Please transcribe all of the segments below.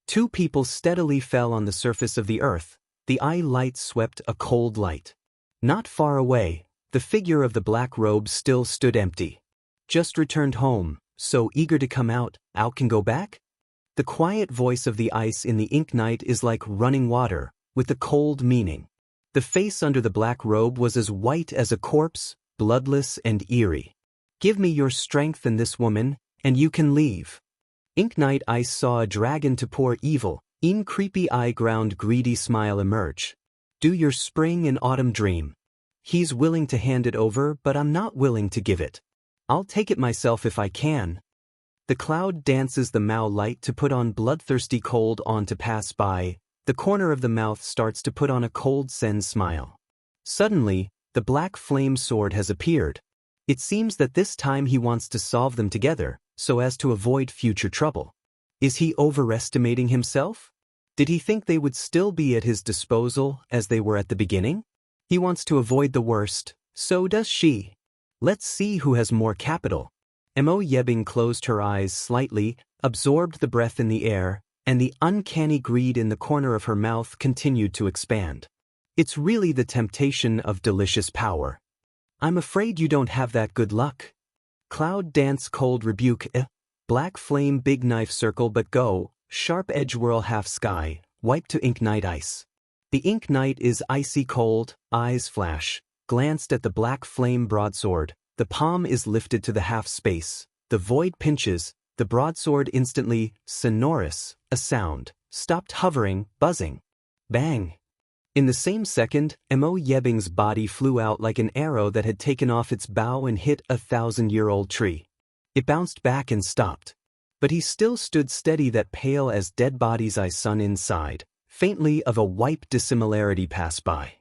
Two people steadily fell on the surface of the earth. The eye light swept a cold light. Not far away, the figure of the black robe still stood empty. Just returned home, so eager to come out can go back? The quiet voice of the ice in the ink night is like running water, with the cold meaning. The face under the black robe was as white as a corpse, bloodless and eerie. Give me your strength and this woman, and you can leave. Ink Night Ice saw a dragon to pour evil, in creepy eye ground greedy smile emerge. Do your spring and autumn dream. He's willing to hand it over, but I'm not willing to give it. I'll take it myself if I can. The cloud dances the Mao light to put on bloodthirsty cold on to pass by. The corner of the mouth starts to put on a cold Sen smile. Suddenly, the black flame sword has appeared. It seems that this time he wants to solve them together, so as to avoid future trouble. Is he overestimating himself? Did he think they would still be at his disposal as they were at the beginning? He wants to avoid the worst, so does she. Let's see who has more capital. Mo Yebing closed her eyes slightly, absorbed the breath in the air, and the uncanny greed in the corner of her mouth continued to expand. It's really the temptation of delicious power. I'm afraid you don't have that good luck. Cloud dance cold rebuke, black flame big knife circle but go, sharp edge whirl half sky, wipe to ink night ice. The ink night is icy cold, eyes flash, glanced at the black flame broadsword, the palm is lifted to the half space, the void pinches, the broadsword instantly, sonorous, a sound, stopped hovering, buzzing. Bang! In the same second, Mo Yebing's body flew out like an arrow that had taken off its bow and hit a 1,000-year-old tree. It bounced back and stopped. But he still stood steady, that pale as dead body's eye sun inside, faintly of a wipe dissimilarity pass by.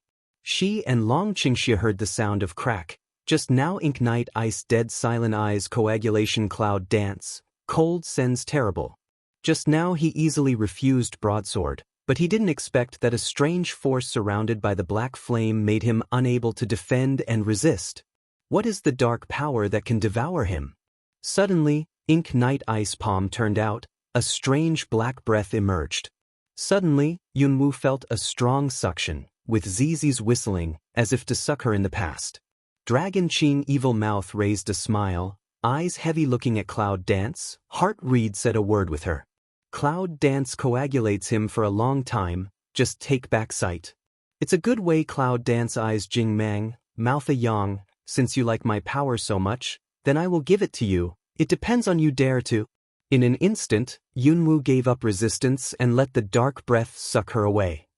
She and Long Qingxia heard the sound of crack. Just now ink night ice dead silent eyes coagulation cloud dance, cold sends terrible. Just now he easily refused broadsword, but he didn't expect that a strange force surrounded by the black flame made him unable to defend and resist. What is the dark power that can devour him? Suddenly, ink night ice palm turned out, a strange black breath emerged. Suddenly, Yunwu felt a strong suction, with Zizi's whistling, as if to suck her in the past. Dragon Qing evil mouth raised a smile, eyes heavy looking at Cloud Dance. Heart Reed said a word with her. Cloud Dance coagulates him for a long time, just take back sight. It's a good way. Cloud Dance eyes Jing Mang, mouth a yang, since you like my power so much, then I will give it to you, it depends on you dare to. In an instant, Yunwu gave up resistance and let the dark breath suck her away.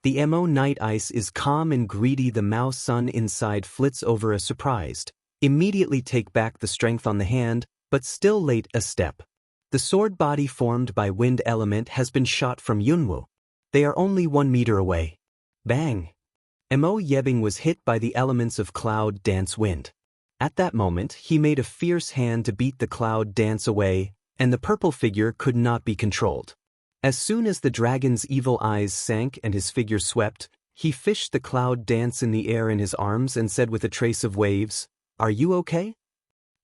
The Mo night ice is calm and greedy. The Mao sun inside flits over a surprised. Immediately take back the strength on the hand, but still late a step. The sword body formed by wind element has been shot from Yunwu. They are only 1 meter away. Bang! Mo Yebing was hit by the elements of Cloud Dance wind. At that moment he made a fierce hand to beat the Cloud Dance away, and the purple figure could not be controlled. As soon as the dragon's evil eyes sank and his figure swept, he fished the Cloud Dance in the air in his arms and said with a trace of waves, "Are you okay?"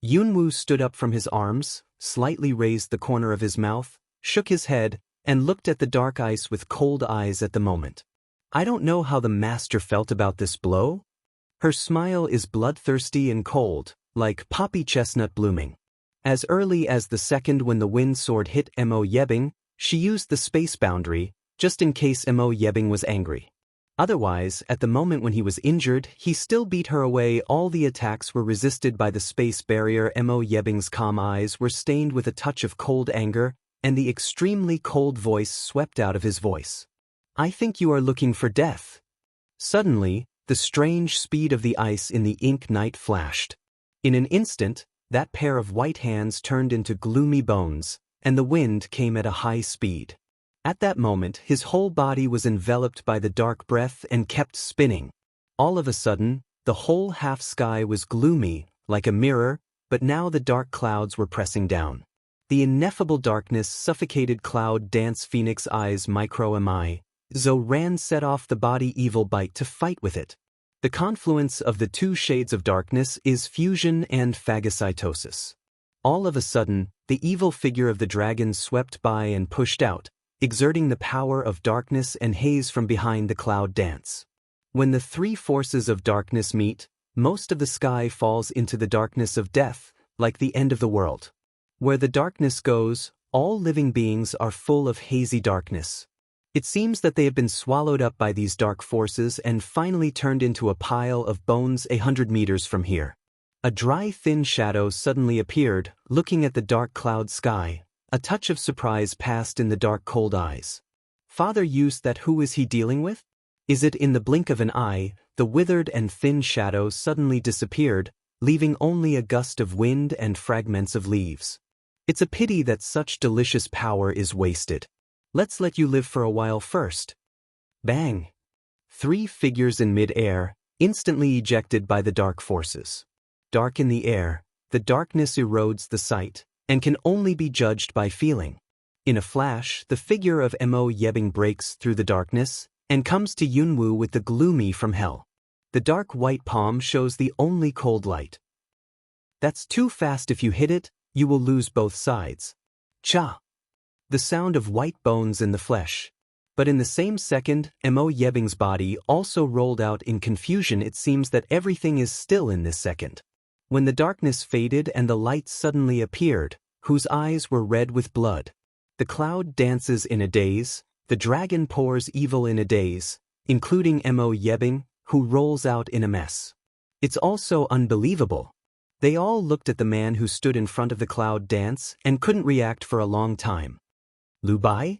Yunwu stood up from his arms, slightly raised the corner of his mouth, shook his head, and looked at the dark ice with cold eyes at the moment. I don't know how the master felt about this blow. Her smile is bloodthirsty and cold, like poppy chestnut blooming. As early as the second when the wind sword hit Mo Yebing, she used the space boundary, just in case Mo Yebing was angry. Otherwise, at the moment when he was injured, he still beat her away. All the attacks were resisted by the space barrier. Mo Yebing's calm eyes were stained with a touch of cold anger, and the extremely cold voice swept out of his voice. I think you are looking for death. Suddenly, the strange speed of the ice in the ink night flashed. In an instant, that pair of white hands turned into gloomy bones, and the wind came at a high speed. At that moment, his whole body was enveloped by the dark breath and kept spinning. All of a sudden, the whole half sky was gloomy, like a mirror, but now the dark clouds were pressing down. The ineffable darkness suffocated Cloud Dance Phoenix eyes micro mi. Zoran set off the body evil bite to fight with it. The confluence of the two shades of darkness is fusion and phagocytosis. All of a sudden, the evil figure of the dragon swept by and pushed out, exerting the power of darkness and haze from behind the cloud dance. When the three forces of darkness meet, most of the sky falls into the darkness of death, like the end of the world. Where the darkness goes, all living beings are full of hazy darkness. It seems that they have been swallowed up by these dark forces and finally turned into a pile of bones 100 meters from here. A dry, thin shadow suddenly appeared, looking at the dark cloud sky. A touch of surprise passed in the dark, cold eyes. Father used that. Who is he dealing with? Is it in the blink of an eye, the withered and thin shadow suddenly disappeared, leaving only a gust of wind and fragments of leaves. It's a pity that such delicious power is wasted. Let's let you live for a while first. Bang! 3 figures in mid-air, instantly ejected by the dark forces. Dark in the air, the darkness erodes the sight, and can only be judged by feeling. In a flash, the figure of Mo Yebing breaks through the darkness, and comes to Yunwu with the gloomy from hell. The dark white palm shows the only cold light. That's too fast. If you hit it, you will lose both sides. Cha! The sound of white bones in the flesh. But in the same second, Mo Yebing's body also rolled out in confusion. It seems that everything is still in this second. When the darkness faded and the light suddenly appeared, whose eyes were red with blood. The cloud dances in a daze, the dragon pours evil in a daze, including Mo Yebing, who rolls out in a mess. It's also unbelievable. They all looked at the man who stood in front of the cloud dance and couldn't react for a long time. Lu Bai?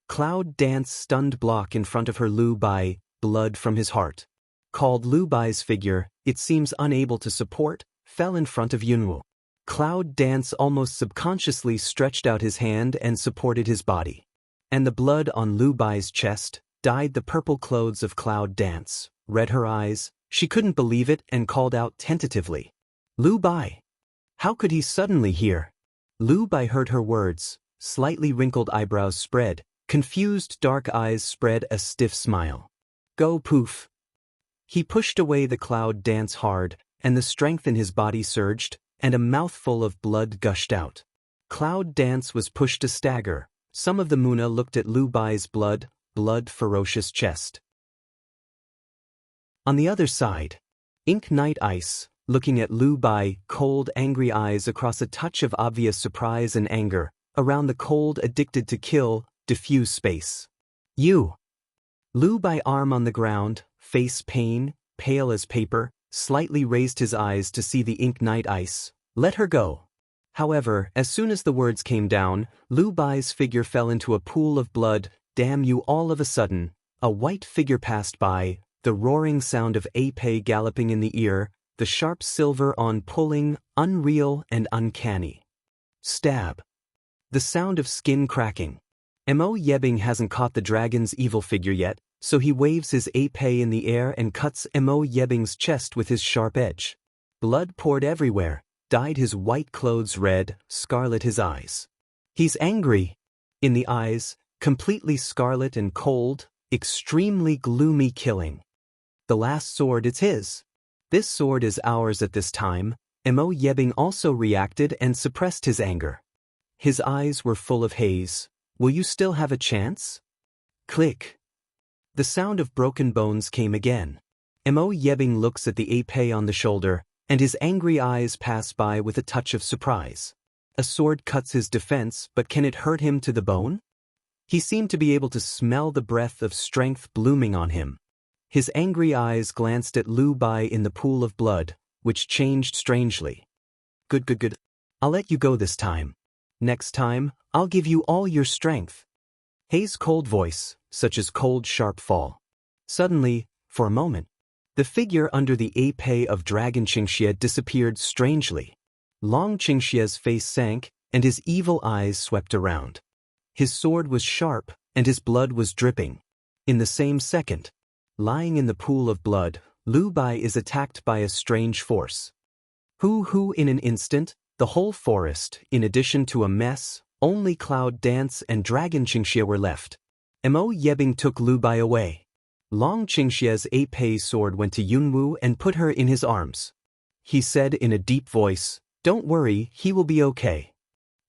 Cloud dance stunned block in front of her. Lu Bai, blood from his heart. Called Lu Bai's figure, it seems unable to support, fell in front of Yunwu. Cloud dance almost subconsciously stretched out his hand and supported his body. And the blood on Lu Bai's chest dyed the purple clothes of Cloud dance, read her eyes. She couldn't believe it and called out tentatively. Lu Bai! How could he suddenly hear? Lu Bai heard her words, slightly wrinkled eyebrows spread, confused dark eyes spread a stiff smile. Go poof! He pushed away the Cloud dance hard, and the strength in his body surged, and a mouthful of blood gushed out. Cloud dance was pushed to stagger. Some of the Muna looked at Lu Bai's blood ferocious chest. On the other side, Ink Night Ice, looking at Lu Bai, cold, angry eyes across a touch of obvious surprise and anger, around the cold, addicted to kill, diffuse space. You! Lu Bai, arm on the ground, face pain, pale as paper, slightly raised his eyes to see the Ink Night Ice. Let her go. However, as soon as the words came down, Lu Bai's figure fell into a pool of blood. Damn you! All of a sudden, a white figure passed by, the roaring sound of Apei galloping in the ear, the sharp silver on pulling, unreal and uncanny. Stab. The sound of skin cracking. Mo Yebing hasn't caught the dragon's evil figure yet, so he waves his Apei in the air and cuts Mo Yebing's chest with his sharp edge. Blood poured everywhere, dyed his white clothes red, scarlet his eyes. He's angry. In the eyes, completely scarlet and cold, extremely gloomy, killing. The last sword, it's his. This sword is ours at this time. Mo Yebing also reacted and suppressed his anger. His eyes were full of haze. Will you still have a chance? Click. The sound of broken bones came again. Mo Yebing looks at the Apei on the shoulder, and his angry eyes pass by with a touch of surprise. A sword cuts his defense, but can it hurt him to the bone? He seemed to be able to smell the breath of strength blooming on him. His angry eyes glanced at Lu Bai in the pool of blood, which changed strangely. Good. I'll let you go this time. Next time, I'll give you all your strength. Hei's cold voice, such as cold sharp fall. Suddenly, for a moment, the figure under the Apei of Dragon Qingxie disappeared strangely. Long Qingxie's face sank, and his evil eyes swept around. His sword was sharp, and his blood was dripping. In the same second, lying in the pool of blood, Lu Bai is attacked by a strange force. Who in an instant, the whole forest, in addition to a mess, only Cloud Dance and Dragon Qingxie were left. Mo Yebing took Lu Bai away. Long Qingxie's Apei sword went to Yunwu and put her in his arms. He said in a deep voice, "Don't worry, he will be okay."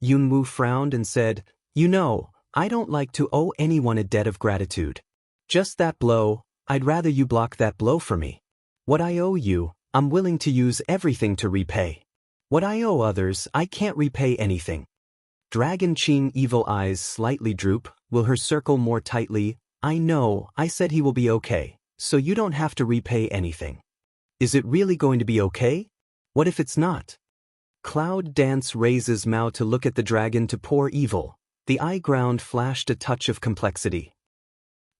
Yunwu frowned and said, "You know, I don't like to owe anyone a debt of gratitude. Just that blow, I'd rather you block that blow for me. What I owe you, I'm willing to use everything to repay. What I owe others, I can't repay anything. Dragon Qing evil eyes slightly droop, will her circle more tightly. I know, I said he will be okay, so you don't have to repay anything. Is it really going to be okay? What if it's not? Cloud Dance raises Mao to look at the dragon to pour evil. The eye ground flashed a touch of complexity.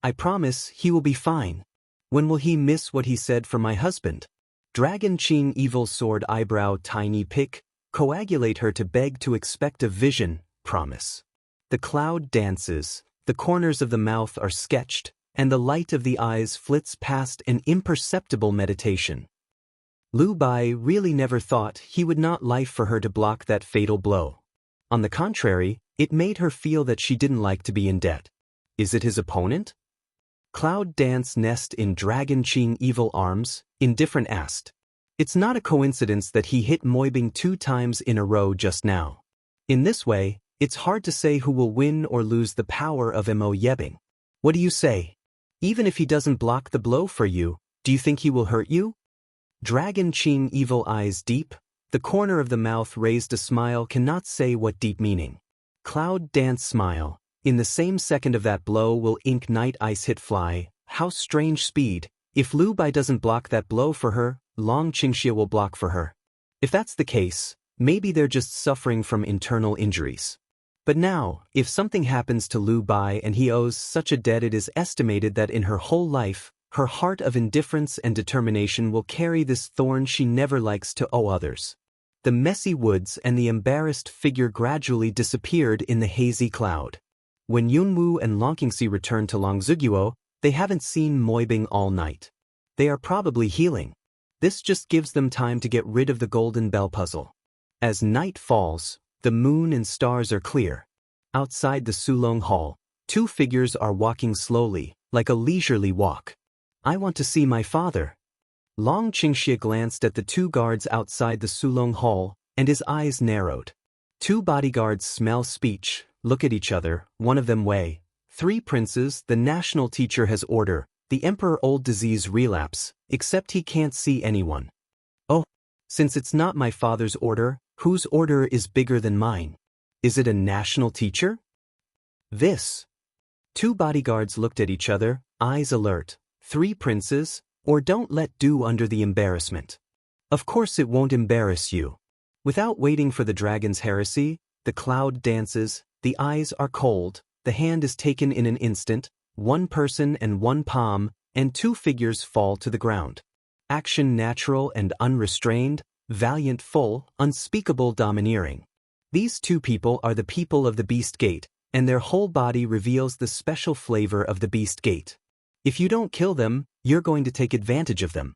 I promise he will be fine. When will he miss what he said for my husband? Dragon Qing evil sword eyebrow tiny pick, coagulate her to beg to expect a vision, promise. The cloud dances, the corners of the mouth are sketched, and the light of the eyes flits past an imperceptible meditation. Lu Bai really never thought he would not life for her to block that fatal blow. On the contrary, it made her feel that she didn't like to be in debt. Is it his opponent? Cloud Dance nest in Dragon Qing evil arms, indifferent asked. It's not a coincidence that he hit Moibing 2 times in a row just now. In this way, it's hard to say who will win or lose the power of Mo Yebing. What do you say? Even if he doesn't block the blow for you, do you think he will hurt you? Dragon Qing evil eyes deep, the corner of the mouth raised a smile cannot say what deep meaning. Cloud Dance smile, in the same second of that blow will ink night ice hit fly, how strange speed, if Lu Bai doesn't block that blow for her, Long Qingxia will block for her. If that's the case, maybe they're just suffering from internal injuries. But now, if something happens to Lu Bai and he owes such a debt, it is estimated that in her whole life, her heart of indifference and determination will carry this thorn she never likes to owe others. The messy woods and the embarrassed figure gradually disappeared in the hazy cloud. When Yunwu and Longqingxi return to Longziguo, they haven't seen Moibing all night. They are probably healing. This just gives them time to get rid of the golden bell puzzle. As night falls, the moon and stars are clear. Outside the Sulong Hall, 2 figures are walking slowly, like a leisurely walk. I want to see my father. Long Qingxia glanced at the 2 guards outside the Sulong Hall, and his eyes narrowed. 2 bodyguards smell speech, look at each other, one of them Wei. 3 princes, the national teacher has order, the emperor old disease relapse, except he can't see anyone. Oh, since it's not my father's order, whose order is bigger than mine? Is it a national teacher? This. 2 bodyguards looked at each other, eyes alert. 3 princes, or don't let do under the embarrassment. Of course it won't embarrass you. Without waiting for the dragon's heresy, the cloud dances, the eyes are cold, the hand is taken in an instant, 1 person and 1 palm, and 2 figures fall to the ground. Action natural and unrestrained, valiant full, unspeakable domineering. These 2 people are the people of the Beast Gate, and their whole body reveals the special flavor of the Beast Gate. If you don't kill them, you're going to take advantage of them.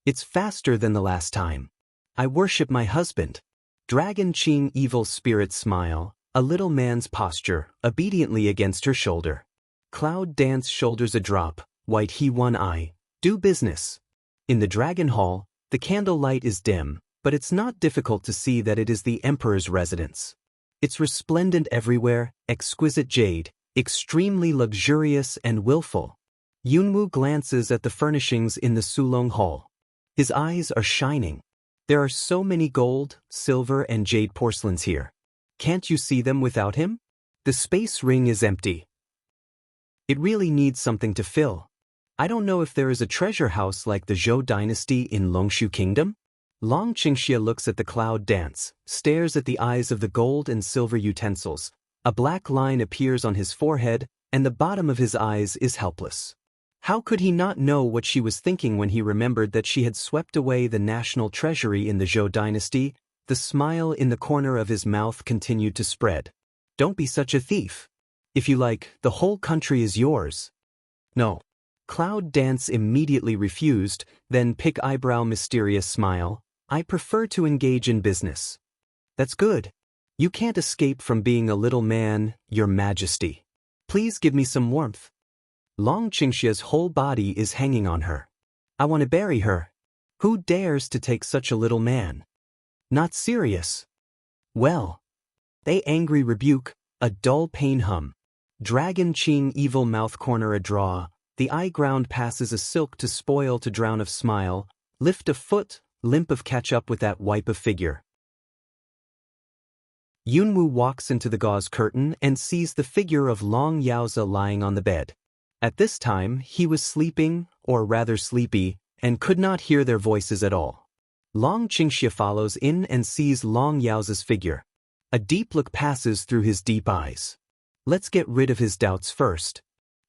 It's faster than the last time. I worship my husband. Dragon Qing evil spirit smile, a little man's posture, obediently against her shoulder. Cloud Dance shoulders a drop, white he 1 eye, do business. In the Dragon Hall, the candle light is dim, but it's not difficult to see that it is the Emperor's residence. It's resplendent everywhere, exquisite jade, extremely luxurious and willful. Yunwu glances at the furnishings in the Sulong Hall. His eyes are shining. There are so many gold, silver and jade porcelains here. Can't you see them without him? The space ring is empty. It really needs something to fill. I don't know if there is a treasure house like the Zhou dynasty in Longshu Kingdom. Long Qingxia looks at the cloud dance, stares at the eyes of the gold and silver utensils. A black line appears on his forehead, and the bottom of his eyes is helpless. How could he not know what she was thinking when he remembered that she had swept away the national treasury in the Zhou dynasty? The smile in the corner of his mouth continued to spread. Don't be such a thief. If you like, the whole country is yours. No. Cloud Dance immediately refused, then pick eyebrow mysterious smile. I prefer to engage in business. That's good. You can't escape from being a little man, Your Majesty. Please give me some warmth. Long Qingxia's whole body is hanging on her. I want to bury her. Who dares to take such a little man? Not serious. Well. They angry rebuke, a dull pain hum. Dragon Qing evil mouth corner a draw, the eye ground passes a silk to spoil to drown of smile, lift a foot, limp of catch up with that wipe of figure. Yunwu walks into the gauze curtain and sees the figure of Long Yaozi lying on the bed. At this time, he was sleeping, or rather sleepy, and could not hear their voices at all. Long Qingxia follows in and sees Long Yaozi's figure. A deep look passes through his deep eyes. Let's get rid of his doubts first.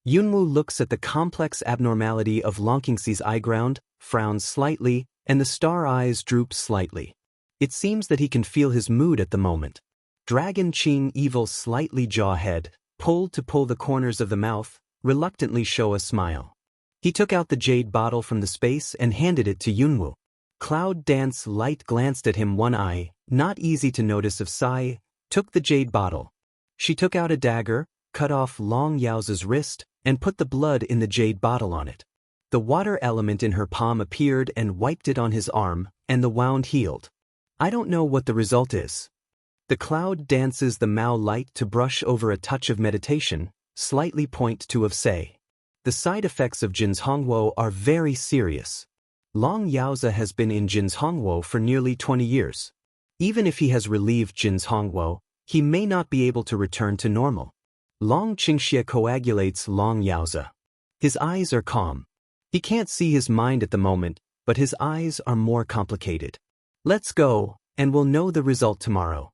Yunwu looks at the complex abnormality of Long Qingxi's eye ground, frowns slightly, and the star eyes droop slightly. It seems that he can feel his mood at the moment. Dragon Qing evil slightly jaw head, pull the corners of the mouth, reluctantly show a smile. He took out the jade bottle from the space and handed it to Yunwu. Cloud Dance light glanced at him one eye, not easy to notice of Sai, took the jade bottle. She took out a dagger, cut off Long Yaozi's wrist, and put the blood in the jade bottle on it. The water element in her palm appeared and wiped it on his arm, and the wound healed. I don't know what the result is. The cloud dances the Mao light to brush over a touch of meditation, slightly point to of say. The side effects of Jin's Hongwo are very serious. Long Yaozi has been in Jin's Hongwo for nearly 20 years. Even if he has relieved Jin's Hongwo, he may not be able to return to normal. Long Qingxia coagulates Long Yaozi. His eyes are calm. He can't see his mind at the moment, but his eyes are more complicated. Let's go, and we'll know the result tomorrow.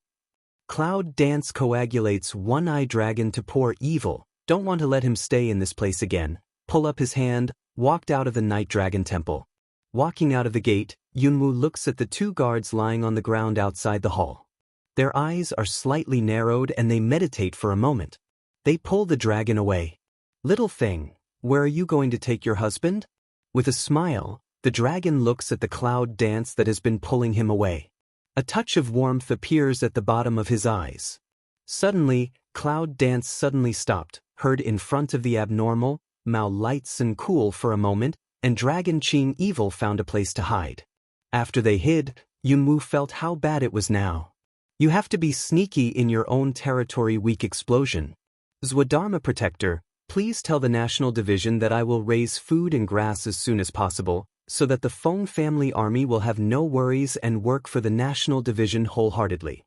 Cloud Dance coagulates one-eye dragon to poor evil, don't want to let him stay in this place again, pull up his hand, walked out of the Night Dragon Temple. Walking out of the gate, Yunwu looks at the two guards lying on the ground outside the hall. Their eyes are slightly narrowed and they meditate for a moment. They pull the dragon away. Little thing, where are you going to take your husband? With a smile, the dragon looks at the cloud dance that has been pulling him away. A touch of warmth appears at the bottom of his eyes. Suddenly, cloud dance suddenly stopped, heard in front of the abnormal, Mao lights and cool for a moment, and Dragon Qing evil found a place to hide. After they hid, Yunwu felt how bad it was now. You have to be sneaky in your own territory. Weak explosion. Zwadharma Protector, please tell the National Division that I will raise food and grass as soon as possible, so that the Feng family army will have no worries and work for the National Division wholeheartedly.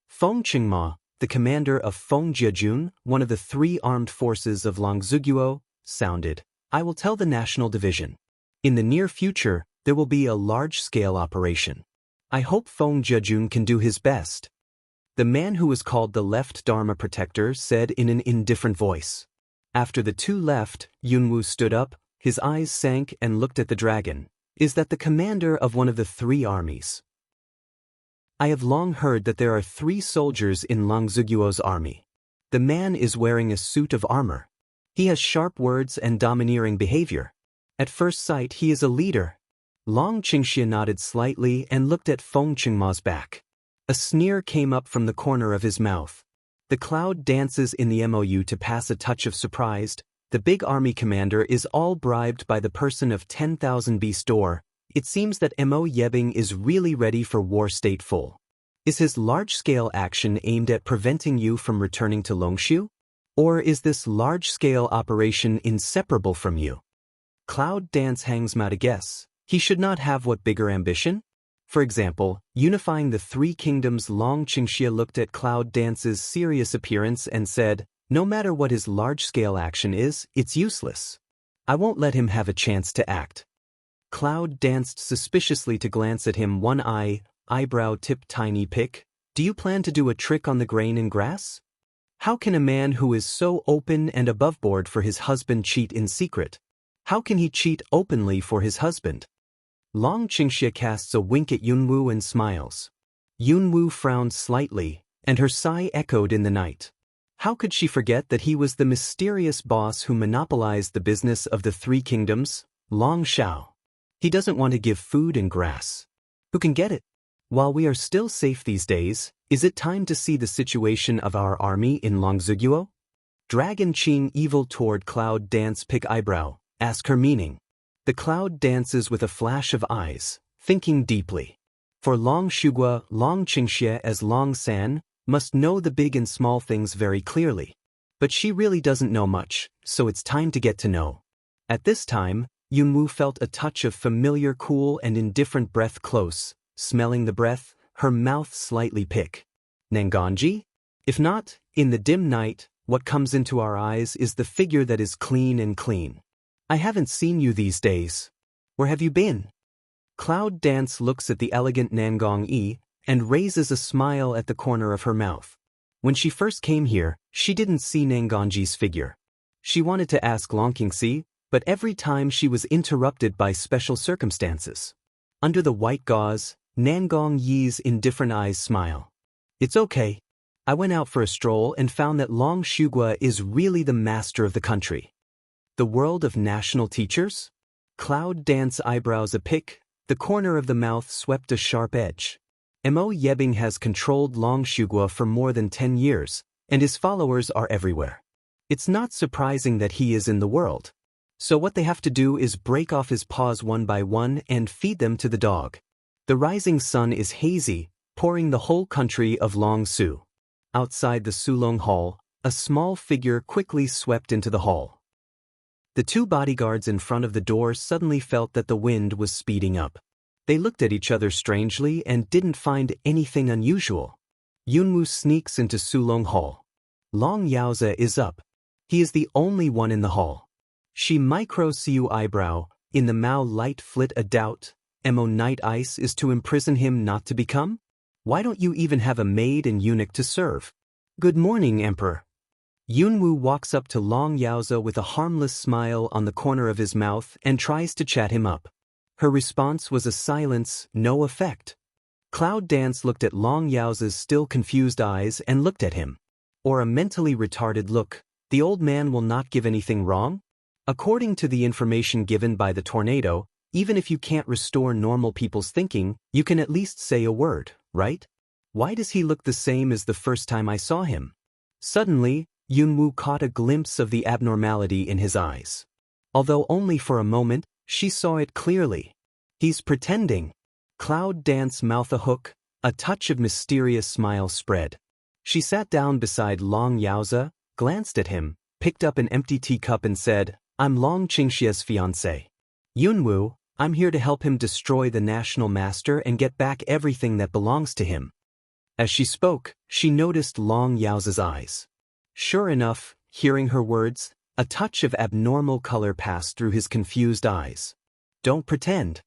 Feng Qingma, the commander of Feng Jiajun, one of the three armed forces of Longzhuguo, sounded, I will tell the National Division. In the near future, there will be a large-scale operation. I hope Feng Jiajun can do his best. The man who was called the Left Dharma Protector said in an indifferent voice. After the two left, Yunwu stood up, his eyes sank and looked at the dragon. Is that the commander of one of the three armies? I have long heard that there are 3 soldiers in Longzhuguo's army. The man is wearing a suit of armor. He has sharp words and domineering behavior. At first sight he is a leader. Long Qingxia nodded slightly and looked at Feng Qingma's back. A sneer came up from the corner of his mouth. The cloud dances in the MOU to pass a touch of surprised. The big army commander is all bribed by the person of 10,000 beast door. It seems that Mo Yebing is really ready for war state full. Is his large-scale action aimed at preventing you from returning to Longshu? Or is this large-scale operation inseparable from you? Cloud Dance hangs out a guess. He should not have what bigger ambition? For example, unifying the 3 kingdoms. Long Qingxia looked at Cloud Dance's serious appearance and said, no matter what his large-scale action is, it's useless. I won't let him have a chance to act. Cloud danced suspiciously to glance at him one eye, eyebrow tip tiny pick. Do you plan to do a trick on the grain and grass? How can a man who is so open and aboveboard for his husband cheat in secret? How can he cheat openly for his husband? Long Qingxia casts a wink at Yunwu and smiles. Yunwu frowned slightly, and her sigh echoed in the night. How could she forget that he was the mysterious boss who monopolized the business of the 3 kingdoms, Long Shao? He doesn't want to give food and grass. Who can get it? While we are still safe these days, is it time to see the situation of our army in Longzhuguo? Dragon Qing evil toward Cloud Dance pick eyebrow, ask her meaning. The cloud dances with a flash of eyes, thinking deeply. For Long Shugua, Long Qingxia as Long San, must know the big and small things very clearly. But she really doesn't know much, so it's time to get to know. At this time, Yunwoo felt a touch of familiar cool and indifferent breath close, smelling the breath, her mouth slightly pick. Nangonji? If not, in the dim night, what comes into our eyes is the figure that is clean and clean. I haven't seen you these days. Where have you been? Cloud Dance looks at the elegant Nangong-yi and raises a smile at the corner of her mouth. When she first came here, she didn't see Nangonji's figure. She wanted to ask Longqingxi, but every time she was interrupted by special circumstances. Under the white gauze, Nangong-yi's indifferent eyes smile. It's okay. I went out for a stroll and found that Long Shugua is really the master of the country. The world of national teachers? Cloud Dance eyebrows a pick, the corner of the mouth swept a sharp edge. Mo Yebing has controlled Long Shugua for more than 10 years, and his followers are everywhere. It's not surprising that he is in the world. So what they have to do is break off his paws one by one and feed them to the dog. The rising sun is hazy, pouring the whole country of Long Su. Outside the Sulong Hall, a small figure quickly swept into the hall. The two bodyguards in front of the door suddenly felt that the wind was speeding up. They looked at each other strangely and didn't find anything unusual. Yunwoo sneaks into Sulong Hall. Long Yaoza is up. He is the only one in the hall. She micro-siu eyebrow, in the Mao light flit a doubt, Mo night ice is to imprison him not to become? Why don't you even have a maid and eunuch to serve? Good morning, Emperor. Yunwoo walks up to Long Yaoza with a harmless smile on the corner of his mouth and tries to chat him up. Her response was a silence, no effect. Cloud Dance looked at Long Yaoza's still confused eyes and looked at him. Or a mentally retarded look, the old man will not give anything wrong? According to the information given by the tornado, even if you can't restore normal people's thinking, you can at least say a word, right? Why does he look the same as the first time I saw him? Suddenly, Yunwoo caught a glimpse of the abnormality in his eyes. Although only for a moment, she saw it clearly. He's pretending. Cloud Dance mouth a hook, a touch of mysterious smile spread. She sat down beside Long Yaoza, glanced at him, picked up an empty teacup and said, I'm Long Qingxia's fiancé. Yunwoo, I'm here to help him destroy the national master and get back everything that belongs to him. As she spoke, she noticed Long Yaoza's eyes. Sure enough, hearing her words, a touch of abnormal color passed through his confused eyes. Don't pretend.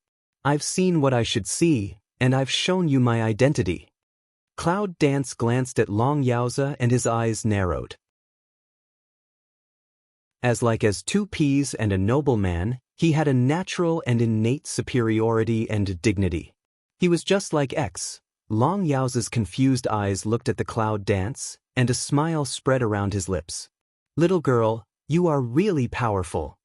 I've seen what I should see, and I've shown you my identity. Cloud Dance glanced at Long Yaoza and his eyes narrowed. As like as two peas and a nobleman, he had a natural and innate superiority and dignity. He was just like X. Long Yaoza's confused eyes looked at the Cloud Dance, and a smile spread around his lips. Little girl, you are really powerful.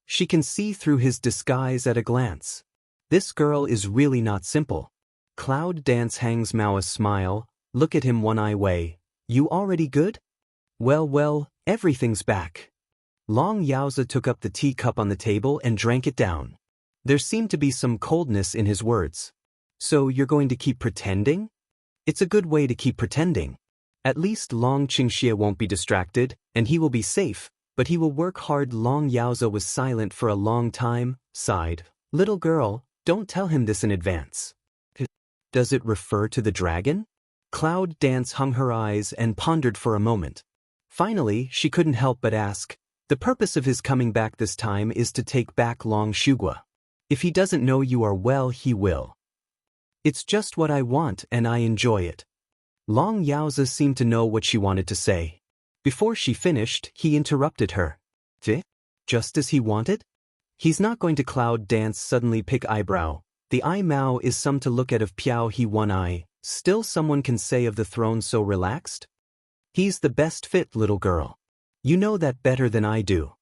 She can see through his disguise at a glance. This girl is really not simple. Cloud Dance hangs Mao a smile, look at him one eye way. You already good? Well, everything's back. Long Yaoza took up the teacup on the table and drank it down. There seemed to be some coldness in his words. So you're going to keep pretending? It's a good way to keep pretending. At least Long Qingxia won't be distracted, and he will be safe, but he will work hard. Long Yaoza was silent for a long time, sighed. Little girl, don't tell him this in advance. Does it refer to the dragon? Cloud Dance hung her eyes and pondered for a moment. Finally, she couldn't help but ask, the purpose of his coming back this time is to take back Long Shugua. If he doesn't know you are well, he will. It's just what I want and I enjoy it. Long Yaoza seemed to know what she wanted to say. Before she finished, he interrupted her. Just as he wanted? He's not going to. Cloud Dance suddenly pick eyebrow. The eye Mao is some to look at of Piao he one eye, still someone can say of the throne so relaxed? He's the best fit, little girl. You know that better than I do.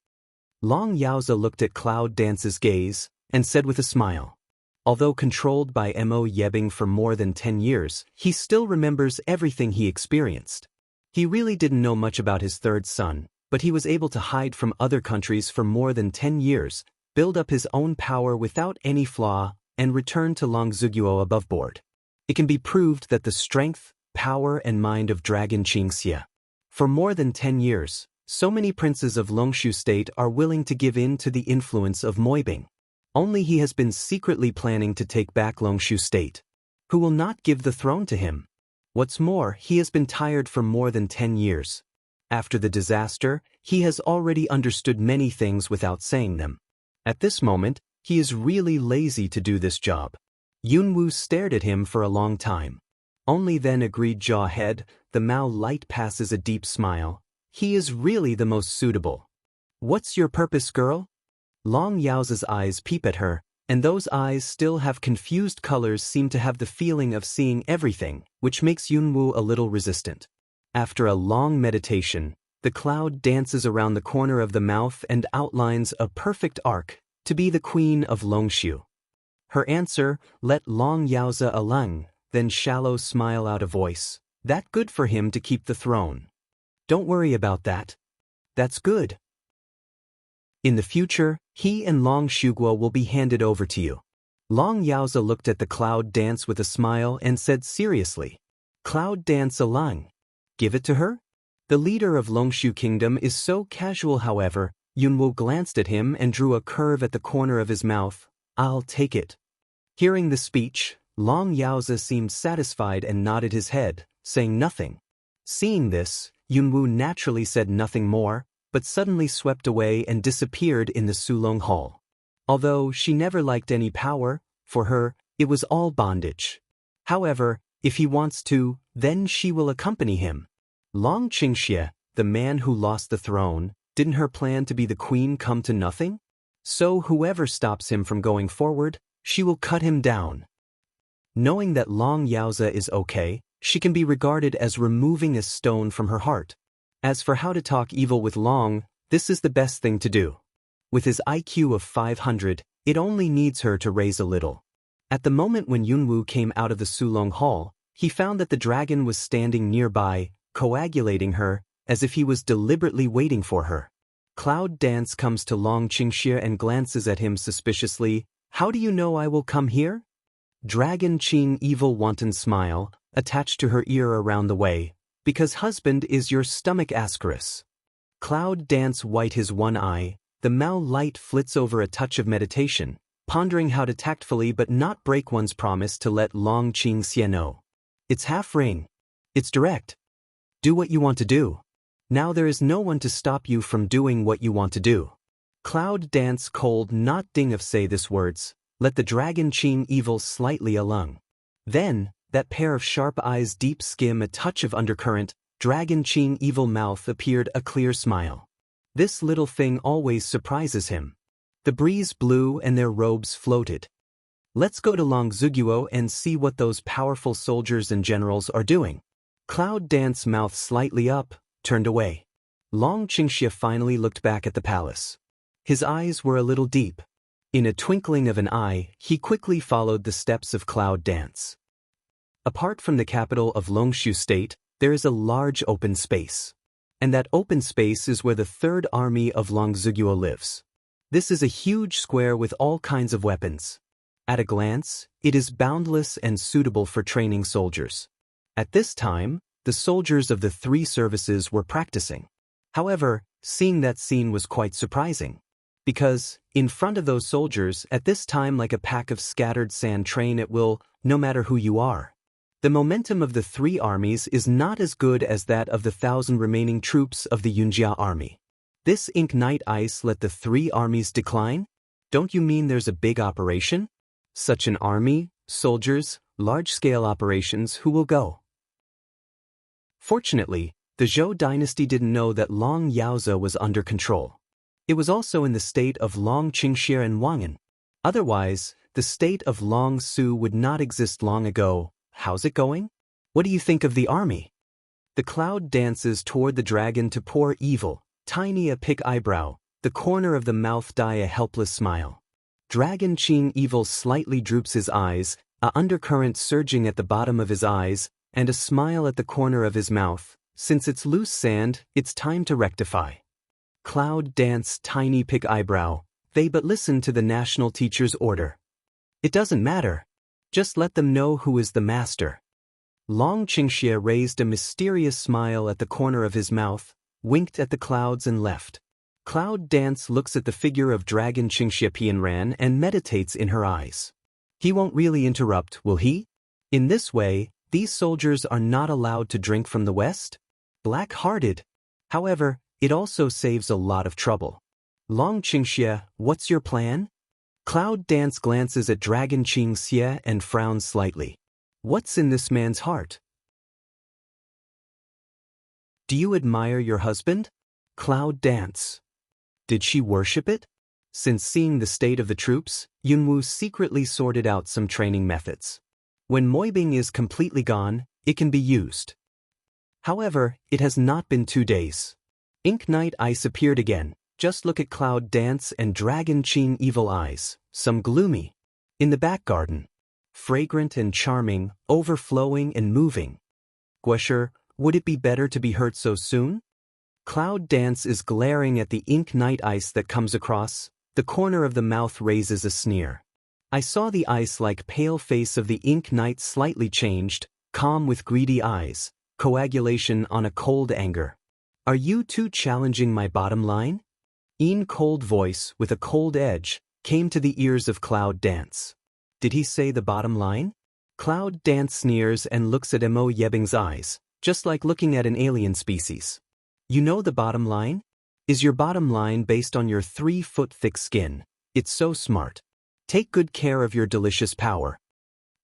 Long Yaoza looked at Cloud Dance's gaze, and said with a smile. Although controlled by Mo Yebing for more than 10 years, he still remembers everything he experienced. He really didn't know much about his third son, but he was able to hide from other countries for more than 10 years, build up his own power without any flaw, and return to Long Zhuguo above board. It can be proved that the strength, power and mind of Dragon Qingxia. For more than 10 years, So many princes of Longshu state are willing to give in to the influence of Moibing. Only he has been secretly planning to take back Longshu state. Who will not give the throne to him? What's more, he has been tired for more than 10 years. After the disaster, he has already understood many things without saying them. At this moment, he is really lazy to do this job. Yunwoo stared at him for a long time. Only then agreed Jawhead, the Mao light passes a deep smile. He is really the most suitable. What's your purpose, girl? Long Yao's eyes peep at her, and those eyes still have confused colors seem to have the feeling of seeing everything, which makes Yunwoo a little resistant. After a long meditation, the cloud dances around the corner of the mouth and outlines a perfect arc, to be the queen of Longshu. Her answer, let Long Yaoza alone, then shallow smile out a voice. That good for him to keep the throne. Don't worry about that. That's good. In the future, he and Long Shuguo will be handed over to you. Long Yaoza looked at the cloud dance with a smile and said seriously, Cloud dance alone. Give it to her? The leader of Longshu Kingdom is so casual. However, Yunwoo glanced at him and drew a curve at the corner of his mouth. I'll take it. Hearing the speech, Long Yaoza seemed satisfied and nodded his head, saying nothing. Seeing this, Yunwoo naturally said nothing more, but suddenly swept away and disappeared in the Sulong Hall. Although she never liked any power, for her, it was all bondage. However, if he wants to, then she will accompany him. Long Qingxie, the man who lost the throne, didn't her plan to be the queen come to nothing? So whoever stops him from going forward, she will cut him down. Knowing that Long Yaoza is okay, she can be regarded as removing a stone from her heart. As for how to talk evil with Long, this is the best thing to do. With his IQ of 500, it only needs her to raise a little. At the moment when Yunwoo came out of the Sulong Hall, he found that the dragon was standing nearby, coagulating her, as if he was deliberately waiting for her. Cloud Dance comes to Long Qingxie and glances at him suspiciously. How do you know I will come here? Dragon Qing evil wanton smile, attached to her ear around the way. Because husband is your stomach ascaris. Cloud Dance white his one eye, the Mao light flits over a touch of meditation, pondering how to tactfully but not break one's promise to let Long Qingxie know. It's half ring. It's direct. Do what you want to do. Now there is no one to stop you from doing what you want to do. Cloud Dance cold not ding of say this words, let the Dragon Qing evil slightly along. Then, that pair of sharp eyes deep skim a touch of undercurrent, Dragon Qing evil mouth appeared a clear smile. This little thing always surprises him. The breeze blew and their robes floated. Let's go to Long Zuguo and see what those powerful soldiers and generals are doing. Cloud Dance mouth slightly up, turned away. Long Qingxie finally looked back at the palace. His eyes were a little deep. In a twinkling of an eye, he quickly followed the steps of Cloud Dance. Apart from the capital of Longshu State, there is a large open space. And that open space is where the Third Army of Long Zuguo lives. This is a huge square with all kinds of weapons. At a glance, it is boundless and suitable for training soldiers. At this time, the soldiers of the three services were practicing. However, seeing that scene was quite surprising. Because, in front of those soldiers, at this time like a pack of scattered sand train it will, no matter who you are. The momentum of the three armies is not as good as that of the 1,000 remaining troops of the Yunjia army. This ink night ice let the three armies decline? Don't you mean there's a big operation? Such an army, soldiers, large-scale operations, who will go? Fortunately, the Zhou dynasty didn't know that Long Yaoza was under control. It was also in the state of Long Qingxie and Wangan. Otherwise, the state of Long Su would not exist long ago. How's it going? What do you think of the army? The cloud dances toward the dragon to pour evil, tiny a pick eyebrow, the corner of the mouth die a helpless smile. Dragon Qing evil slightly droops his eyes, a undercurrent surging at the bottom of his eyes, and a smile at the corner of his mouth. Since it's loose sand, it's time to rectify. Cloud dance tiny pick eyebrow, they but listen to the national teacher's order. It doesn't matter. Just let them know who is the master. Long Qingxie raised a mysterious smile at the corner of his mouth. winked at the clouds and left. Cloud Dance looks at the figure of Dragon Qingxia Pianran and meditates in her eyes. He won't really interrupt, will he? In this way, these soldiers are not allowed to drink from the west? Black-hearted. However, it also saves a lot of trouble. Long Qingxia, what's your plan? Cloud Dance glances at Dragon Qingxia and frowns slightly. What's in this man's heart? Do you admire your husband? Cloud Dance. Did she worship it? Since seeing the state of the troops, Yunwu secretly sorted out some training methods. When Moibing is completely gone, it can be used. However, it has not been 2 days. Ink Night Ice appeared again. Just look at Cloud Dance and Dragon Qing Evil Eyes, some gloomy. In the back garden. Fragrant and charming, overflowing and moving. Guesher, would it be better to be hurt so soon? Cloud Dance is glaring at the Ink Night Ice that comes across. The corner of the mouth raises a sneer. I saw the ice-like pale face of the Ink Knight slightly changed, calm with greedy eyes, coagulation on a cold anger. Are you two challenging my bottom line? Een cold voice with a cold edge came to the ears of Cloud Dance. Did he say the bottom line? Cloud Dance sneers and looks at Mo Yebing's eyes, just like looking at an alien species. You know the bottom line? Is your bottom line based on your 3-foot-thick skin? It's so smart. Take good care of your delicious power.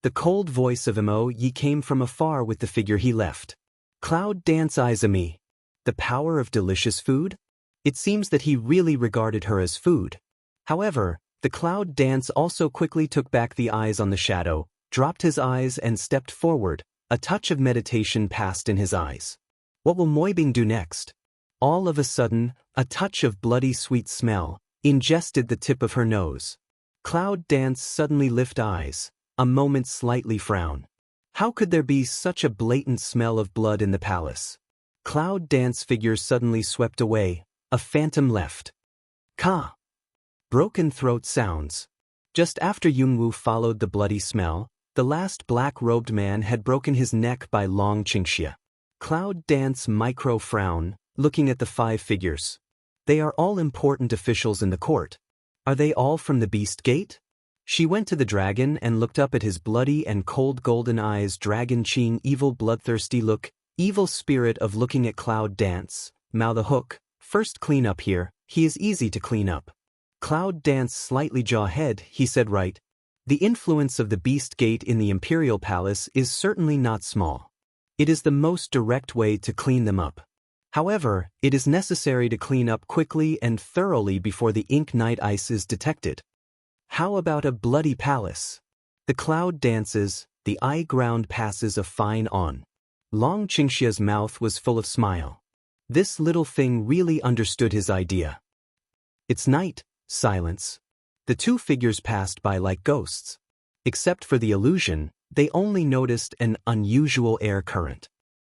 The cold voice of Mo Yi came from afar with the figure he left. Cloud Dance eyes me. The power of delicious food? It seems that he really regarded her as food. However, the Cloud Dance also quickly took back the eyes on the shadow, dropped his eyes and stepped forward. A touch of meditation passed in his eyes. What will Moibing do next? All of a sudden, a touch of bloody sweet smell ingested the tip of her nose. Cloud Dance suddenly lift eyes, a moment slightly frown. How could there be such a blatant smell of blood in the palace? Cloud Dance figure suddenly swept away, a phantom left. Ka! Broken throat sounds. Just after Yunwu followed the bloody smell, the last black-robed man had broken his neck by Long Qingxia. Cloud Dance micro-frown, looking at the 5 figures. They are all important officials in the court. Are they all from the Beast Gate? She went to the dragon and looked up at his bloody and cold golden eyes. Dragon Qing, evil bloodthirsty look, evil spirit of looking at Cloud Dance. Mao the Hook, first clean up here, he is easy to clean up. Cloud Dance slightly jaw head, he said right. The influence of the Beast Gate in the Imperial Palace is certainly not small. It is the most direct way to clean them up. However, it is necessary to clean up quickly and thoroughly before the Ink Night Ice is detected. How about a bloody palace? The Cloud dances, the eye ground passes a fine on. Long Qingxia's mouth was full of smile. This little thing really understood his idea. It's night, silence. The 2 figures passed by like ghosts. Except for the illusion, they only noticed an unusual air current.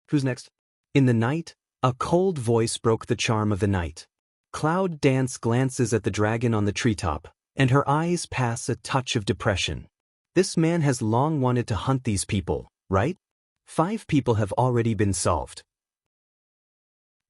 Who's next? In the night, a cold voice broke the charm of the night. Cloud Dance glances at the dragon on the treetop, and her eyes pass a touch of depression. This man has long wanted to hunt these people, right? 5 people have already been solved.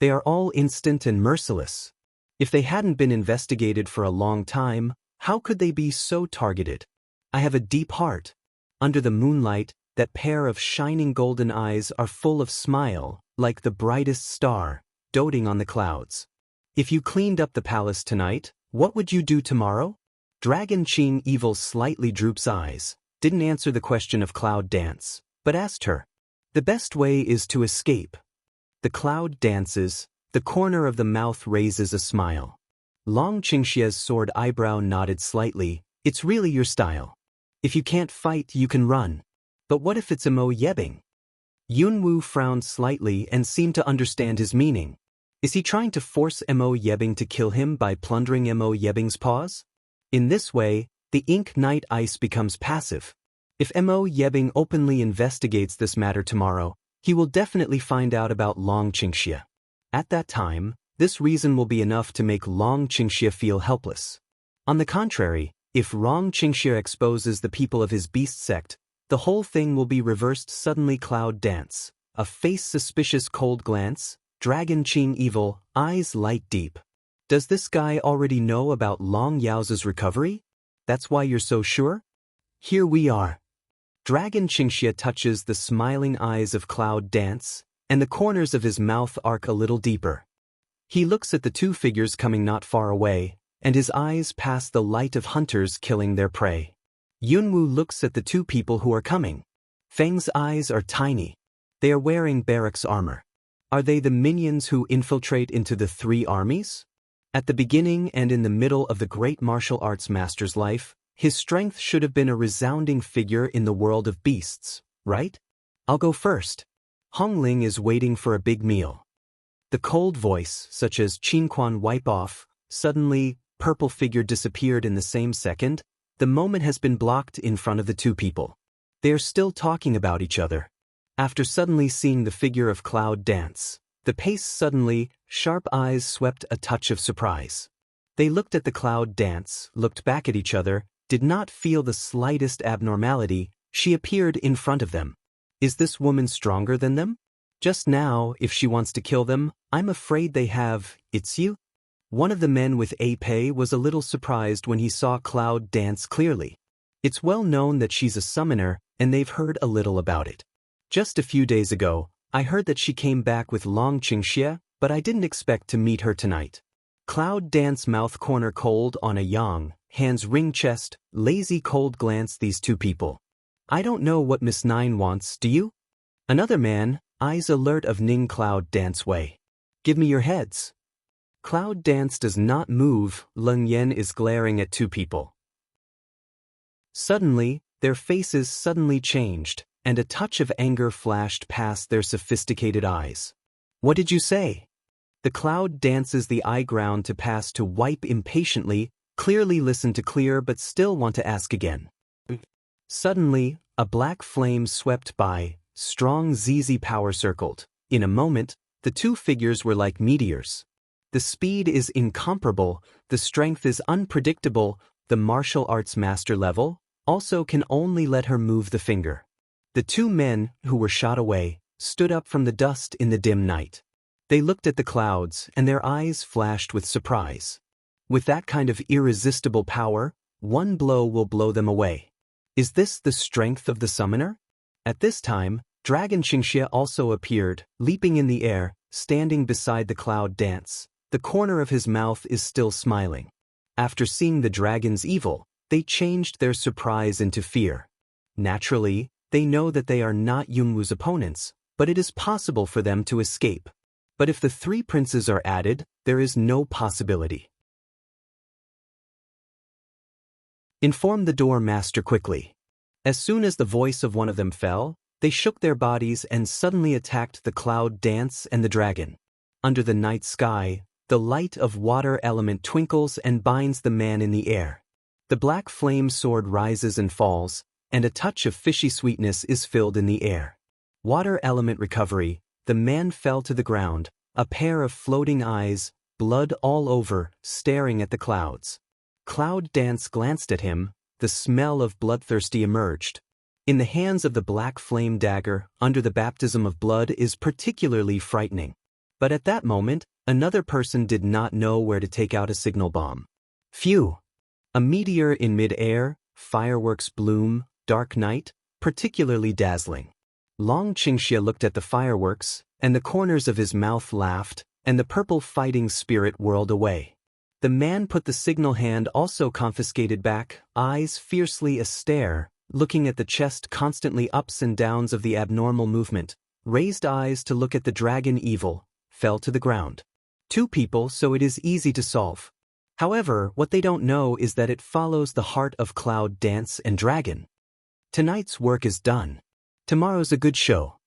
They are all instant and merciless. If they hadn't been investigated for a long time, how could they be so targeted? I have a deep heart. Under the moonlight, that pair of shining golden eyes are full of smile, like the brightest star, doting on the clouds. If you cleaned up the palace tonight, what would you do tomorrow? Dragon Qing Evil slightly droops eyes, didn't answer the question of Cloud Dance, but asked her. The best way is to escape. The Cloud dances, the corner of the mouth raises a smile. Long Qingxia's sword eyebrow nodded slightly, it's really your style. If you can't fight, you can run. But what if it's Mo Yebing? Yunwu frowned slightly and seemed to understand his meaning. Is he trying to force Mo Yebing to kill him by plundering Mo Yebing's paws? In this way, the Ink Night Ice becomes passive. If Mo Yebing openly investigates this matter tomorrow, he will definitely find out about Long Qingxia. At that time, this reason will be enough to make Long Qingxia feel helpless. On the contrary, if Long Qingxia exposes the people of his beast sect, the whole thing will be reversed. Suddenly Cloud Dance, a face suspicious cold glance, Dragon Qing evil, eyes light deep. Does this guy already know about Long Yao's recovery? That's why you're so sure? Here we are. Dragon Qingxia touches the smiling eyes of Cloud Dance, and the corners of his mouth arc a little deeper. He looks at the two figures coming not far away, and his eyes pass the light of hunters killing their prey. Yunwu looks at the two people who are coming. Feng's eyes are tiny. They are wearing barracks armor. Are they the minions who infiltrate into the three armies? At the beginning and in the middle of the great martial arts master's life, his strength should have been a resounding figure in the world of beasts, right? I'll go first. Hongling is waiting for a big meal. The cold voice, such as Qingquan wipe off, suddenly, purple figure disappeared in the same second. The moment has been blocked in front of the two people. They are still talking about each other. After suddenly seeing the figure of Cloud Dance, the pace suddenly, sharp eyes swept a touch of surprise. They looked at the Cloud Dance, looked back at each other, did not feel the slightest abnormality. She appeared in front of them. Is this woman stronger than them? Just now, if she wants to kill them, I'm afraid they have, it's you? One of the men with Pei was a little surprised when he saw Cloud Dance clearly. It's well known that she's a summoner, and they've heard a little about it. Just a few days ago, I heard that she came back with Long Qingxia, but I didn't expect to meet her tonight. Cloud Dance mouth corner cold on a yang, hands ring chest, lazy cold glance these two people. I don't know what Miss Nine wants, do you? Another man, eyes alert of Ning Cloud Dance way. Give me your heads. Cloud Dance does not move. Leng Yan is glaring at two people. Suddenly, their faces suddenly changed, and a touch of anger flashed past their sophisticated eyes. What did you say? The Cloud dances the eye ground to pass to wipe impatiently, clearly listen to clear but still want to ask again. Suddenly, a black flame swept by, strong ZZ power circled. In a moment, the two figures were like meteors. The speed is incomparable, the strength is unpredictable, the martial arts master level also can only let her move the finger. The two men, who were shot away, stood up from the dust in the dim night. They looked at the clouds, and their eyes flashed with surprise. With that kind of irresistible power, one blow will blow them away. Is this the strength of the summoner? At this time, Dragon Qingxia also appeared, leaping in the air, standing beside the Cloud Dance. The corner of his mouth is still smiling. After seeing the dragon's evil, they changed their surprise into fear. Naturally, they know that they are not Yunwu's opponents, but it is possible for them to escape. But if the three princes are added, there is no possibility. Inform the door master quickly. As soon as the voice of one of them fell, they shook their bodies and suddenly attacked the Cloud Dance and the dragon. Under the night sky, the light of water element twinkles and binds the man in the air. The black flame sword rises and falls, and a touch of fishy sweetness is filled in the air. Water element recovery, the man fell to the ground, a pair of floating eyes, blood all over, staring at the clouds. Cloud Dance glanced at him, the smell of bloodthirsty emerged. In the hands of the black flame dagger, under the baptism of blood is particularly frightening. But at that moment, another person did not know where to take out a signal bomb. Phew! A meteor in mid-air, fireworks bloom, dark night, particularly dazzling. Long Qingxia looked at the fireworks, and the corners of his mouth laughed, and the purple fighting spirit whirled away. The man put the signal hand also confiscated back, eyes fiercely astare, looking at the chest constantly ups and downs of the abnormal movement, raised eyes to look at the dragon evil, fell to the ground. Two people, so it is easy to solve. However, what they don't know is that it follows the heart of Cloud Dance and Dragon. Tonight's work is done. Tomorrow's a good show.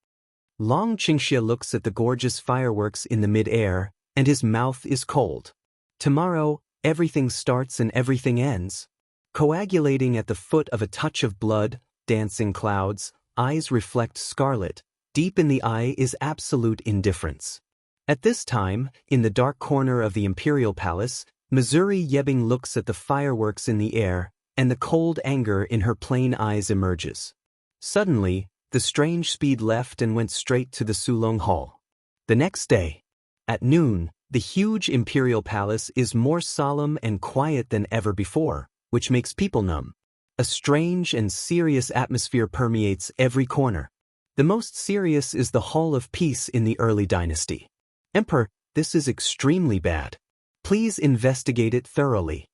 Long Qingxia looks at the gorgeous fireworks in the mid-air, and his mouth is cold. Tomorrow, everything starts and everything ends. Coagulating at the foot of a touch of blood, dancing clouds, eyes reflect scarlet, deep in the eye is absolute indifference. At this time, in the dark corner of the Imperial Palace, Missouri Yebing looks at the fireworks in the air, and the cold anger in her plain eyes emerges. Suddenly, the strange speed left and went straight to the Sulong Hall. The next day, At noon, the huge imperial palace is more solemn and quiet than ever before, which makes people numb. A strange and serious atmosphere permeates every corner. The most serious is the Hall of Peace in the early dynasty. Emperor, this is extremely bad. Please investigate it thoroughly.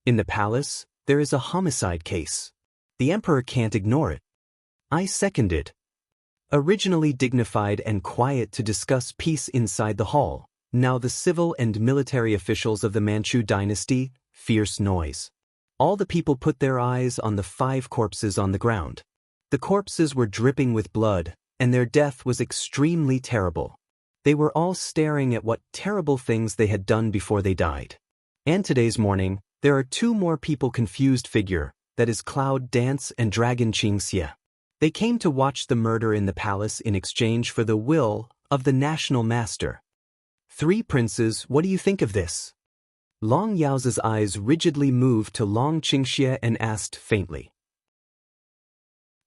In the palace, there is a homicide case. The emperor can't ignore it. I second it. Originally dignified and quiet to discuss peace inside the hall, now the civil and military officials of the Manchu dynasty, fierce noise. All the people put their eyes on the 5 corpses on the ground. The corpses were dripping with blood, and their death was extremely terrible. They were all staring at what terrible things they had done before they died. And today's morning, there are 2 more people confused figure, that is Cloud Dance and Dragon Qingxia. They came to watch the murder in the palace in exchange for the will of the national master. 3 princes, what do you think of this? Long Yao's eyes rigidly moved to Long Qingxia and asked faintly.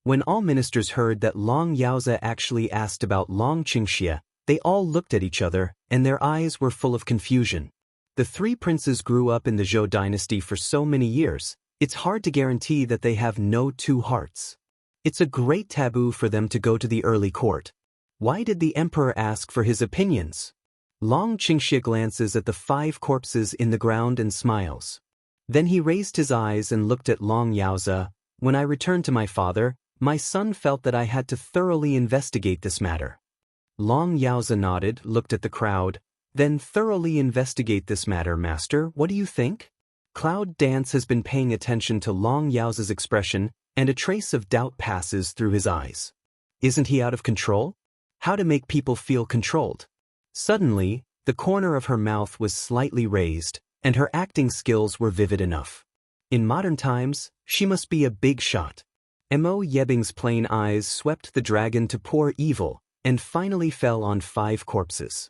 When all ministers heard that Long Yaoza actually asked about Long Qingxia, they all looked at each other, and their eyes were full of confusion. The 3 princes grew up in the Zhou dynasty for so many years, it's hard to guarantee that they have no 2 hearts. It's a great taboo for them to go to the early court. Why did the emperor ask for his opinions? Long Qingxia glances at the 5 corpses in the ground and smiles. Then he raised his eyes and looked at Long Yaoza. When I returned to my father, my son felt that I had to thoroughly investigate this matter. Long Yaoza nodded, looked at the crowd. Then thoroughly investigate this matter, master, what do you think? Cloud Dance has been paying attention to Long Yaoza's expression, and a trace of doubt passes through his eyes. Isn't he out of control? How to make people feel controlled? Suddenly, the corner of her mouth was slightly raised, and her acting skills were vivid enough. In modern times, she must be a big shot. Mo Yebing's plain eyes swept the dragon to pour evil, and finally fell on 5 corpses.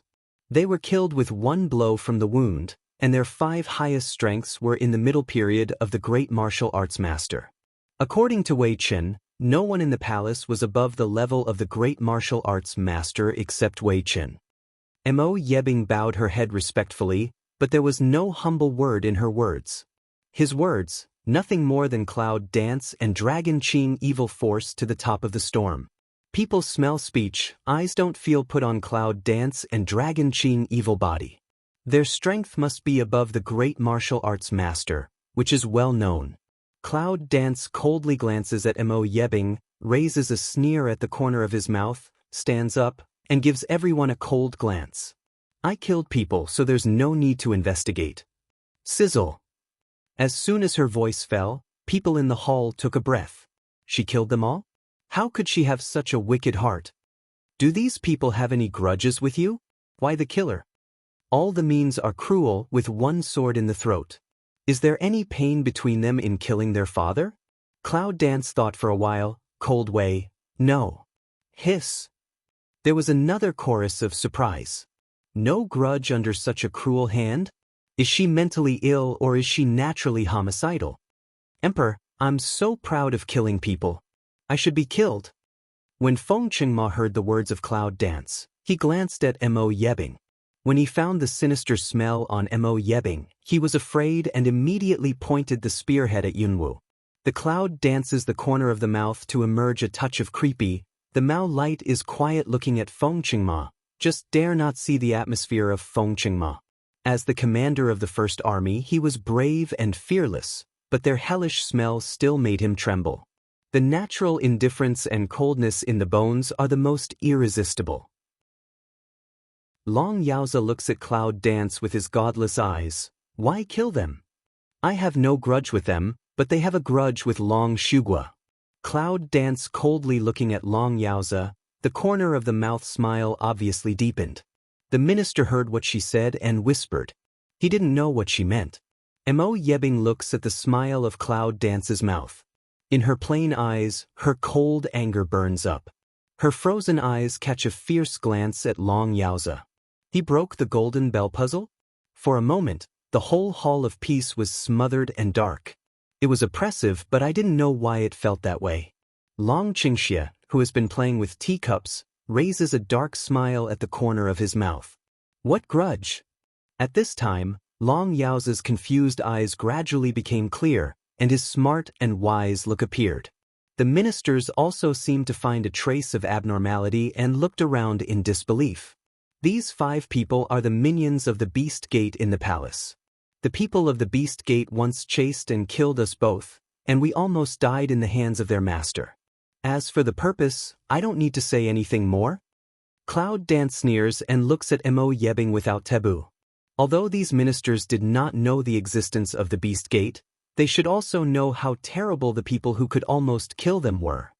They were killed with 1 blow from the wound, and their 5 highest strengths were in the middle period of the great martial arts master. According to Wei Qin, no one in the palace was above the level of the great martial arts master except Wei Qin. Mo Yebing bowed her head respectfully, but there was no humble word in her words. His words, nothing more than Cloud Dance and Dragon Qing evil force to the top of the storm. People smell speech, eyes don't feel put on Cloud Dance and Dragon Qing evil body. Their strength must be above the great martial arts master, which is well known. Cloud Dance coldly glances at Mo Yebing, raises a sneer at the corner of his mouth, stands up, and gives everyone a cold glance. I killed people, so there's no need to investigate. Sizzle. As soon as her voice fell, people in the hall took a breath. She killed them all? How could she have such a wicked heart? Do these people have any grudges with you? Why the killer? All the means are cruel with 1 sword in the throat. Is there any pain between them in killing their father? Cloud Dance thought for a while, cold way, no. Hiss. There was another chorus of surprise. No grudge under such a cruel hand? Is she mentally ill or is she naturally homicidal? Emperor, I'm so proud of killing people. I should be killed. When Feng Qingma heard the words of Cloud Dance, he glanced at Mo Yebing. When he found the sinister smell on Mo Yebing, he was afraid and immediately pointed the spearhead at Yunwu. The Cloud dances the corner of the mouth to emerge a touch of creepy. The Mao light is quiet looking at Feng Qingma, just dare not see the atmosphere of Feng Qingma. As the commander of the First Army, he was brave and fearless, but their hellish smell still made him tremble. The natural indifference and coldness in the bones are the most irresistible. Long Yaoza looks at Cloud Dance with his godless eyes. Why kill them? I have no grudge with them, but they have a grudge with Long Shugua. Cloud Dance coldly looking at Long Yaoza, the corner of the mouth smile obviously deepened. The minister heard what she said and whispered. He didn't know what she meant. Mo Yebing looks at the smile of Cloud Dance's mouth. In her plain eyes, her cold anger burns up. Her frozen eyes catch a fierce glance at Long Yaoza. He broke the golden bell puzzle? For a moment, the whole hall of peace was smothered and dark. It was oppressive, but I didn't know why it felt that way. Long Qingxia, who has been playing with teacups, raises a dark smile at the corner of his mouth. What grudge? At this time, Long Yao's confused eyes gradually became clear, and his smart and wise look appeared. The ministers also seemed to find a trace of abnormality and looked around in disbelief. These 5 people are the minions of the Beast Gate in the palace. The people of the Beast Gate once chased and killed us both, and we almost died in the hands of their master. As for the purpose, I don't need to say anything more. Cloud Dance sneers and looks at Mo Yebing without taboo. Although these ministers did not know the existence of the Beast Gate, they should also know how terrible the people who could almost kill them were.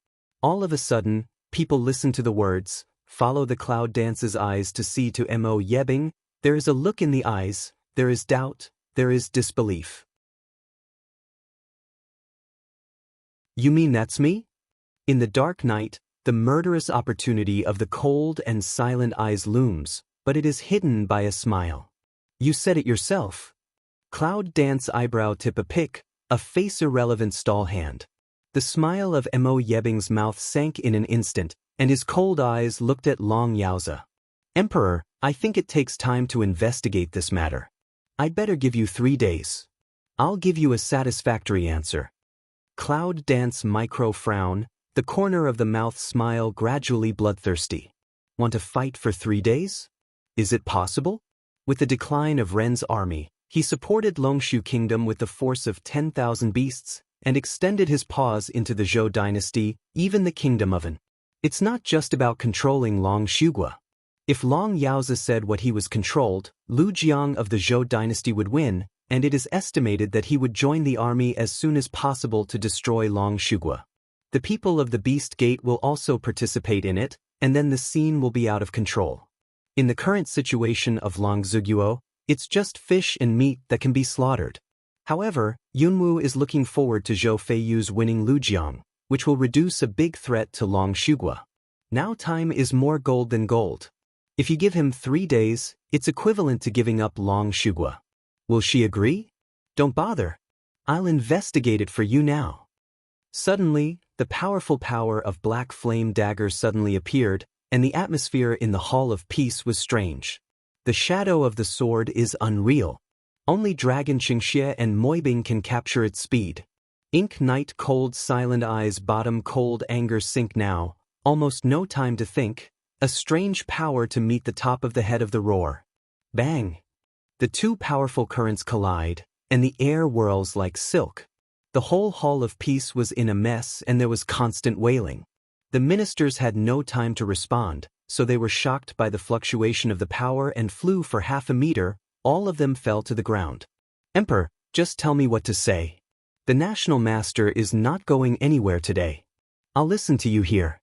All of a sudden, people listen to the words, follow the Cloud Dance's eyes to see to Mo Yebing. There is a look in the eyes, there is doubt, there is disbelief. You mean that's me? In the dark night, the murderous opportunity of the cold and silent eyes looms, but it is hidden by a smile. You said it yourself. Cloud Dance eyebrow tip a pick, a face-irrelevant stall hand. The smile of Mo Yebing's mouth sank in an instant, and his cold eyes looked at Long Yaoza. Emperor, I think it takes time to investigate this matter. I'd better give you 3 days. I'll give you a satisfactory answer. Cloud Dance micro frown, the corner of the mouth smile gradually bloodthirsty. Want to fight for 3 days? Is it possible? With the decline of Ren's army, he supported Longshu Kingdom with the force of 10,000 beasts, and extended his paws into the Zhou dynasty, even the kingdom of An. It's not just about controlling Long Shugua. If Long Yaoza said what he was controlled, Lu Jiang of the Zhou dynasty would win, and it is estimated that he would join the army as soon as possible to destroy Long Shugua. The people of the Beast Gate will also participate in it, and then the scene will be out of control. In the current situation of Long Zhuguo, it's just fish and meat that can be slaughtered. However, Yunwu is looking forward to Zhou Feiyu's winning Lu Jiang, which will reduce a big threat to Long Shugua. Now time is more gold than gold. If you give him 3 days, it's equivalent to giving up Long Shugua. Will she agree? Don't bother. I'll investigate it for you now. Suddenly, the powerful power of Black Flame Dagger suddenly appeared, and the atmosphere in the Hall of Peace was strange. The shadow of the sword is unreal. Only Dragon Qingxie and Moibing can capture its speed. Ink Night cold silent eyes bottom cold anger sink now, almost no time to think, a strange power to meet the top of the head of the roar. Bang! The 2 powerful currents collide, and the air whirls like silk. The whole Hall of Peace was in a mess and there was constant wailing. The ministers had no time to respond, so they were shocked by the fluctuation of the power and flew for half a meter. All of them fell to the ground. Emperor, just tell me what to say. The National Master is not going anywhere today. I'll listen to you here.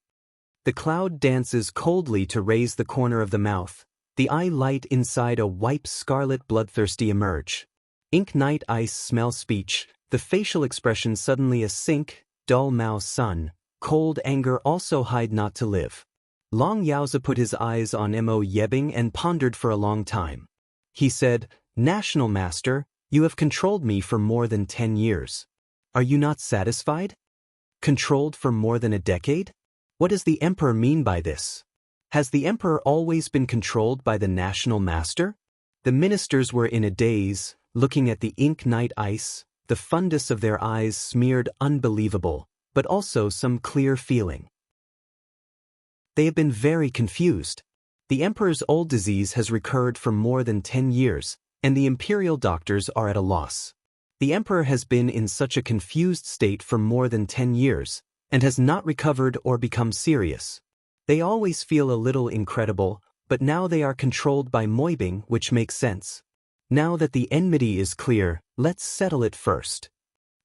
The cloud dances coldly to raise the corner of the mouth, the eye light inside a white scarlet bloodthirsty emerge. Ink Night ice smell speech, the facial expression suddenly a sink, dull Mao sun, cold anger also hide not to live. Long Yaoza put his eyes on Mo Yebing and pondered for a long time. He said, National Master, you have controlled me for more than 10 years. Are you not satisfied? Controlled for more than a decade? What does the Emperor mean by this? Has the Emperor always been controlled by the National Master? The ministers were in a daze, looking at the ink night ice, the fundus of their eyes smeared unbelievable, but also some clear feeling. They have been very confused. The Emperor's old disease has recurred for more than 10 years, and the imperial doctors are at a loss. The Emperor has been in such a confused state for more than 10 years, and has not recovered or become serious. They always feel a little incredible, but now they are controlled by Moibing, which makes sense. Now that the enmity is clear, let's settle it first.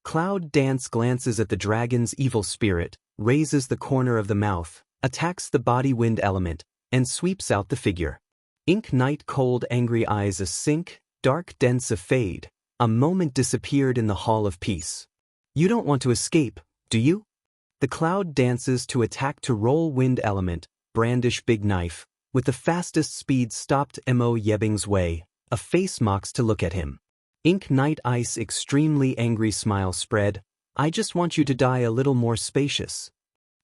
Cloud Dance glances at the dragon's evil spirit, raises the corner of the mouth, attacks the body wind element, and sweeps out the figure. Ink Night cold angry eyes a sink, dark dense a fade, a moment disappeared in the Hall of Peace. You don't want to escape, do you? The cloud dances to attack to roll wind element, brandish big knife, with the fastest speed stopped Mo Yebing's way, a face mocks to look at him. Ink Night ice extremely angry smile spread, I just want you to die a little more spacious.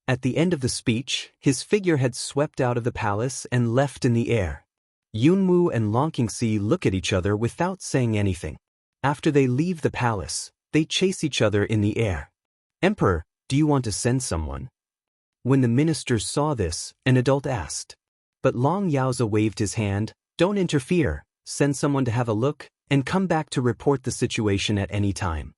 At the end of the speech, his figure had swept out of the palace and left in the air. Yunwoo and Longqingxi look at each other without saying anything. After they leave the palace, they chase each other in the air. Emperor, do you want to send someone? When the ministers saw this, an adult asked. But Long Yaoza waved his hand, don't interfere, send someone to have a look, and come back to report the situation at any time.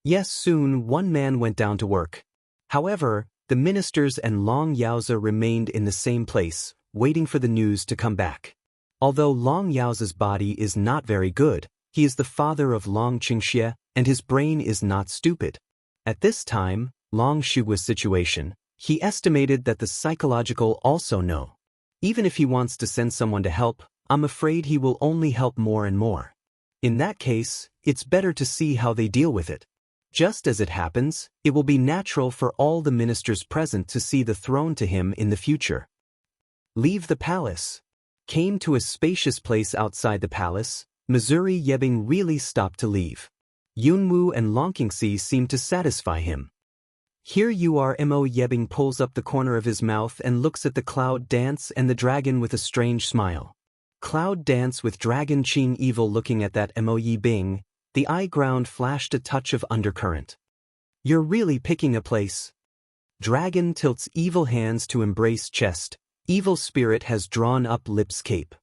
Yes, soon one man went down to work. However, the ministers and Long Yaoza remained in the same place, waiting for the news to come back. Although Long Yaoza's body is not very good, he is the father of Long Qingxie, and his brain is not stupid. At this time, Long Shugua's situation, he estimated that the psychological also know. Even if he wants to send someone to help, I'm afraid he will only help more and more. In that case, it's better to see how they deal with it. Just as it happens, it will be natural for all the ministers present to see the throne to him in the future. Leave the palace. Came to a spacious place outside the palace, Missouri Yebing really stopped to leave. Yunwoo and Longqingxi seemed to satisfy him. Here you are. Mo Yebing pulls up the corner of his mouth and looks at the cloud dance and the dragon with a strange smile. Cloud dance with dragon Qing evil looking at that Mo Yebing, the eye ground flashed a touch of undercurrent. You're really picking a place. Dragon tilts evil hands to embrace chest, evil spirit has drawn up lips cape.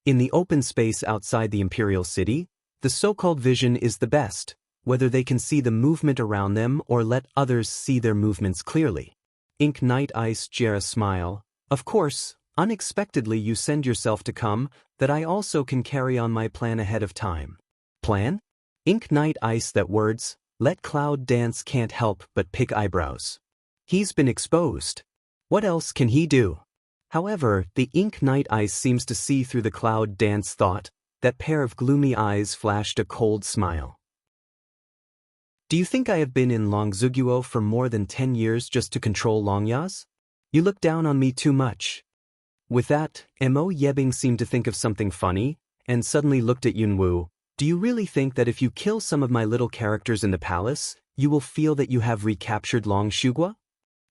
In the open space outside the imperial city, the so-called vision is the best, whether they can see the movement around them or let others see their movements clearly. Ink Night Ice Jera smile, of course, unexpectedly you send yourself to come, that I also can carry on my plan ahead of time. Plan? Ink Night Ice that words, let Cloud Dance can't help but pick eyebrows. He's been exposed. What else can he do? However, the Ink Night Ice seems to see through the Cloud Dance thought, that pair of gloomy eyes flashed a cold smile. Do you think I have been in Longzuguo for more than 10 years just to control Longyas? You look down on me too much. With that, Mo Yebing seemed to think of something funny, and suddenly looked at Yunwoo. Do you really think that if you kill some of my little characters in the palace, you will feel that you have recaptured Long Shugua?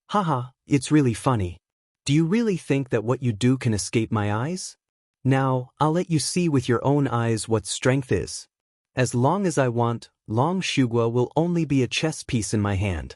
Haha, it's really funny. Do you really think that what you do can escape my eyes? Now, I'll let you see with your own eyes what strength is. As long as I want, Long Shugua will only be a chess piece in my hand.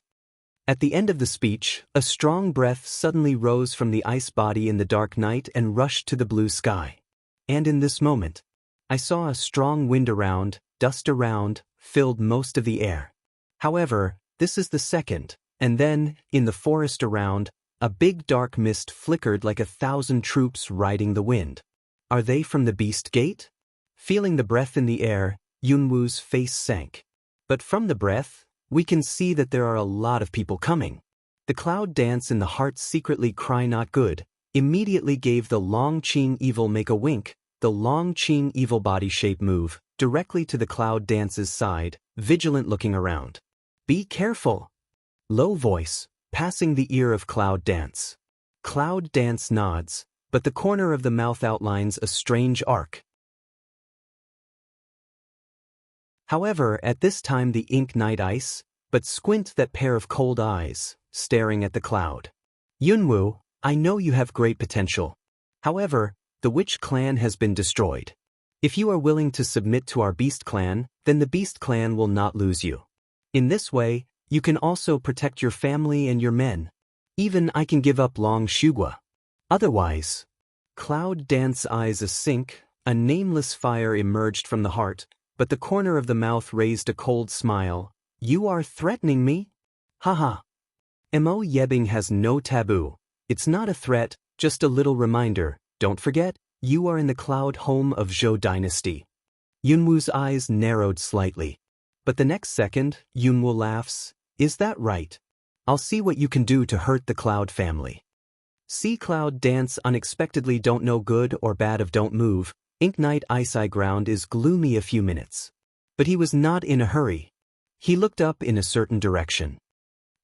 At the end of the speech, a strong breath suddenly rose from the ice body in the dark night and rushed to the blue sky. And in this moment, I saw a strong wind around, dust around, filled most of the air. However, this is the second, and then, in the forest around, a big dark mist flickered like 1,000 troops riding the wind. Are they from the Beast Gate? Feeling the breath in the air, Yunwoo's face sank. But from the breath, we can see that there are a lot of people coming. The cloud dance in the heart secretly cry not good, immediately gave the Long Qing evil make a wink, the Long Qing evil body shape move, directly to the cloud dance's side, vigilant looking around. Be careful. Low voice, passing the ear of cloud dance. Cloud dance nods, but the corner of the mouth outlines a strange arc. However, at this time the Ink Night Ice, but squint that pair of cold eyes, staring at the cloud. Yunwoo, I know you have great potential. However, the Witch Clan has been destroyed. If you are willing to submit to our Beast Clan, then the Beast Clan will not lose you. In this way, you can also protect your family and your men. Even I can give up Long Shugua. Otherwise, Cloud Dance eyes a sink, a nameless fire emerged from the heart, but the corner of the mouth raised a cold smile. You are threatening me? Haha. Mo Yebing has no taboo. It's not a threat, just a little reminder. Don't forget, you are in the cloud home of Zhou dynasty. Yunwoo's eyes narrowed slightly. But the next second, Yunwoo laughs. Is that right? I'll see what you can do to hurt the Cloud family. See Cloud Dance unexpectedly don't know good or bad of don't move. Ink Night Ice Eye ground is gloomy a few minutes. But he was not in a hurry. He looked up in a certain direction.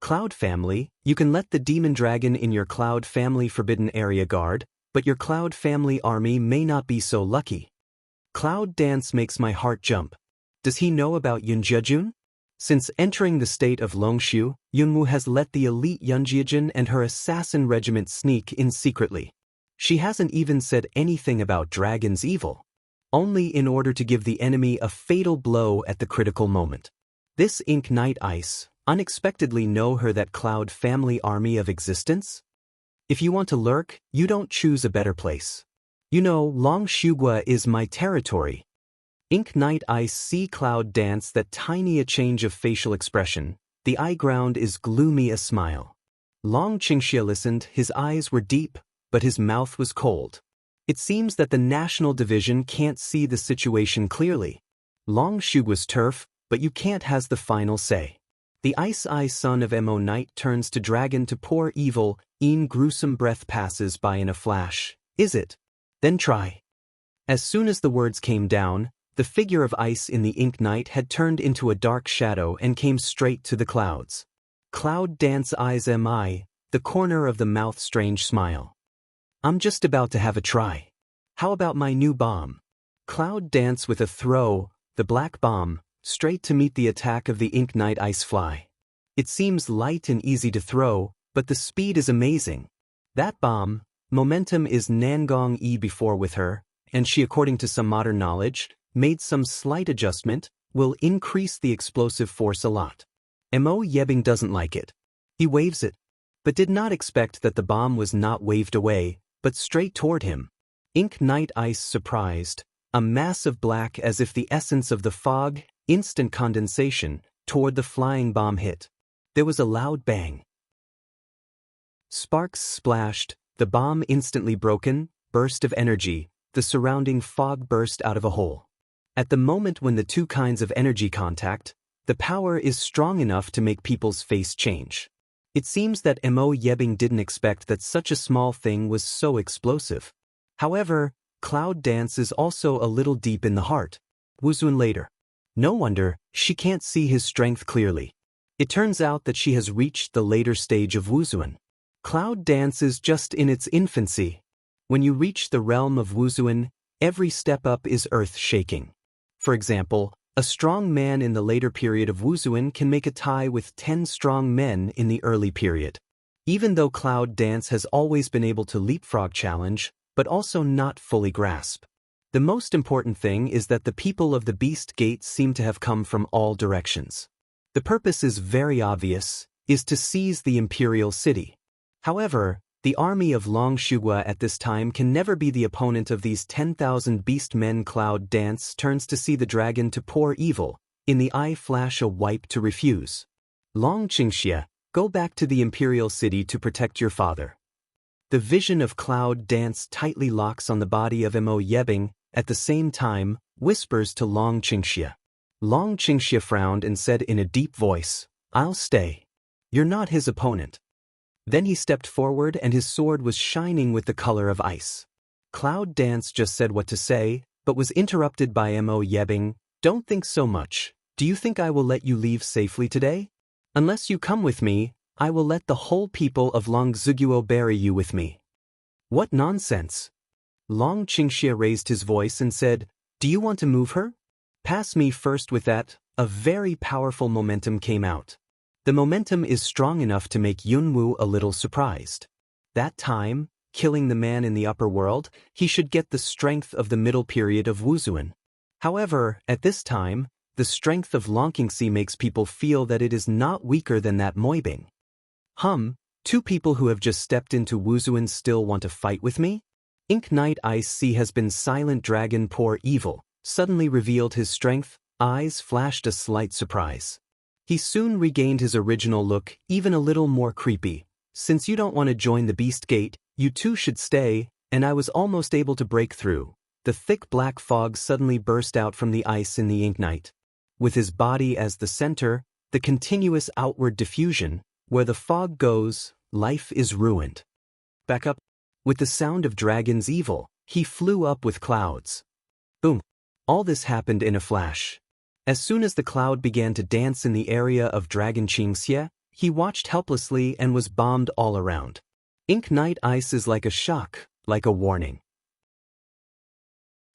Cloud family, you can let the demon dragon in your Cloud family forbidden area guard, but your Cloud family army may not be so lucky. Cloud Dance makes my heart jump. Does he know about Yunjiajun? Since entering the state of Longshu, Yunwoo has let the elite Yunjiajun and her assassin regiment sneak in secretly. She hasn't even said anything about dragons evil. Only in order to give the enemy a fatal blow at the critical moment. This Ink Knight Ice unexpectedly know her that Cloud family army of existence? If you want to lurk, you don't choose a better place. You know, Long Shugua is my territory. Ink Knight Ice see Cloud dance that tiny a change of facial expression, the eye ground is gloomy a smile. Long Qingxia listened, his eyes were deep, but his mouth was cold. It seems that the national division can't see the situation clearly. Long Shugua's turf, but you can't has the final say. The Ice Eye son of Mo Knight turns to dragon to pour evil, e'en gruesome breath passes by in a flash. Is it? Then try. As soon as the words came down, the figure of ice in the Ink Knight had turned into a dark shadow and came straight to the clouds. Cloud dance eyes mi, the corner of the mouth strange smile. I'm just about to have a try. How about my new bomb? Cloud dance with a throw, the black bomb, straight to meet the attack of the Ink Knight Ice Fly. It seems light and easy to throw, but the speed is amazing. That bomb, momentum is Nangong E before with her, and she, according to some modern knowledge, made some slight adjustment, will increase the explosive force a lot. Mo Yebing doesn't like it. He waves it, but did not expect that the bomb was not waved away, but straight toward him. Ink Knight Ice surprised, a mass of black as if the essence of the fog, instant condensation, toward the flying bomb hit. There was a loud bang. Sparks splashed, the bomb instantly broken, burst of energy, the surrounding fog burst out of a hole. At the moment when the two kinds of energy contact, the power is strong enough to make people's face change. It seems that Mo Yebing didn't expect that such a small thing was so explosive. However, Cloud Dance is also a little deep in the heart. Wuzuan later. No wonder, she can't see his strength clearly. It turns out that she has reached the later stage of Wuzuan. Cloud Dance is just in its infancy. When you reach the realm of Wuzuan, every step up is earth-shaking. For example, a strong man in the later period of Wuzuan can make a tie with 10 strong men in the early period. Even though Cloud Dance has always been able to leapfrog challenge, but also not fully grasp. The most important thing is that the people of the Beast Gate seem to have come from all directions. The purpose is very obvious, is to seize the imperial city. However, the army of Long Shugua at this time can never be the opponent of these 10,000 beast men. Cloud Dance turns to see the dragon to pour evil, in the eye flash a wipe to refuse. Long Qingxia, go back to the imperial city to protect your father. The vision of Cloud Dance tightly locks on the body of Mo Yebing, at the same time, whispers to Long Qingxia. Long Qingxia frowned and said in a deep voice, I'll stay. You're not his opponent. Then he stepped forward and his sword was shining with the color of ice. Cloud Dance just said what to say, but was interrupted by Mo Yebing. Don't think so much. Do you think I will let you leave safely today? Unless you come with me, I will let the whole people of Long Ziguo bury you with me. What nonsense! Long Qingxia raised his voice and said, Do you want to move her? Pass me first. With that, a very powerful momentum came out. The momentum is strong enough to make Yunwu a little surprised. That time, killing the man in the upper world, he should get the strength of the middle period of Wuzuan. However, at this time, the strength of Longqingxi makes people feel that it is not weaker than that Moibing. Two people who have just stepped into Wuzuan still want to fight with me? Ink Knight Ice Sea has been silent dragon pour evil, suddenly revealed his strength, eyes flashed a slight surprise. He soon regained his original look, even a little more creepy. Since you don't want to join the Beast Gate, you two should stay, and I was almost able to break through. The thick black fog suddenly burst out from the ice in the Ink Knight. With his body as the center, the continuous outward diffusion, where the fog goes, life is ruined. Back up. With the sound of dragon's evil, he flew up with clouds. Boom. All this happened in a flash. As soon as the cloud began to dance in the area of Dragon Qingxia, he watched helplessly and was bombed all around. Ink Knight Ice is like a shock, like a warning.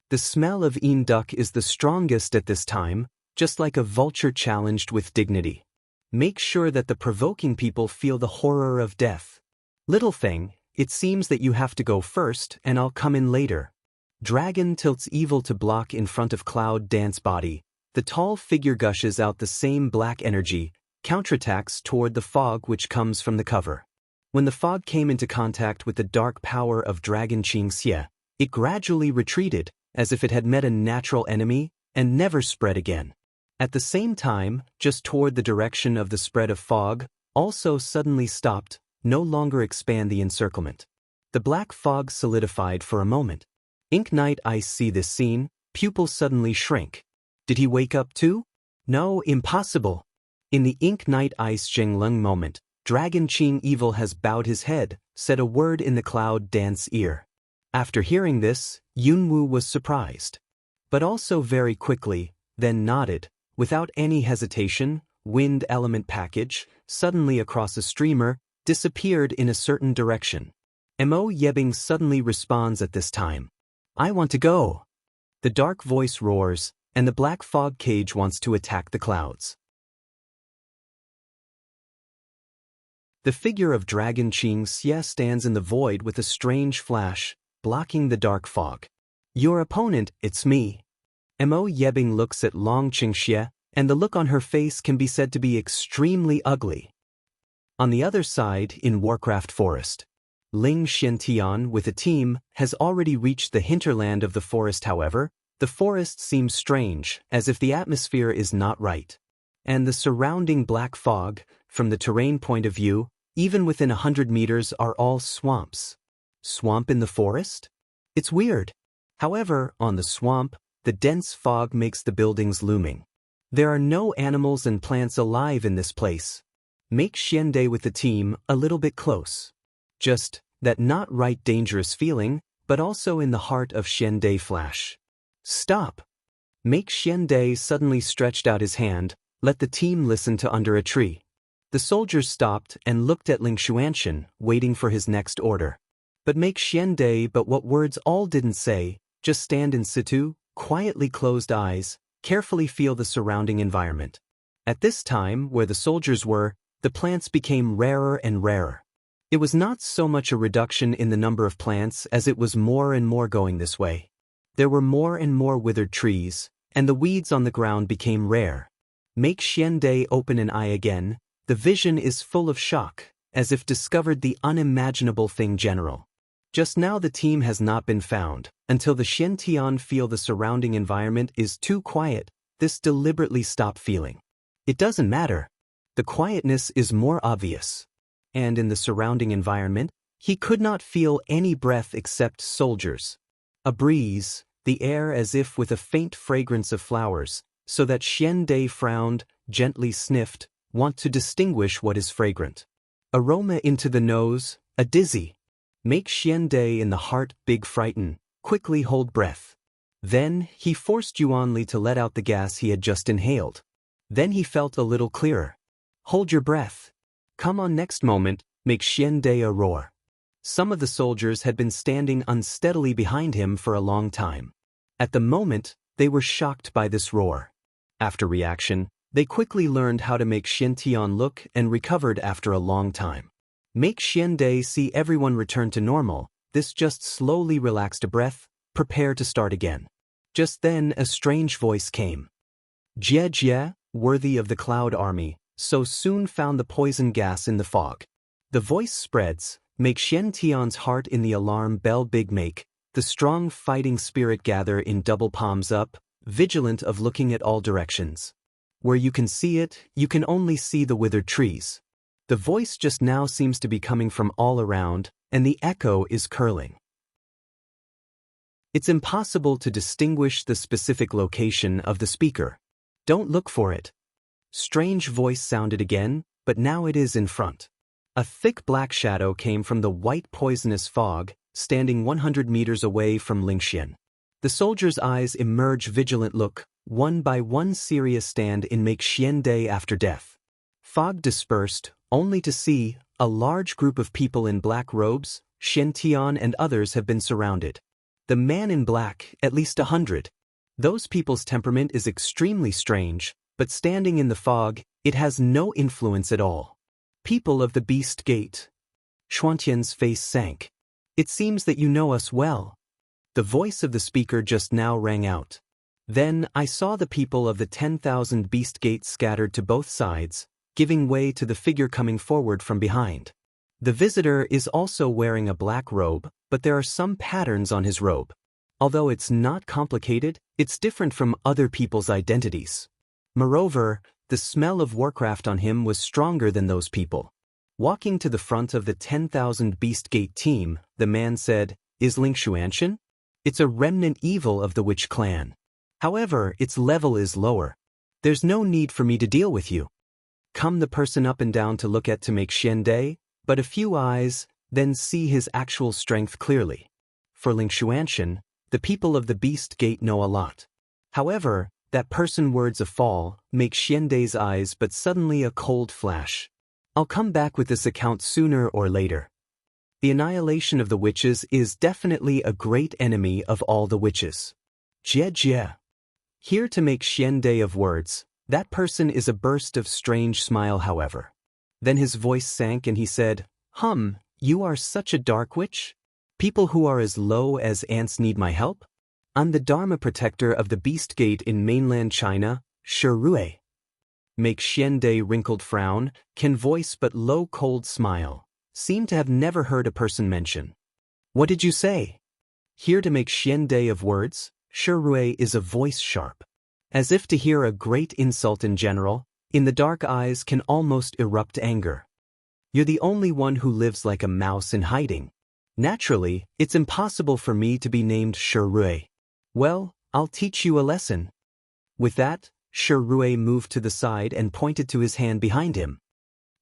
The smell of Een Duck is the strongest at this time, just like a vulture challenged with dignity. Make sure that the provoking people feel the horror of death. Little thing, it seems that you have to go first and I'll come in later. Dragon tilts evil to block in front of cloud dance body. The tall figure gushes out the same black energy, counterattacks toward the fog which comes from the cover. When the fog came into contact with the dark power of Dragon Qingxie, it gradually retreated, as if it had met a natural enemy, and never spread again. At the same time, just toward the direction of the spread of fog, also suddenly stopped, no longer expand the encirclement. The black fog solidified for a moment. Ink Knight Ice see this scene, pupils suddenly shrink. Did he wake up too? No, impossible. In the Ink Knight Ice Zhengleng moment, Dragon Qing Evil has bowed his head, said a word in the cloud dance ear. After hearing this, Yunwu was surprised. But also very quickly, then nodded, without any hesitation. Wind element package, suddenly across a streamer, disappeared in a certain direction. Mo Yebing suddenly responds at this time. I want to go. The dark voice roars, and the black fog cage wants to attack the clouds. The figure of Dragon Qingxie stands in the void with a strange flash, blocking the dark fog. Your opponent, it's me. Mo Yebing looks at Long Qingxie, and the look on her face can be said to be extremely ugly. On the other side, in Warcraft Forest, Ling Xiantian with a team has already reached the hinterland of the forest. However, the forest seems strange, as if the atmosphere is not right. And the surrounding black fog, from the terrain point of view, even within 100 meters are all swamps. Swamp in the forest? It's weird. However, on the swamp, the dense fog makes the buildings looming. There are no animals and plants alive in this place. Make Xiande with the team a little bit close. Just that not right dangerous feeling, but also in the heart of Xiande flash. Stop! Make Xiande suddenly stretched out his hand, let the team listen to under a tree. The soldiers stopped and looked at Ling Xuantian, waiting for his next order. But Make Xiande but what words all didn't say, just stand in situ, quietly closed eyes, carefully feel the surrounding environment. At this time, where the soldiers were, the plants became rarer and rarer. It was not so much a reduction in the number of plants as it was more and more going this way. There were more and more withered trees, and the weeds on the ground became rare. Make Xiande open an eye again, the vision is full of shock, as if discovered the unimaginable thing general. Just now the team has not been found, until the Xiantian feel the surrounding environment is too quiet, this deliberately stop feeling. It doesn't matter. The quietness is more obvious. And in the surrounding environment, he could not feel any breath except soldiers. A breeze, the air as if with a faint fragrance of flowers, so that Xiande frowned, gently sniffed, want to distinguish what is fragrant. Aroma into the nose, a dizzy. Make Xiande in the heart big frighten, quickly hold breath. Then, he forced Yuanli to let out the gas he had just inhaled. Then he felt a little clearer. Hold your breath. Come on. Next moment, make Xiande a roar. Some of the soldiers had been standing unsteadily behind him for a long time. At the moment, they were shocked by this roar. After reaction, they quickly learned how to make Xiantian look and recovered after a long time. Make Xiande see everyone return to normal, this just slowly relaxed a breath, prepare to start again. Just then a strange voice came. Jie Jie, worthy of the Cloud Army, so soon found the poison gas in the fog. The voice spreads, make Xiantian's heart in the alarm bell big make, the strong fighting spirit gather in double palms up, vigilant of looking at all directions. Where you can see it, you can only see the withered trees. The voice just now seems to be coming from all around, and the echo is curling. It's impossible to distinguish the specific location of the speaker. Don't look for it. Strange voice sounded again, but now it is in front. A thick black shadow came from the white poisonous fog, standing 100 meters away from Lingxian. The soldier's eyes emerge vigilant look, one by one serious stand in make Xiande after death. Fog dispersed, only to see, a large group of people in black robes, Xiantian and others have been surrounded. The man in black, at least 100. Those people's temperament is extremely strange, but standing in the fog, it has no influence at all. People of the Beast Gate. Xuantian's face sank. It seems that you know us well. The voice of the speaker just now rang out. Then I saw the people of the 10,000 beast gates scattered to both sides, giving way to the figure coming forward from behind. The visitor is also wearing a black robe, but there are some patterns on his robe. Although it's not complicated, it's different from other people's identities. Moreover, the smell of Warcraft on him was stronger than those people. Walking to the front of the 10,000 Beast Gate team, the man said, "Is Ling Xuantian? It's a remnant evil of the Witch clan. However, its level is lower. There's no need for me to deal with you." Come the person up and down to look at to make Xiande, but a few eyes, then see his actual strength clearly. For Ling Xuantian, the people of the Beast Gate know a lot. However, that person words a fall, make Xiande's eyes but suddenly a cold flash. I'll come back with this account sooner or later. The annihilation of the witches is definitely a great enemy of all the witches. Jie. Here to make Xiande of words, that person is a burst of strange smile however. Then his voice sank and he said, You are such a dark witch? People who are as low as ants need my help? I'm the Dharma protector of the Beast Gate in mainland China, Shirue. Make Xiande wrinkled frown, can voice but low cold smile, seem to have never heard a person mention. What did you say? Here to make Xiande of words, Shirue is a voice sharp. As if to hear a great insult in general, in the dark eyes can almost erupt anger. You're the only one who lives like a mouse in hiding. Naturally, it's impossible for me to be named Shirue. Well, I'll teach you a lesson. With that, Shirue moved to the side and pointed to his hand behind him.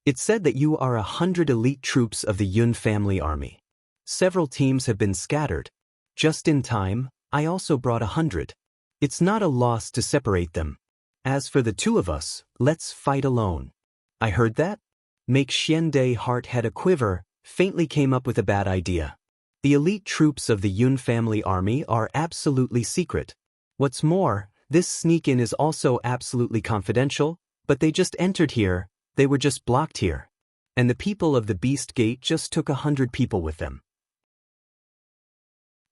It's said that you are 100 elite troops of the Yun family army. Several teams have been scattered. Just in time, I also brought 100. It's not a loss to separate them. As for the two of us, let's fight alone. I heard that? Make Xiande heart had a quiver, faintly came up with a bad idea. The elite troops of the Yun family army are absolutely secret. What's more, this sneak-in is also absolutely confidential, but they just entered here, they were just blocked here. And the people of the Beast Gate just took 100 people with them.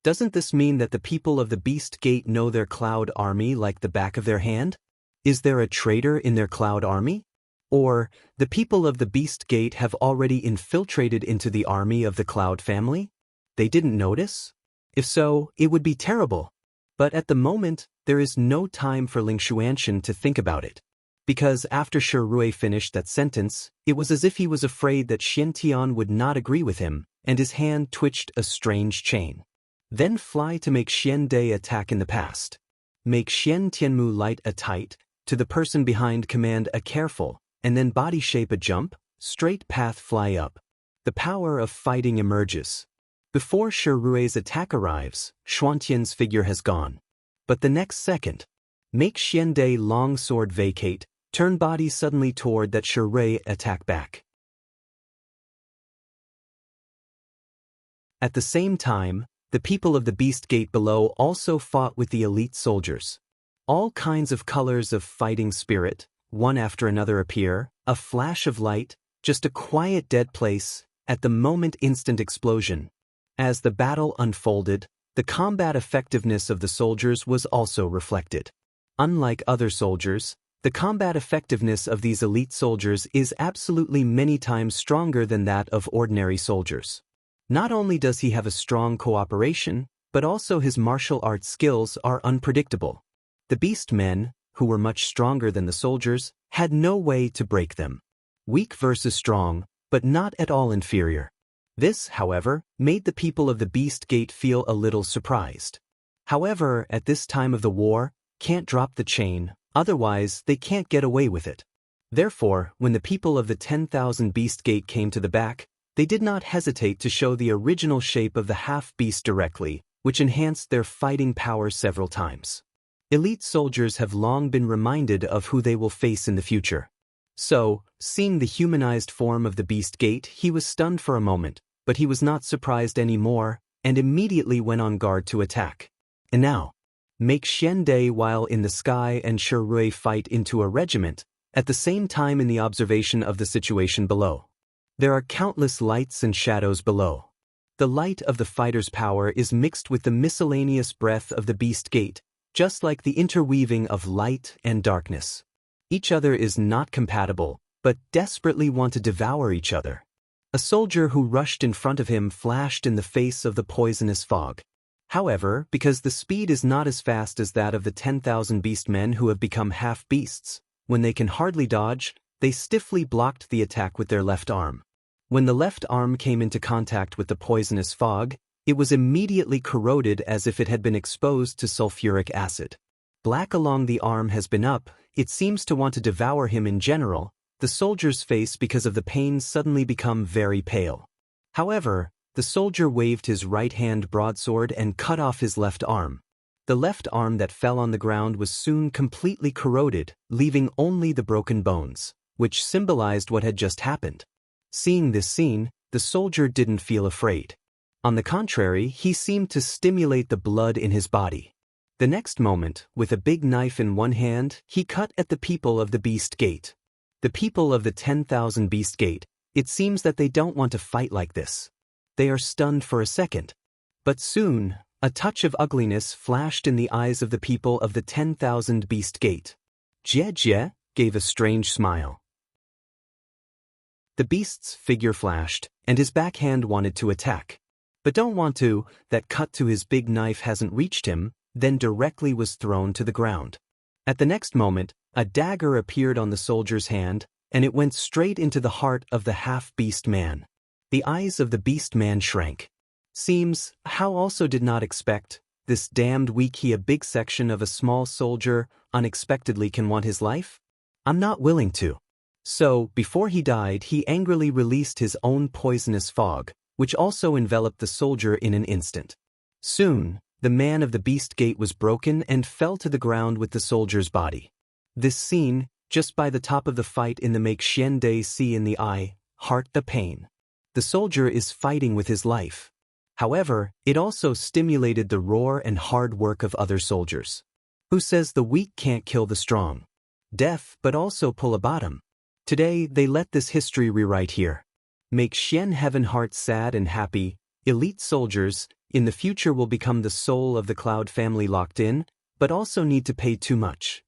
Doesn't this mean that the people of the Beast Gate know their Cloud army like the back of their hand? Is there a traitor in their Cloud army? Or, the people of the Beast Gate have already infiltrated into the army of the Cloud family? They didn't notice? If so, it would be terrible. But at the moment, there is no time for Ling Xuantian to think about it. Because after Shirue finished that sentence, it was as if he was afraid that Xiantian would not agree with him, and his hand twitched a strange chain. Then fly to make Xiande attack in the past. Make Xian Tianmu light a tight, to the person behind command a careful, and then body shape a jump, straight path fly up. The power of fighting emerges. Before Shirue's attack arrives, Xuantian's figure has gone. But the next second, make Xiande long sword vacate, turn body suddenly toward that Shirue attack back. At the same time, the people of the Beast Gate below also fought with the elite soldiers. All kinds of colors of fighting spirit, one after another appear, a flash of light, just a quiet dead place, at the moment instant explosion. As the battle unfolded, the combat effectiveness of the soldiers was also reflected. Unlike other soldiers, the combat effectiveness of these elite soldiers is absolutely many times stronger than that of ordinary soldiers. Not only does he have a strong cooperation, but also his martial arts skills are unpredictable. The beast men, who were much stronger than the soldiers, had no way to break them. Weak versus strong, but not at all inferior. This, however, made the people of the Beast Gate feel a little surprised. However, at this time of the war, can't drop the chain, otherwise they can't get away with it. Therefore, when the people of the 10,000 Beast Gate came to the back, they did not hesitate to show the original shape of the half-beast directly, which enhanced their fighting power several times. Elite soldiers have long been reminded of who they will face in the future. So, seeing the humanized form of the Beast Gate, he was stunned for a moment, but he was not surprised anymore, and immediately went on guard to attack. And now, make Xiande while in the sky and Shirue fight into a regiment, at the same time in the observation of the situation below. There are countless lights and shadows below. The light of the fighter's power is mixed with the miscellaneous breath of the beast gate, just like the interweaving of light and darkness. Each other is not compatible, but desperately want to devour each other. A soldier who rushed in front of him flashed in the face of the poisonous fog. However, because the speed is not as fast as that of the 10,000 beastmen who have become half-beasts, when they can hardly dodge, they stiffly blocked the attack with their left arm. When the left arm came into contact with the poisonous fog, it was immediately corroded as if it had been exposed to sulfuric acid. Black along the arm has been up, it seems to want to devour him in general. The soldier's face because of the pain suddenly become very pale. However, the soldier waved his right-hand broadsword and cut off his left arm. The left arm that fell on the ground was soon completely corroded, leaving only the broken bones, which symbolized what had just happened. Seeing this scene, the soldier didn't feel afraid. On the contrary, he seemed to stimulate the blood in his body. The next moment, with a big knife in one hand, he cut at the people of the Beast Gate. The people of the 10,000 Beast Gate, it seems that they don't want to fight like this. They are stunned for a second. But soon, a touch of ugliness flashed in the eyes of the people of the 10,000 Beast Gate. Jie gave a strange smile. The beast's figure flashed, and his backhand wanted to attack. But don't want to, that cut to his big knife hasn't reached him, then directly was thrown to the ground. At the next moment, a dagger appeared on the soldier's hand, and it went straight into the heart of the half-beast man. The eyes of the beast man shrank. Seems, how also did not expect, this damned weak he a big section of a small soldier unexpectedly can want his life? I'm not willing to. So, before he died, he angrily released his own poisonous fog, which also enveloped the soldier in an instant. Soon, the man of the Beast Gate was broken and fell to the ground with the soldier's body. This scene, just by the top of the fight in the make Xian Dai see in the eye, heart the pain. The soldier is fighting with his life. However, it also stimulated the roar and hard work of other soldiers. Who says the weak can't kill the strong? Deaf but also pull a bottom. Today, they let this history rewrite here. Make Xian Heaven heart sad and happy, elite soldiers, in the future will become the soul of the Cloud family locked in, but also need to pay too much.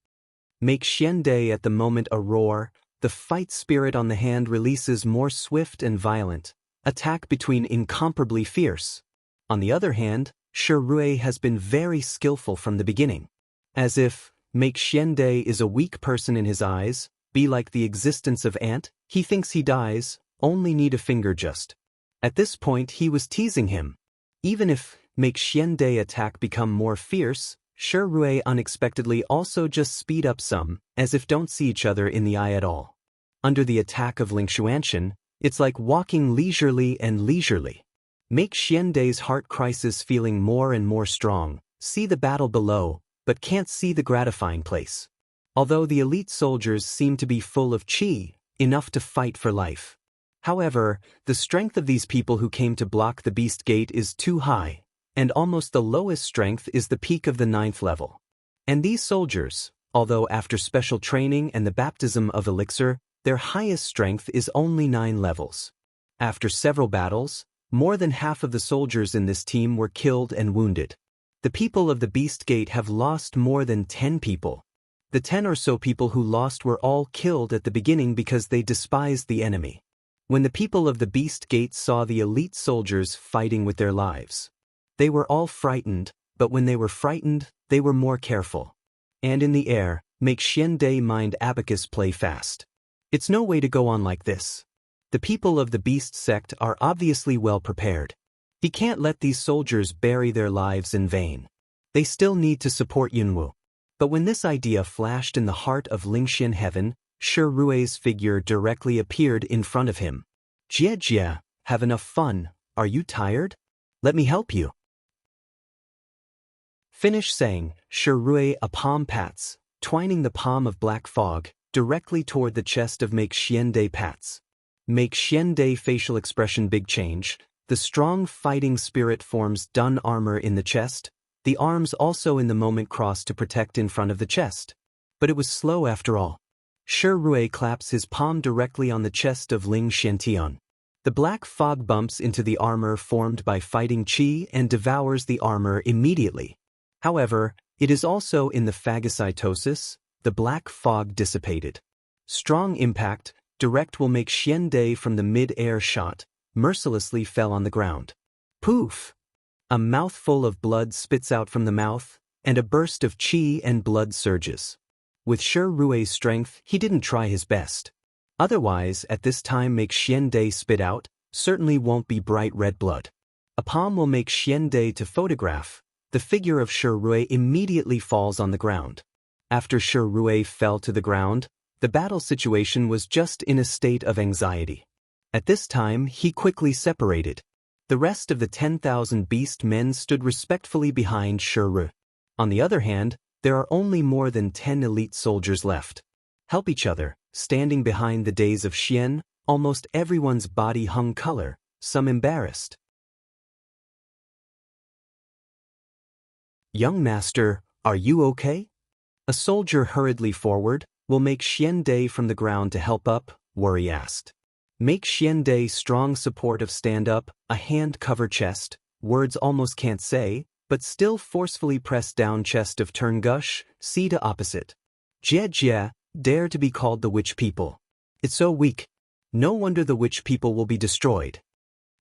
Make Xian Dai at the moment a roar, the fight spirit on the hand releases more swift and violent, attack between incomparably fierce. On the other hand, Shi Rui has been very skillful from the beginning. As if, Make Xian Dai is a weak person in his eyes, be like the existence of ant, he thinks he dies, only need a finger just. At this point he was teasing him. Even if Make Xian Dai attack become more fierce, Shi Rui unexpectedly also just speed up some, as if don't see each other in the eye at all. Under the attack of Ling Xuanshan, it's like walking leisurely and leisurely. Make Xian Dai's heart crisis feeling more and more strong, see the battle below, but can't see the gratifying place. Although the elite soldiers seem to be full of qi, enough to fight for life. However, the strength of these people who came to block the Beast Gate is too high, and almost the lowest strength is the peak of the 9th level. And these soldiers, although after special training and the baptism of elixir, their highest strength is only 9 levels. After several battles, more than half of the soldiers in this team were killed and wounded. The people of the Beast Gate have lost more than 10 people. The 10 or so people who lost were all killed at the beginning because they despised the enemy. When the people of the Beast Gate saw the elite soldiers fighting with their lives, they were all frightened, but when they were frightened, they were more careful. And in the air, Make Xian Dai mind abacus play fast. It's no way to go on like this. The people of the Beast sect are obviously well prepared. He can't let these soldiers bury their lives in vain. They still need to support Yunwu. But when this idea flashed in the heart of Lingxian Heaven, Shi Rui's figure directly appeared in front of him. Jie, have enough fun, are you tired? Let me help you. Finish saying, Shi Rui a palm pats, twining the palm of black fog, directly toward the chest of Make Xian Dai pats. Make Xian Dai facial expression big change, the strong fighting spirit forms dun armor in the chest, the arms also in the moment cross to protect in front of the chest. But it was slow after all. Shi Rui claps his palm directly on the chest of Ling Xiantian. The black fog bumps into the armor formed by fighting chi and devours the armor immediately. However, it is also in the phagocytosis, the black fog dissipated. Strong impact, direct will make Xian Dai from the mid-air shot, mercilessly fell on the ground. Poof! A mouthful of blood spits out from the mouth, and a burst of chi and blood surges. With Shi Rui's strength, he didn't try his best. Otherwise, at this time make Xian Dai spit out, certainly won't be bright red blood. A palm will make Xian Dai to photograph. The figure of Shi Rui immediately falls on the ground. After Shi Rui fell to the ground, the battle situation was just in a state of anxiety. At this time, he quickly separated. The rest of the 10,000 beast men stood respectfully behind Shi Rui. On the other hand, there are only more than 10 elite soldiers left. Help each other. Standing behind the days of Xian, almost everyone's body hung color, some embarrassed. Young master, are you okay? A soldier hurriedly forward, will make Xian Dai from the ground to help up, Worry asked. Make Xian Dai strong support of stand up, a hand cover chest, words almost can't say, but still forcefully press down chest of turn gush, see to opposite. Jie, dare to be called the witch people. It's so weak. No wonder the witch people will be destroyed.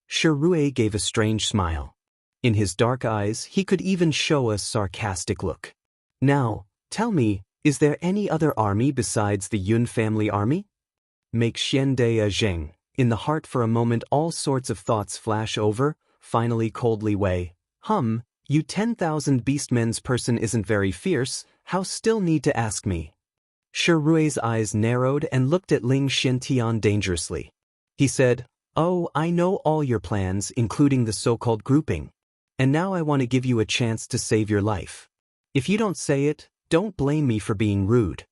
Shi Rui gave a strange smile. In his dark eyes he could even show a sarcastic look. Now, tell me, is there any other army besides the Yun family army? Make Xian Dai a zheng. In the heart for a moment all sorts of thoughts flash over, finally coldly weigh. You 10,000 beastmen's person isn't very fierce, how still need to ask me? Shi Rui's eyes narrowed and looked at Ling Xiantian dangerously. He said, "Oh, I know all your plans, including the so-called grouping. And now I want to give you a chance to save your life. If you don't say it, don't blame me for being rude.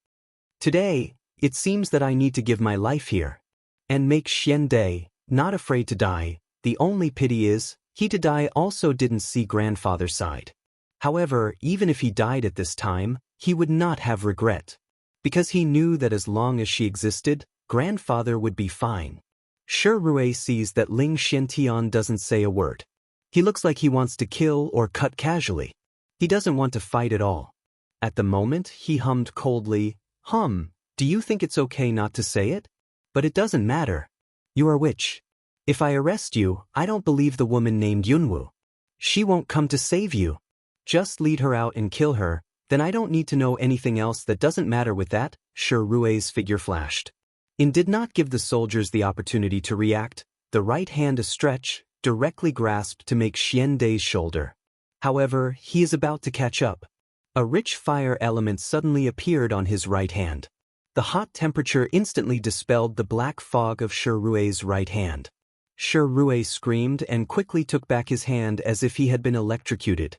Today, it seems that I need to give my life here. And make Xian Dai, not afraid to die, the only pity is, he to die also didn't see grandfather's side. However, even if he died at this time, he would not have regret. Because he knew that as long as she existed, grandfather would be fine." Shi Rui sees that Ling Xiantian doesn't say a word. He looks like he wants to kill or cut casually. He doesn't want to fight at all. At the moment, he hummed coldly, do you think it's okay not to say it? But it doesn't matter. You are witch. If I arrest you, I don't believe the woman named Yunwu. She won't come to save you. Just lead her out and kill her, then I don't need to know anything else that doesn't matter with that. Shi Rui's figure flashed. And did not give the soldiers the opportunity to react, the right hand a stretch, directly grasped to make Xian Dai's shoulder. However, he is about to catch up. A rich fire element suddenly appeared on his right hand. The hot temperature instantly dispelled the black fog of Shi Rui's right hand. Shi Rui screamed and quickly took back his hand as if he had been electrocuted.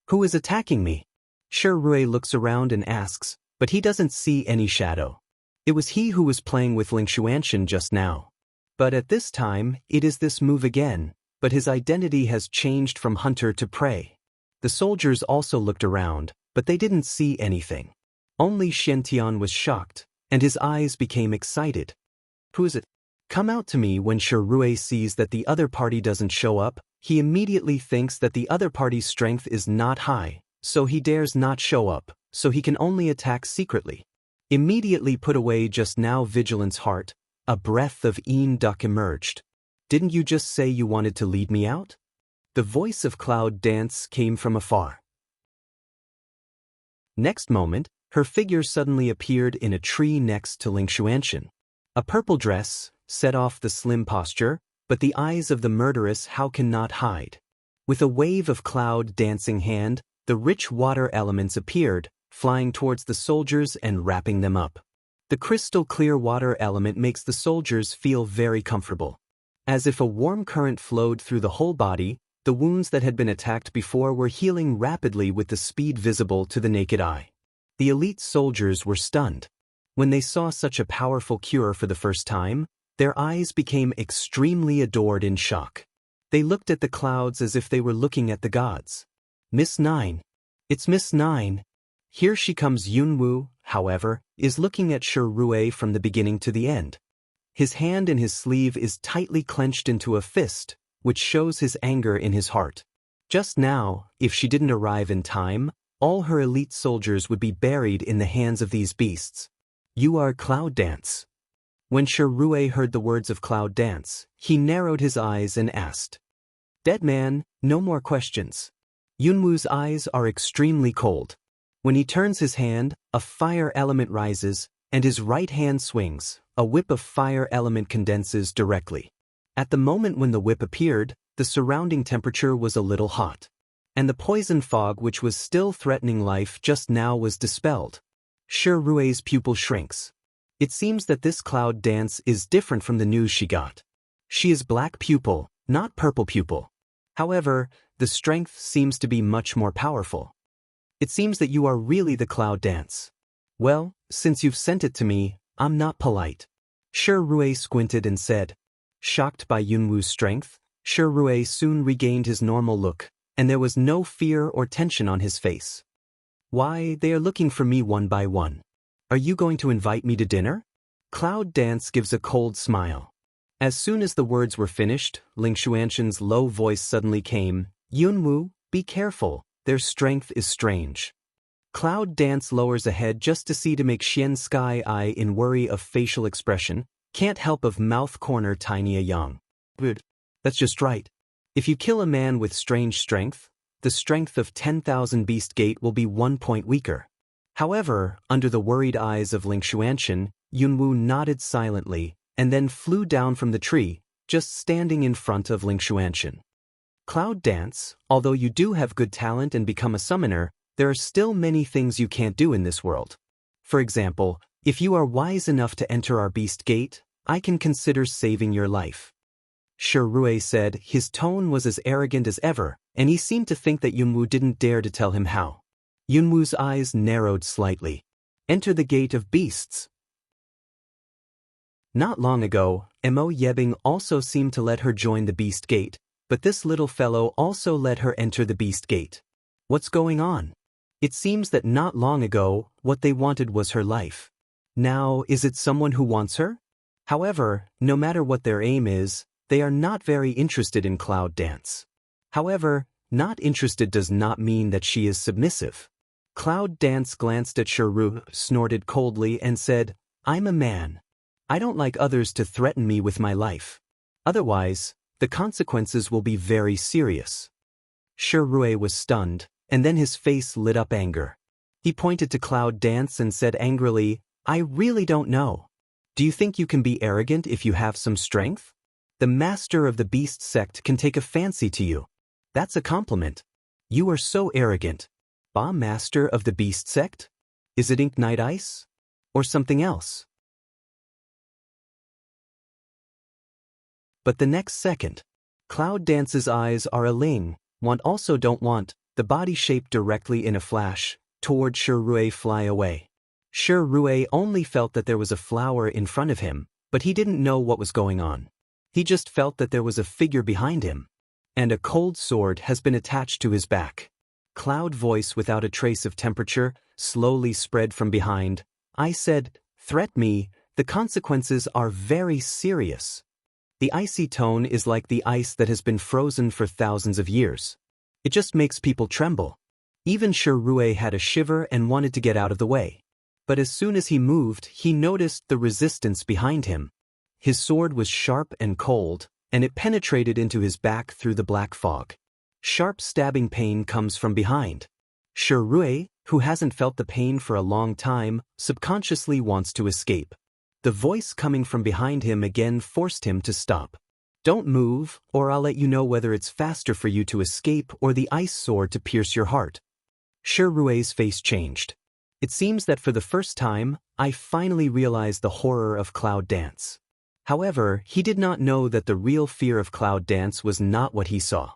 Who is attacking me? Shi Rui looks around and asks, but he doesn't see any shadow. It was he who was playing with Ling Xuantian just now. But at this time, it is this move again, but his identity has changed from hunter to prey. The soldiers also looked around, but they didn't see anything. Only Xiantian was shocked, and his eyes became excited. Who is it? Come out to me. When Shi Rui sees that the other party doesn't show up, he immediately thinks that the other party's strength is not high, so he dares not show up, so he can only attack secretly. Immediately put away just now vigilance heart, a breath of Een Duck emerged. Didn't you just say you wanted to lead me out? The voice of Cloud Dance came from afar. Next moment, her figure suddenly appeared in a tree next to Ling Xuantian. A purple dress set off the slim posture, but the eyes of the murderess how cannot hide. With a wave of Cloud Dancing hand, the rich water elements appeared, flying towards the soldiers and wrapping them up. The crystal clear water element makes the soldiers feel very comfortable. As if a warm current flowed through the whole body, the wounds that had been attacked before were healing rapidly with the speed visible to the naked eye. The elite soldiers were stunned. When they saw such a powerful cure for the first time, their eyes became extremely adored in shock. They looked at the clouds as if they were looking at the gods. Miss Nine. It's Miss Nine. Here she comes. Yunwu, however, is looking at Shi Rui from the beginning to the end. His hand in his sleeve is tightly clenched into a fist, which shows his anger in his heart. Just now, if she didn't arrive in time, all her elite soldiers would be buried in the hands of these beasts. You are Cloud Dance. When Shirue heard the words of Cloud Dance, he narrowed his eyes and asked. Dead man, no more questions. Yunwoo's eyes are extremely cold. When he turns his hand, a fire element rises, and his right hand swings, a whip of fire element condenses directly. At the moment when the whip appeared, the surrounding temperature was a little hot. And the poison fog which was still threatening life just now was dispelled. Shirue's pupil shrinks. It seems that this Cloud Dance is different from the news she got. She is black pupil, not purple pupil. However, the strength seems to be much more powerful. It seems that you are really the Cloud Dance. Well, since you've sent it to me, I'm not polite. Shirue squinted and said. Shocked by Yunwoo's strength, Shirue soon regained his normal look, and there was no fear or tension on his face. Why, they are looking for me one by one. Are you going to invite me to dinner? Cloud Dance gives a cold smile. As soon as the words were finished, Ling Xuanshan's low voice suddenly came, Yunwoo, be careful, their strength is strange. Cloud Dance lowers a head just to make Xian Sky Eye in worry of facial expression, can't help of mouth corner tiny a young. Good. That's just right. If you kill a man with strange strength, the strength of 10,000 Beast Gate will be 1 point weaker. However, under the worried eyes of Ling Xuanshan, Yunwoo nodded silently, and then flew down from the tree, just standing in front of Ling Xuanshan. Cloud Dance, although you do have good talent and become a summoner, there are still many things you can't do in this world. For example, if you are wise enough to enter our Beast Gate, I can consider saving your life. Shirue said. His tone was as arrogant as ever, and he seemed to think that Yunwoo didn't dare to tell him how. Yunwoo's eyes narrowed slightly. Enter the Gate of Beasts. Not long ago, Mo Yebing also seemed to let her join the Beast Gate, but this little fellow also let her enter the Beast Gate. What's going on? It seems that not long ago, what they wanted was her life. Now, is it someone who wants her? However, no matter what their aim is, they are not very interested in Cloud Dance. However, not interested does not mean that she is submissive. Cloud Dance glanced at Shirue, snorted coldly and said, I'm a man. I don't like others to threaten me with my life. Otherwise, the consequences will be very serious. Shirue was stunned, and then his face lit up anger. He pointed to Cloud Dance and said angrily, I really don't know. Do you think you can be arrogant if you have some strength? The master of the beast sect can take a fancy to you. That's a compliment. You are so arrogant. Master of the beast sect? Is it Ink Night Ice? Or something else? But the next second, Cloud Dance's eyes are a ling, want also don't want, the body shaped directly in a flash, toward Shirue fly away. Shirue only felt that there was a flower in front of him, but he didn't know what was going on. He just felt that there was a figure behind him. And a cold sword has been attached to his back. Cloud voice without a trace of temperature, slowly spread from behind. I said, threat me, the consequences are very serious. The icy tone is like the ice that has been frozen for thousands of years. It just makes people tremble. Even Shirue had a shiver and wanted to get out of the way. But as soon as he moved, he noticed the resistance behind him. His sword was sharp and cold, and it penetrated into his back through the black fog. Sharp stabbing pain comes from behind. Shirue, who hasn't felt the pain for a long time, subconsciously wants to escape. The voice coming from behind him again forced him to stop. Don't move, or I'll let you know whether it's faster for you to escape or the ice sword to pierce your heart. Shirue's face changed. It seems that for the first time, I finally realized the horror of Cloud Dance. However, he did not know that the real fear of Cloud Dance was not what he saw.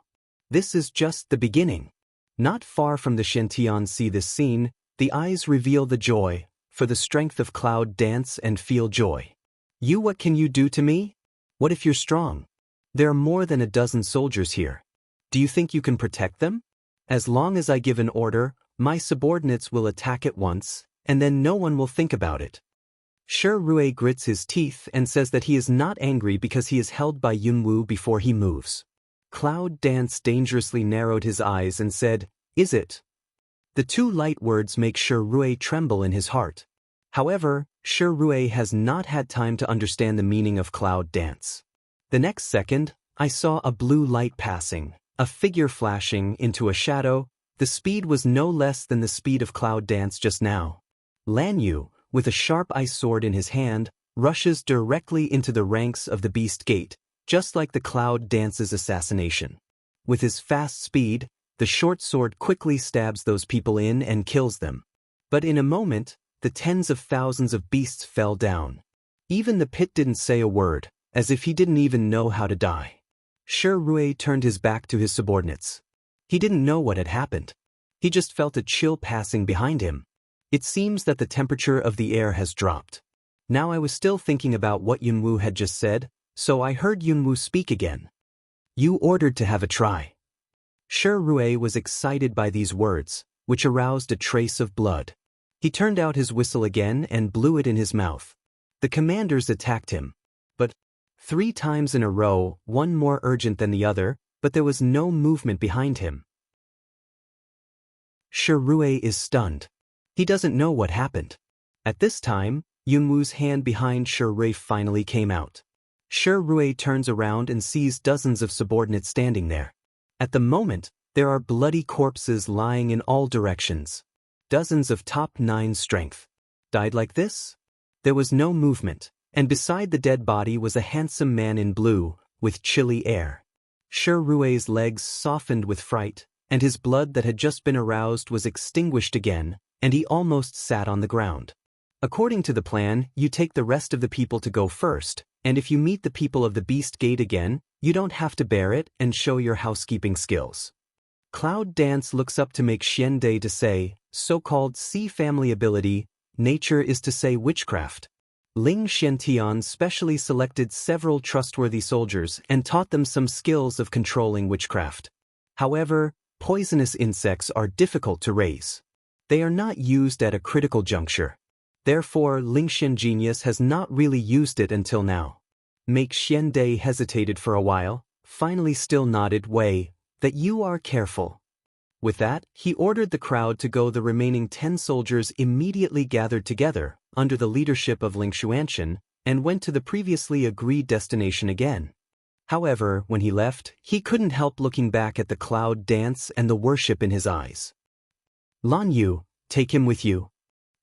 This is just the beginning. Not far from the Shantian see this scene, the eyes reveal the joy, for the strength of Cloud Dance and feel joy. You, what can you do to me? What if you're strong? There are more than a dozen soldiers here. Do you think you can protect them? As long as I give an order, my subordinates will attack at once, and then no one will think about it. Shi Rui grits his teeth and says that he is not angry because he is held by Yunwu before he moves. Cloud Dance dangerously narrowed his eyes and said, "Is it?" The two light words make Shi Rui tremble in his heart. However, Shi Rui has not had time to understand the meaning of Cloud Dance. The next second, I saw a blue light passing, a figure flashing into a shadow. The speed was no less than the speed of Cloud Dance just now. Lan Yu, with a sharp ice sword in his hand, rushes directly into the ranks of the Beast Gate, just like the Cloud Dance's assassination. With his fast speed, the short sword quickly stabs those people in and kills them. But in a moment, the tens of thousands of beasts fell down. Even the pit didn't say a word, as if he didn't even know how to die. Shi Rui turned his back to his subordinates. He didn't know what had happened. He just felt a chill passing behind him. It seems that the temperature of the air has dropped. Now I was still thinking about what Yunwu had just said, so I heard Yunwu speak again. "You ordered to have a try." Shi Rui was excited by these words, which aroused a trace of blood. He turned out his whistle again and blew it in his mouth. The commanders attacked him. But 3 times in a row, one more urgent than the other, but there was no movement behind him. Shi Rui is stunned. He doesn't know what happened. At this time, Yunwu's hand behind Shi Rui finally came out. Shi Rui turns around and sees dozens of subordinates standing there. At the moment, there are bloody corpses lying in all directions. Dozens of top 9 strength. Died like this? There was no movement, and beside the dead body was a handsome man in blue, with chilly air. Shi Rui's legs softened with fright, and his blood that had just been aroused was extinguished again, and he almost sat on the ground. According to the plan, you take the rest of the people to go first, and if you meet the people of the Beast Gate again, you don't have to bear it and show your housekeeping skills. Cloud Dance looks up to make Xian Dai to say, so-called Sea family ability, nature is to say witchcraft. Ling Xiantian specially selected several trustworthy soldiers and taught them some skills of controlling witchcraft. However, poisonous insects are difficult to raise. They are not used at a critical juncture. Therefore, Lingxian genius has not really used it until now. Make Xian Dai hesitated for a while, finally still nodded, "Wei, that you are careful." With that, he ordered the crowd to go. The remaining 10 soldiers immediately gathered together, under the leadership of Ling Xuanchen, and went to the previously agreed destination again. However, when he left, he couldn't help looking back at the Cloud Dance and the worship in his eyes. "Lan Yu, take him with you."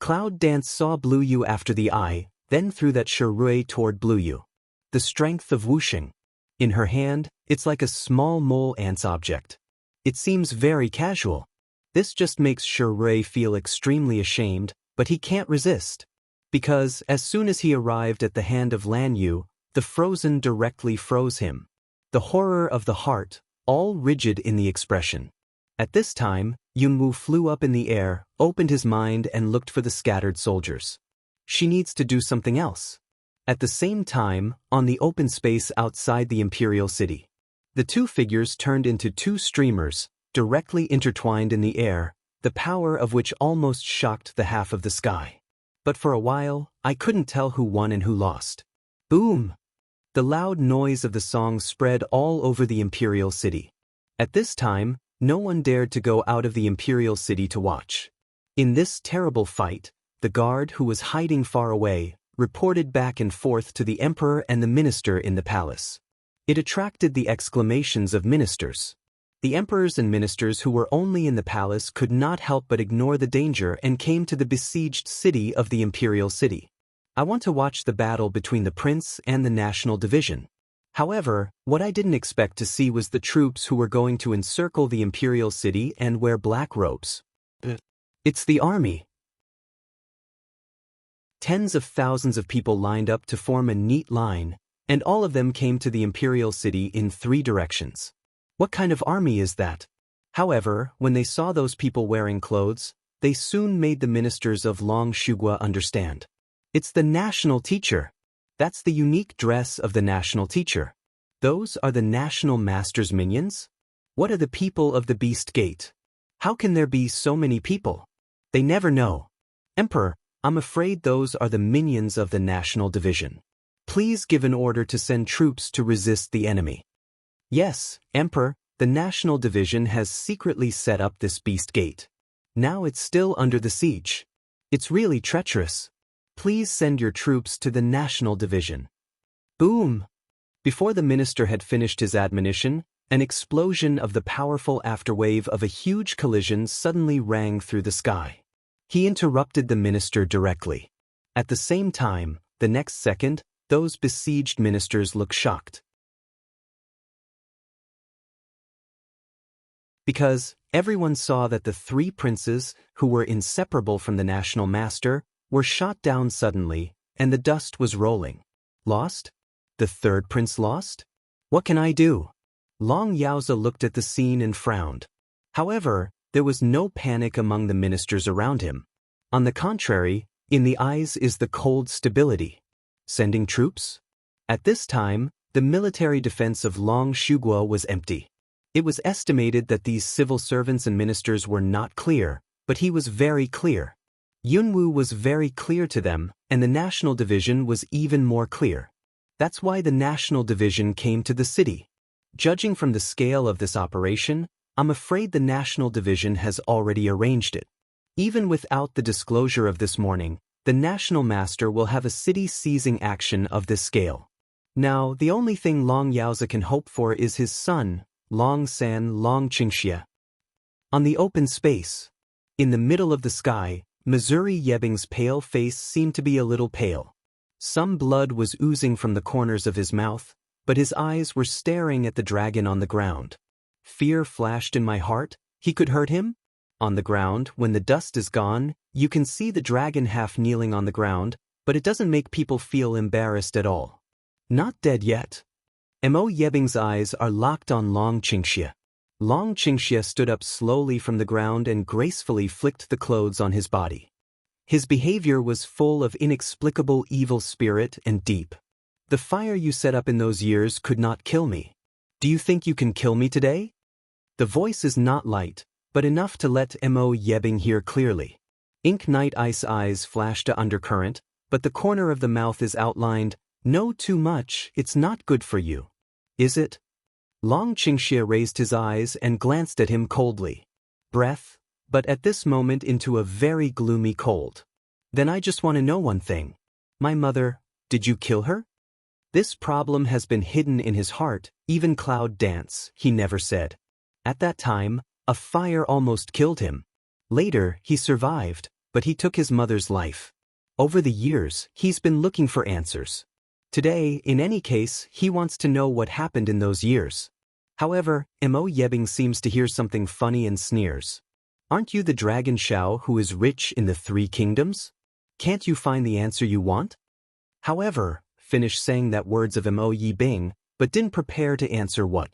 Cloud Dance saw Blue Yu after the eye, then threw that Shi Rui toward Blue Yu. The strength of whooshing. In her hand, it's like a small mole ant's object. It seems very casual. This just makes Shi Rui feel extremely ashamed, but he can't resist. Because, as soon as he arrived at the hand of Lan Yu, the frozen directly froze him. The horror of the heart, all rigid in the expression. At this time, Yunwu flew up in the air, opened his mind and looked for the scattered soldiers. She needs to do something else. At the same time, on the open space outside the Imperial City, the two figures turned into 2 streamers, directly intertwined in the air, the power of which almost shocked the half of the sky. But for a while, I couldn't tell who won and who lost. Boom! The loud noise of the song spread all over the Imperial City. At this time, no one dared to go out of the Imperial City to watch. In this terrible fight, the guard who was hiding far away reported back and forth to the emperor and the minister in the palace. It attracted the exclamations of ministers. The emperors and ministers who were only in the palace could not help but ignore the danger and came to the besieged city of the Imperial City. I want to watch the battle between the prince and the national division. However, what I didn't expect to see was the troops who were going to encircle the Imperial City and wear black robes. It's the army. Tens of thousands of people lined up to form a neat line, and all of them came to the Imperial City in 3 directions. What kind of army is that? However, when they saw those people wearing clothes, they soon made the ministers of Long Shugua understand. It's the national teacher. That's the unique dress of the national teacher. Those are the national master's minions? What are the people of the Beast Gate? How can there be so many people? They never know. Emperor, I'm afraid those are the minions of the National Division. Please give an order to send troops to resist the enemy. Yes, Emperor, the National Division has secretly set up this beast gate. Now it's still under the siege. It's really treacherous. Please send your troops to the National Division. Boom! Before the minister had finished his admonition, an explosion of the powerful afterwave of a huge collision suddenly rang through the sky. He interrupted the minister directly. At the same time, the next second, those besieged ministers looked shocked. Because everyone saw that the three princes, who were inseparable from the national master, were shot down suddenly, and the dust was rolling. Lost? The third prince lost? What can I do? Long Yaozi looked at the scene and frowned. However, there was no panic among the ministers around him. On the contrary, in the eyes is the cold stability. Sending troops? At this time, the military defense of Long Shuguo was empty. It was estimated that these civil servants and ministers were not clear, but he was very clear. Yunwu was very clear to them, and the National Division was even more clear. That's why the National Division came to the city. Judging from the scale of this operation, I'm afraid the National Division has already arranged it. Even without the disclosure of this morning, the National Master will have a city-seizing action of this scale. Now, the only thing Long Yaozi can hope for is his son, Long San Long Qingxia. On the open space, in the middle of the sky, Missouri Yebing's pale face seemed to be a little pale. Some blood was oozing from the corners of his mouth, but his eyes were staring at the dragon on the ground. Fear flashed in my heart. He could hurt him? On the ground, when the dust is gone, you can see the dragon half kneeling on the ground, but it doesn't make people feel embarrassed at all. Not dead yet. Mo Yebing's eyes are locked on Long Qingxia. Long Qingxia stood up slowly from the ground and gracefully flicked the clothes on his body. His behavior was full of inexplicable evil spirit and deep. The fire you set up in those years could not kill me. Do you think you can kill me today? The voice is not light, but enough to let Mo Yebing hear clearly. Ink Night Ice eyes flash to undercurrent, but the corner of the mouth is outlined. No, too much, it's not good for you. Is it? Long Qingxia raised his eyes and glanced at him coldly. Breath, but at this moment into a very gloomy cold. Then I just want to know one thing. My mother, did you kill her? This problem has been hidden in his heart, even Cloud Dance, he never said. At that time, a fire almost killed him. Later, he survived, but he took his mother's life. Over the years, he's been looking for answers. Today, in any case, he wants to know what happened in those years. However, Mo Yebing seems to hear something funny and sneers. Aren't you the Dragon Shao who is rich in the three kingdoms? Can't you find the answer you want? However, finished saying that words of Mo Yebing, but didn't prepare to answer what.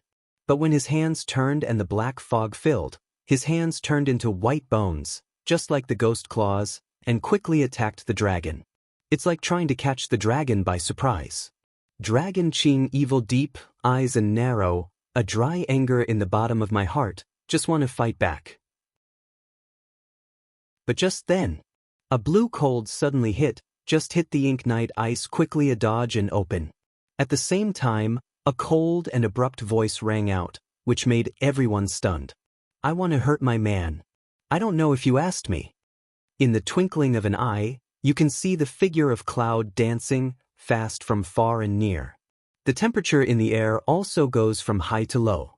But when his hands turned and the black fog filled, his hands turned into white bones, just like the ghost claws, and quickly attacked the dragon. It's like trying to catch the dragon by surprise. Dragon Qing evil deep, eyes and narrow, a dry anger in the bottom of my heart, just want to fight back. But just then, a blue cold suddenly hit the Ink Night Ice quickly a dodge and open. At the same time, a cold and abrupt voice rang out, which made everyone stunned. I want to hurt my man. I don't know if you asked me. In the twinkling of an eye, you can see the figure of Cloud dancing, fast from far and near. The temperature in the air also goes from high to low.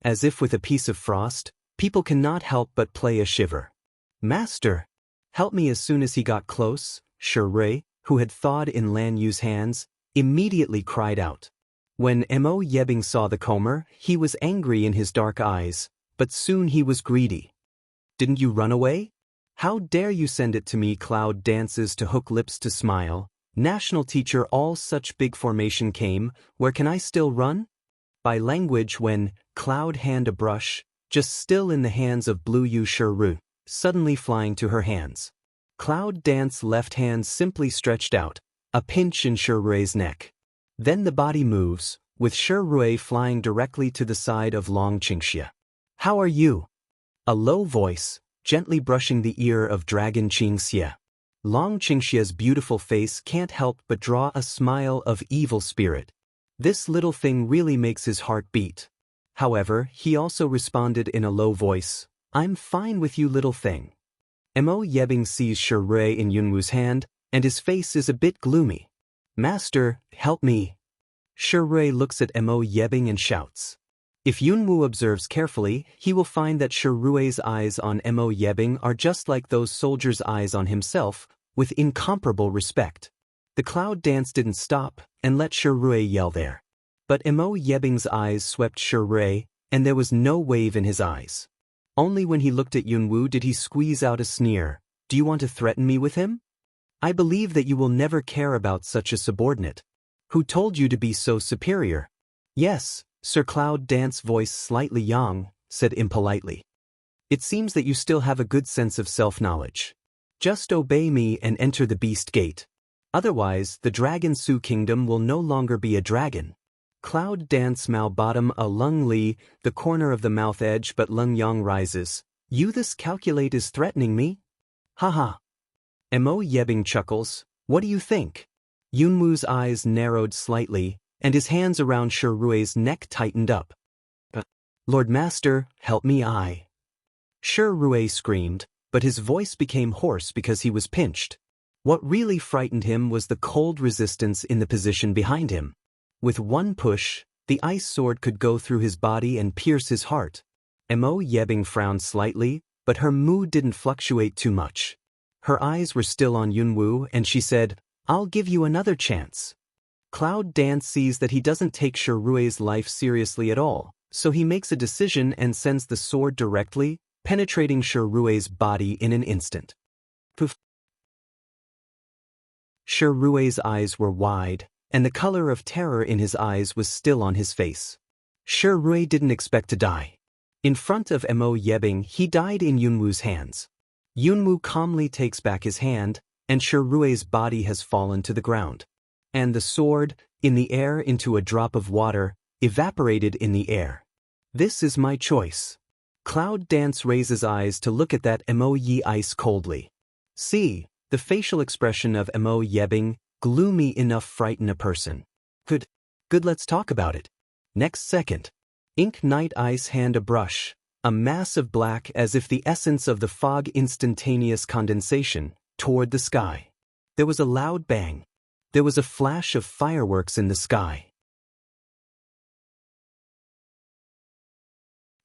As if with a piece of frost, people cannot help but play a shiver. Master! Help me. As soon as he got close, Shi, who had thawed in Lan Yu's hands, immediately cried out. When Mo Yebing saw the comber, he was angry in his dark eyes, but soon he was greedy. Didn't you run away? How dare you send it to me? Cloud dances to hook lips to smile. National teacher, all such big formation came, where can I still run? By language when, Cloud hand a brush, just still in the hands of Blue Yu Shiru, suddenly flying to her hands. Cloud dance left hand simply stretched out, a pinch in Shirui's neck. Then the body moves, with Shirui flying directly to the side of Long Qingxia. How are you? A low voice, gently brushing the ear of Dragon Qingxia. Long Qingxia's beautiful face can't help but draw a smile of evil spirit. This little thing really makes his heart beat. However, he also responded in a low voice, "I'm fine with you, little thing." Mo Yebing sees Shi Rui in Yunwu's hand, and his face is a bit gloomy. "Master, help me." Shi Rui looks at Mo Yebing and shouts. If Yunwu observes carefully, he will find that Shi Rui's eyes on Mo Yebing are just like those soldiers' eyes on himself, with incomparable respect. The cloud dance didn't stop and let Shi Rui yell there. But Mo Yebing's eyes swept Shi Rui, and there was no wave in his eyes. Only when he looked at Yunwu did he squeeze out a sneer. "Do you want to threaten me with him? I believe that you will never care about such a subordinate. Who told you to be so superior?" "Yes," Sir Cloud Dance's voice slightly young, said impolitely. "It seems that you still have a good sense of self-knowledge. Just obey me and enter the Beast Gate. Otherwise, the Dragon Su Kingdom will no longer be a dragon." Cloud Dance Mao bottom a Lung Li, the corner of the mouth edge, but Lung Yang rises. "You this calculate is threatening me? Haha." Mo Yebing chuckles. "What do you think?" Yunwu's eyes narrowed slightly, and his hands around Shi Rui's neck tightened up. "Lord Master, help me Shi Rui screamed, but his voice became hoarse because he was pinched. What really frightened him was the cold resistance in the position behind him. With one push, the ice sword could go through his body and pierce his heart. Mo Yebing frowned slightly, but her mood didn't fluctuate too much. Her eyes were still on Yunwu, and she said, "I'll give you another chance." Cloud Dance sees that he doesn't take Shi Rui's life seriously at all, so he makes a decision and sends the sword directly, penetrating Shi Rui's body in an instant. Poof. Shi Rui's eyes were wide, and the color of terror in his eyes was still on his face. Shi Rui didn't expect to die. In front of Mo Yebing, he died in Yunwu's hands. Yunwu calmly takes back his hand, and Shi Rui's body has fallen to the ground. And the sword, in the air into a drop of water, evaporated in the air. "This is my choice." Cloud Dance raises eyes to look at that Mo Yi ice coldly. See, the facial expression of Mo Yebing, gloomy enough frighten a person. Good, let's talk about it. Next second. Ink Night Ice hand a brush, a mass of black as if the essence of the fog instantaneous condensation, toward the sky. There was a loud bang. There was a flash of fireworks in the sky.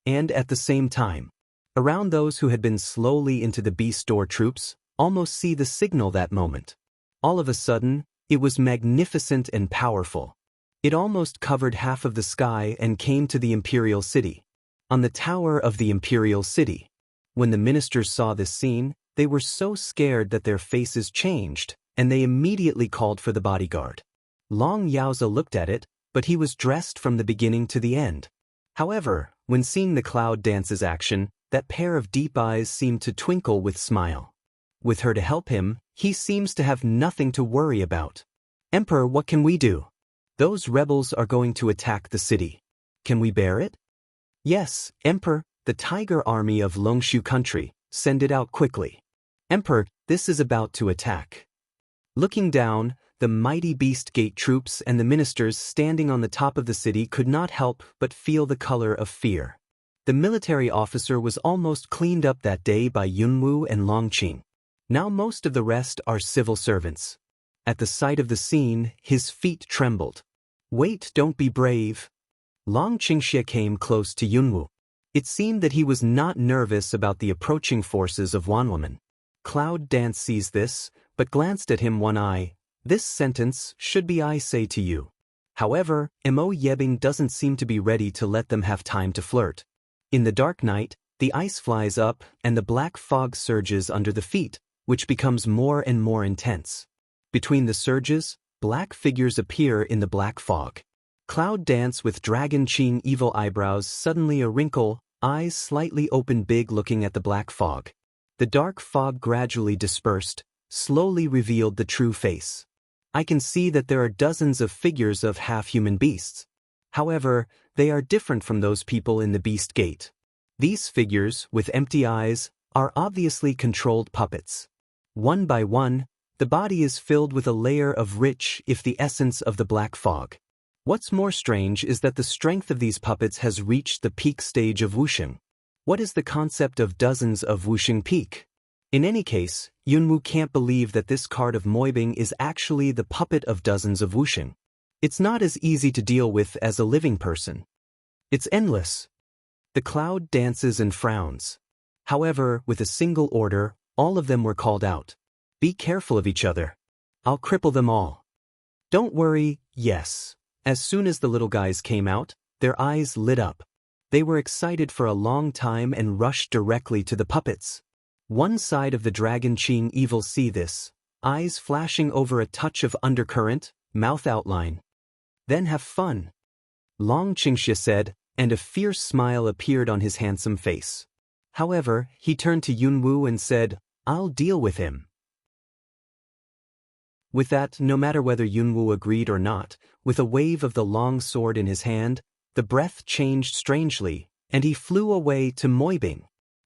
And at the same time, around those who had been slowly into the beast door troops, almost see the signal that moment. All of a sudden, it was magnificent and powerful. It almost covered half of the sky and came to the imperial city. On the tower of the imperial city. When the ministers saw this scene, they were so scared that their faces changed, and they immediately called for the bodyguard. Long Yaoza looked at it, but he was dressed from the beginning to the end. However, when seeing the Cloud Dance's action, that pair of deep eyes seemed to twinkle with smile. With her to help him, he seems to have nothing to worry about. "Emperor, what can we do? Those rebels are going to attack the city. Can we bear it?" "Yes, Emperor, the tiger army of Longshu country, send it out quickly." "Emperor, this is about to attack." Looking down, the mighty Beast Gate troops and the ministers standing on the top of the city could not help but feel the color of fear. The military officer was almost cleaned up that day by Yunwu and Longqing. Now most of the rest are civil servants. At the sight of the scene, his feet trembled. "Wait, don't be brave." Long Qingxia came close to Yunwu. It seemed that he was not nervous about the approaching forces of Wanwoman. Cloud Dance sees this, but glanced at him one eye. "This sentence should be I say to you." However, Mo Yebing doesn't seem to be ready to let them have time to flirt. In the dark night, the ice flies up and the black fog surges under the feet, which becomes more and more intense. Between the surges, black figures appear in the black fog. Cloud Dance with Dragon Qing evil eyebrows suddenly a wrinkle, eyes slightly open big looking at the black fog. The dark fog gradually dispersed, slowly revealed the true face. I can see that there are dozens of figures of half-human beasts. However, they are different from those people in the Beast Gate. These figures, with empty eyes, are obviously controlled puppets. One by one, the body is filled with a layer of rich, if the essence of the black fog. What's more strange is that the strength of these puppets has reached the peak stage of wuxing. What is the concept of dozens of wuxing peak? In any case, Yunwu can't believe that this card of Moibing is actually the puppet of dozens of wuxing. It's not as easy to deal with as a living person. It's endless. The cloud dances and frowns. However, with a single order, all of them were called out. Be careful of each other. I'll cripple them all. Don't worry, yes. As soon as the little guys came out, their eyes lit up. They were excited for a long time and rushed directly to the puppets. One side of the dragon Qing evil see this, eyes flashing over a touch of undercurrent, mouth outline. Then have fun. Long Qingxia said, and a fierce smile appeared on his handsome face. However, he turned to Yunwu and said, I'll deal with him. With that, no matter whether Yunwu agreed or not, with a wave of the long sword in his hand, the breath changed strangely, and he flew away to Moibing.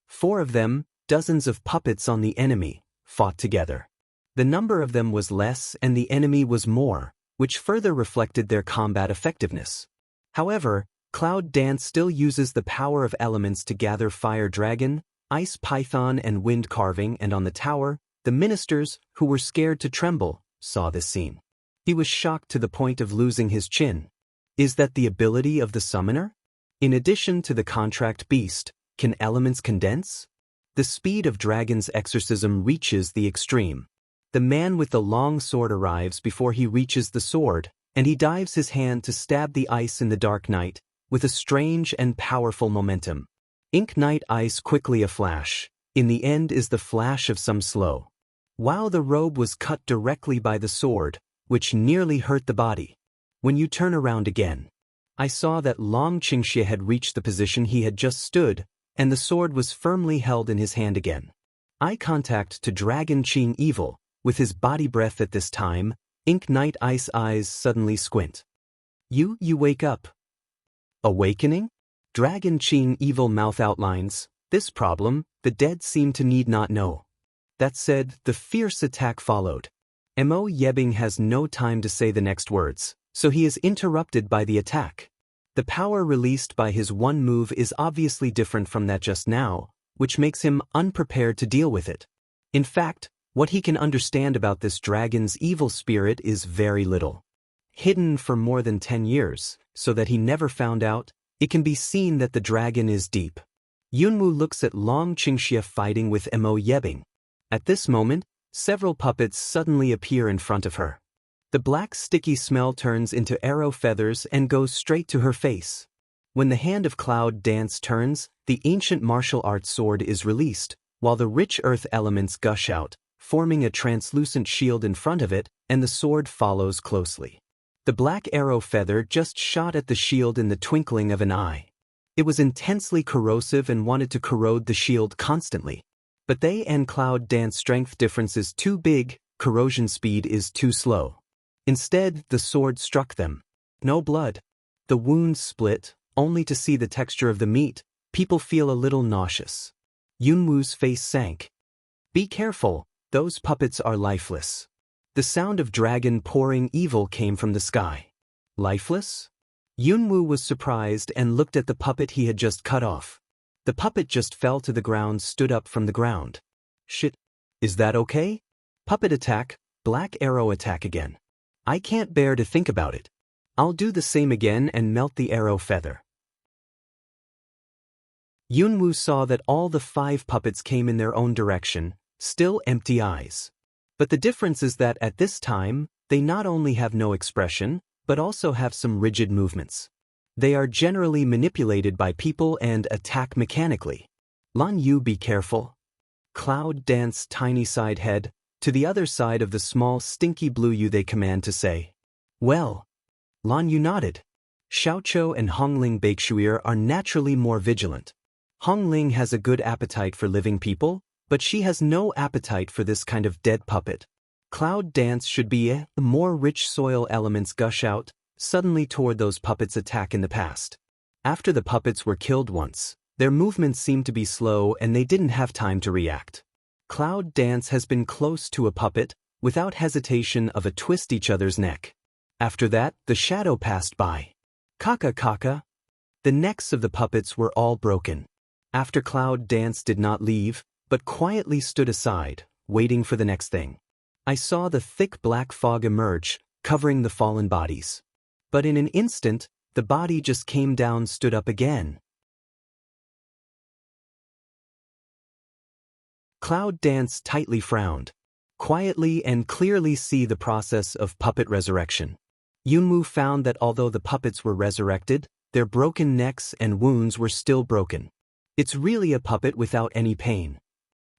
4 of them, dozens of puppets on the enemy, fought together. The number of them was less and the enemy was more, which further reflected their combat effectiveness. However, Cloud Dance still uses the power of elements to gather fire dragon, ice python and wind carving, and on the tower, the ministers, who were scared to tremble, saw this scene. He was shocked to the point of losing his chin. Is that the ability of the summoner? In addition to the contract beast, can elements condense? The speed of dragon's exorcism reaches the extreme. The man with the long sword arrives before he reaches the sword, and he dives his hand to stab the ice in the dark night, with a strange and powerful momentum. Ink night ice quickly a flash. In the end is the flash of some slow. While the robe was cut directly by the sword, which nearly hurt the body. When you turn around again, I saw that Long Qingxia had reached the position he had just stood, and the sword was firmly held in his hand again. Eye contact to Dragon Qing Evil, with his body breath at this time, Ink Night Ice eyes suddenly squint. You wake up. Awakening? Dragon Qing Evil mouth outlines, this problem, the dead seem to need not know. That said, the fierce attack followed. Mo Yebing has no time to say the next words, so he is interrupted by the attack. The power released by his one move is obviously different from that just now, which makes him unprepared to deal with it. In fact, what he can understand about this dragon's evil spirit is very little. Hidden for more than 10 years, so that he never found out, it can be seen that the dragon is deep. Yunwu looks at Long Qingxia fighting with Mo Yebing. At this moment, several puppets suddenly appear in front of her. The black sticky smell turns into arrow feathers and goes straight to her face. When the hand of Cloud Dance turns, the ancient martial arts sword is released, while the rich earth elements gush out, forming a translucent shield in front of it, and the sword follows closely. The black arrow feather just shot at the shield in the twinkling of an eye. It was intensely corrosive and wanted to corrode the shield constantly. But they and Cloud Dance strength difference is too big, corrosion speed is too slow. Instead, the sword struck them. No blood. The wounds split, only to see the texture of the meat. People feel a little nauseous. Yunwu's face sank. Be careful, those puppets are lifeless. The sound of dragon pouring evil came from the sky. Lifeless? Yunwu was surprised and looked at the puppet he had just cut off. The puppet just fell to the ground, stood up from the ground. Shit. Is that okay? Puppet attack, black arrow attack again. I can't bear to think about it. I'll do the same again and melt the arrow feather. Yunwu saw that all the 5 puppets came in their own direction, still empty eyes. But the difference is that at this time, they not only have no expression, but also have some rigid movements. They are generally manipulated by people and attack mechanically. Lan Yu, be careful. Cloud Dance tiny side head, to the other side of the small stinky blue Yu they command to say. Well. Lan Yu nodded. Xiaoqiu and Hongling Bakeshuir are naturally more vigilant. Hongling has a good appetite for living people, but she has no appetite for this kind of dead puppet. Cloud Dance should be more rich soil elements gush out, suddenly toward those puppets' attack in the past. After the puppets were killed once, their movements seemed to be slow and they didn't have time to react. Cloud Dance has been close to a puppet, without hesitation of a twist each other's neck. After that, the shadow passed by. Kaka kaka. The necks of the puppets were all broken. After Cloud Dance did not leave, but quietly stood aside, waiting for the next thing. I saw the thick black fog emerge, covering the fallen bodies. But in an instant, the body just came down, stood up again. Cloud Dance tightly frowned. Quietly and clearly see the process of puppet resurrection. Yunwoo found that although the puppets were resurrected, their broken necks and wounds were still broken. It's really a puppet without any pain.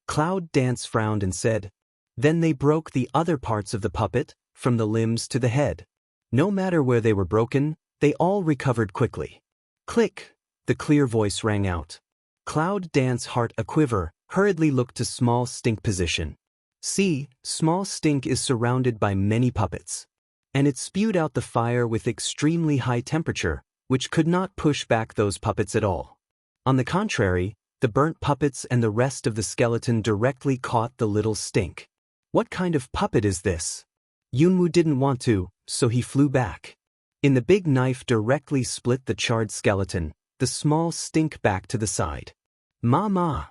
Cloud Dance frowned and said, then they broke the other parts of the puppet, from the limbs to the head. No matter where they were broken, they all recovered quickly. Click! The clear voice rang out. Cloud Dance, heart a-quiver, hurriedly looked to Small Stink position. See, Small Stink is surrounded by many puppets. And it spewed out the fire with extremely high temperature, which could not push back those puppets at all. On the contrary, the burnt puppets and the rest of the skeleton directly caught the little Stink. What kind of puppet is this? Yunwoo didn't want to, so he flew back. In the big knife directly split the charred skeleton, the Small Stink back to the side. Ma.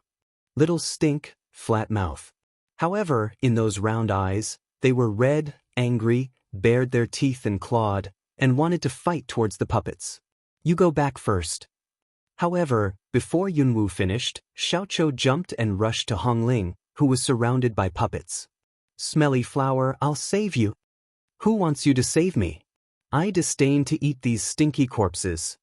Little Stink, flat mouth. However, in those round eyes, they were red, angry, bared their teeth and clawed, and wanted to fight towards the puppets. You go back first. However, before Yunwoo finished, Xiaoqiu jumped and rushed to Hongling, who was surrounded by puppets. Smelly flower, I'll save you. Who wants you to save me? I disdain to eat these stinky corpses.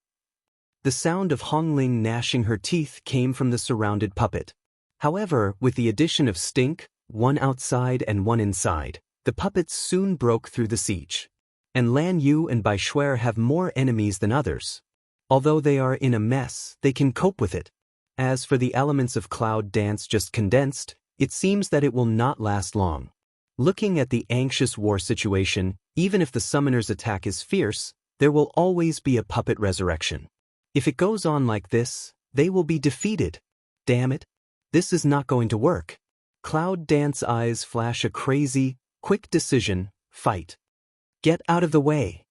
The sound of Hongling gnashing her teeth came from the surrounded puppet. However, with the addition of Stink, one outside and one inside, the puppets soon broke through the siege. And Lan Yu and Bai Shuer have more enemies than others. Although they are in a mess, they can cope with it. As for the elements of Cloud Dance just condensed, it seems that it will not last long. Looking at the anxious war situation, even if the summoner's attack is fierce, there will always be a puppet resurrection. If it goes on like this, they will be defeated. Damn it. This is not going to work. Cloud Dance eyes flash a crazy, quick decision, fight. Get out of the way.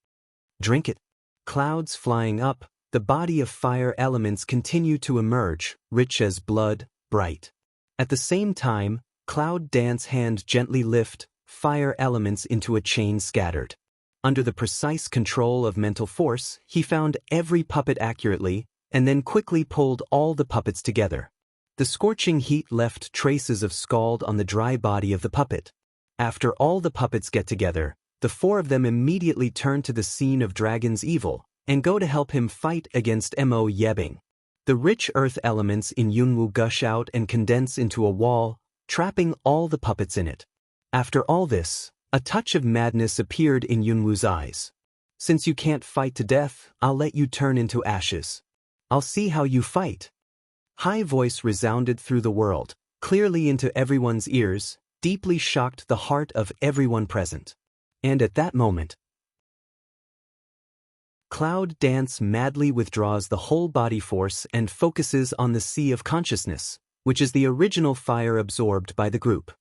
Drink it. Clouds flying up, the body of fire elements continue to emerge, rich as blood, bright. At the same time, Cloud Dance hand gently lift, fire elements into a chain scattered. Under the precise control of mental force, he found every puppet accurately, and then quickly pulled all the puppets together. The scorching heat left traces of scald on the dry body of the puppet. After all the puppets get together, the four of them immediately turn to the scene of Dragon's evil, and go to help him fight against Mo Yebing. The rich earth elements in Yunwoo gush out and condense into a wall, trapping all the puppets in it. After all this, a touch of madness appeared in Yunwoo's eyes. Since you can't fight to death, I'll let you turn into ashes. I'll see how you fight. High voice resounded through the world, clearly into everyone's ears, deeply shocked the heart of everyone present. And at that moment, Cloud Dance madly withdraws the whole body force and focuses on the sea of consciousness, which is the original fire absorbed by the group.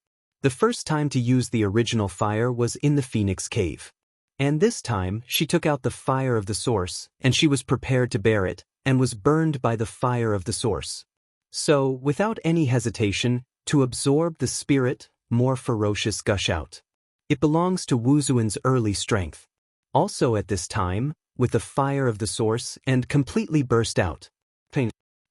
The first time to use the original fire was in the Phoenix Cave. And this time, she took out the fire of the source, and she was prepared to bear it, and was burned by the fire of the source. So, without any hesitation, to absorb the spirit, more ferocious gush out. It belongs to Wu Zuan's early strength. Also at this time, with the fire of the source, and completely burst out.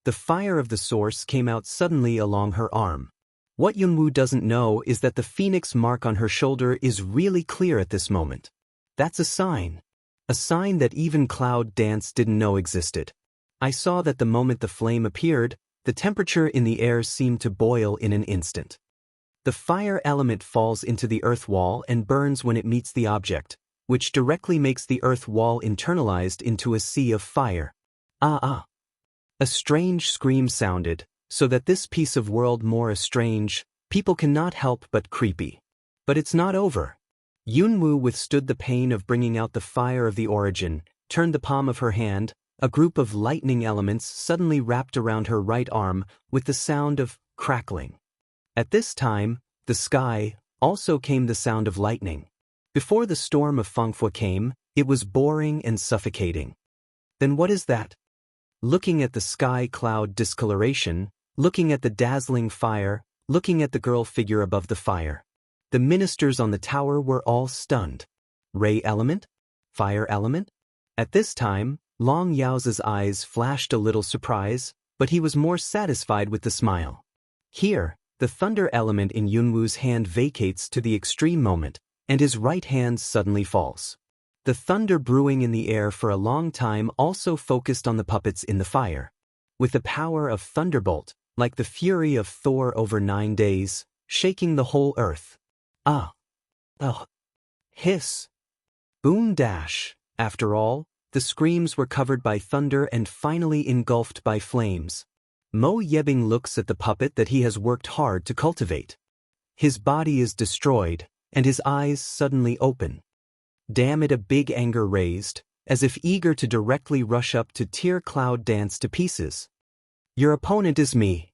The fire of the source came out suddenly along her arm. What Yunwoo doesn't know is that the phoenix mark on her shoulder is really clear at this moment. That's a sign. A sign that even Cloud Dance didn't know existed. I saw that the moment the flame appeared, the temperature in the air seemed to boil in an instant. The fire element falls into the earth wall and burns when it meets the object, which directly makes the earth wall internalized into a sea of fire. Ah. A strange scream sounded, so that this piece of world more strange, people cannot help but creepy. But it's not over. Yunwoo withstood the pain of bringing out the fire of the origin, turned the palm of her hand, a group of lightning elements suddenly wrapped around her right arm with the sound of crackling. At this time, the sky, also came the sound of lightning. Before the storm of Fangfua came, it was boring and suffocating. Then what is that? Looking at the sky cloud discoloration, looking at the dazzling fire, looking at the girl figure above the fire. The ministers on the tower were all stunned. Ray element? Fire element? At this time, Long Yao's eyes flashed a little surprise, but he was more satisfied with the smile. Here, the thunder element in Yunwu's hand vacates to the extreme moment, and his right hand suddenly falls. The thunder brewing in the air for a long time also focused on the puppets in the fire. With the power of thunderbolt, like the fury of Thor over 9 days, shaking the whole earth. Ah! Ugh! Hiss! Boom dash! After all, the screams were covered by thunder and finally engulfed by flames. Mo Yebing looks at the puppet that he has worked hard to cultivate. His body is destroyed, and his eyes suddenly open. Damn it, a big anger raised, as if eager to directly rush up to tear Cloud Dance to pieces. Your opponent is me.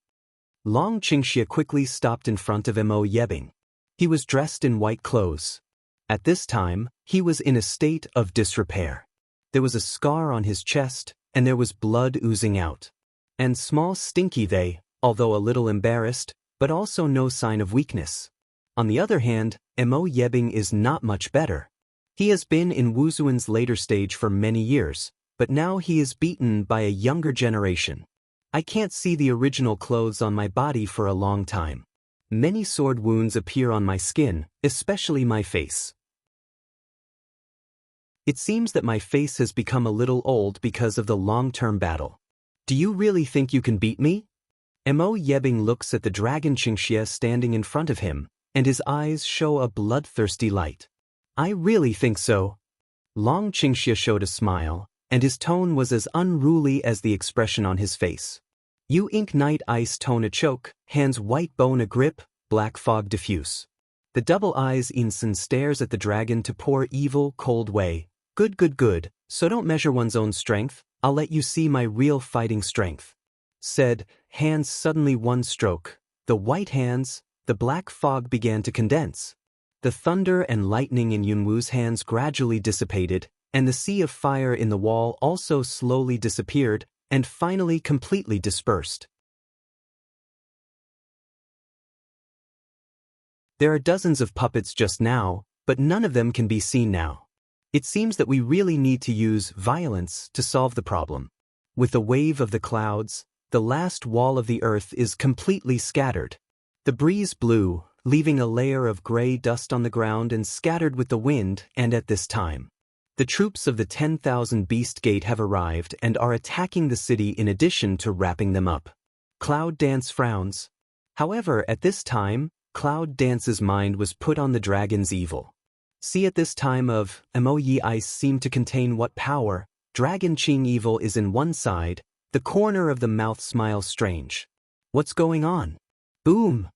Long Qingxia quickly stopped in front of Mo Yebing. He was dressed in white clothes. At this time, he was in a state of disrepair. There was a scar on his chest, and there was blood oozing out. And small Stinky they, although a little embarrassed, but also no sign of weakness. On the other hand, Mo Yebing is not much better. He has been in Wuzuan's later stage for many years, but now he is beaten by a younger generation. I can't see the original clothes on my body for a long time. Many sword wounds appear on my skin, especially my face. It seems that my face has become a little old because of the long-term battle. Do you really think you can beat me? Mo Yebing looks at the dragon Qingxia standing in front of him, and his eyes show a bloodthirsty light. I really think so. Long Qingxia showed a smile, and his tone was as unruly as the expression on his face. You ink night ice tone a choke, hands white bone a grip, black fog diffuse. The double eyes Insun stares at the dragon to pour evil, cold way. Good, so don't measure one's own strength, I'll let you see my real fighting strength. Said, hands suddenly one stroke, the white hands, the black fog began to condense. The thunder and lightning in Yunwu's hands gradually dissipated, and the sea of fire in the wall also slowly disappeared, and finally completely dispersed. There are dozens of puppets just now, but none of them can be seen now. It seems that we really need to use violence to solve the problem. With the wave of the clouds, the last wall of the earth is completely scattered. The breeze blew, leaving a layer of gray dust on the ground and scattered with the wind, and at this time, the troops of the 10,000 Beast Gate have arrived and are attacking the city in addition to wrapping them up. Cloud Dance frowns. However, at this time, Cloud Dance's mind was put on the dragon's evil. See, at this time of Moyi ice seemed to contain what power, Dragon Qing evil is in one side, the corner of the mouth smiles strange. What's going on? Boom!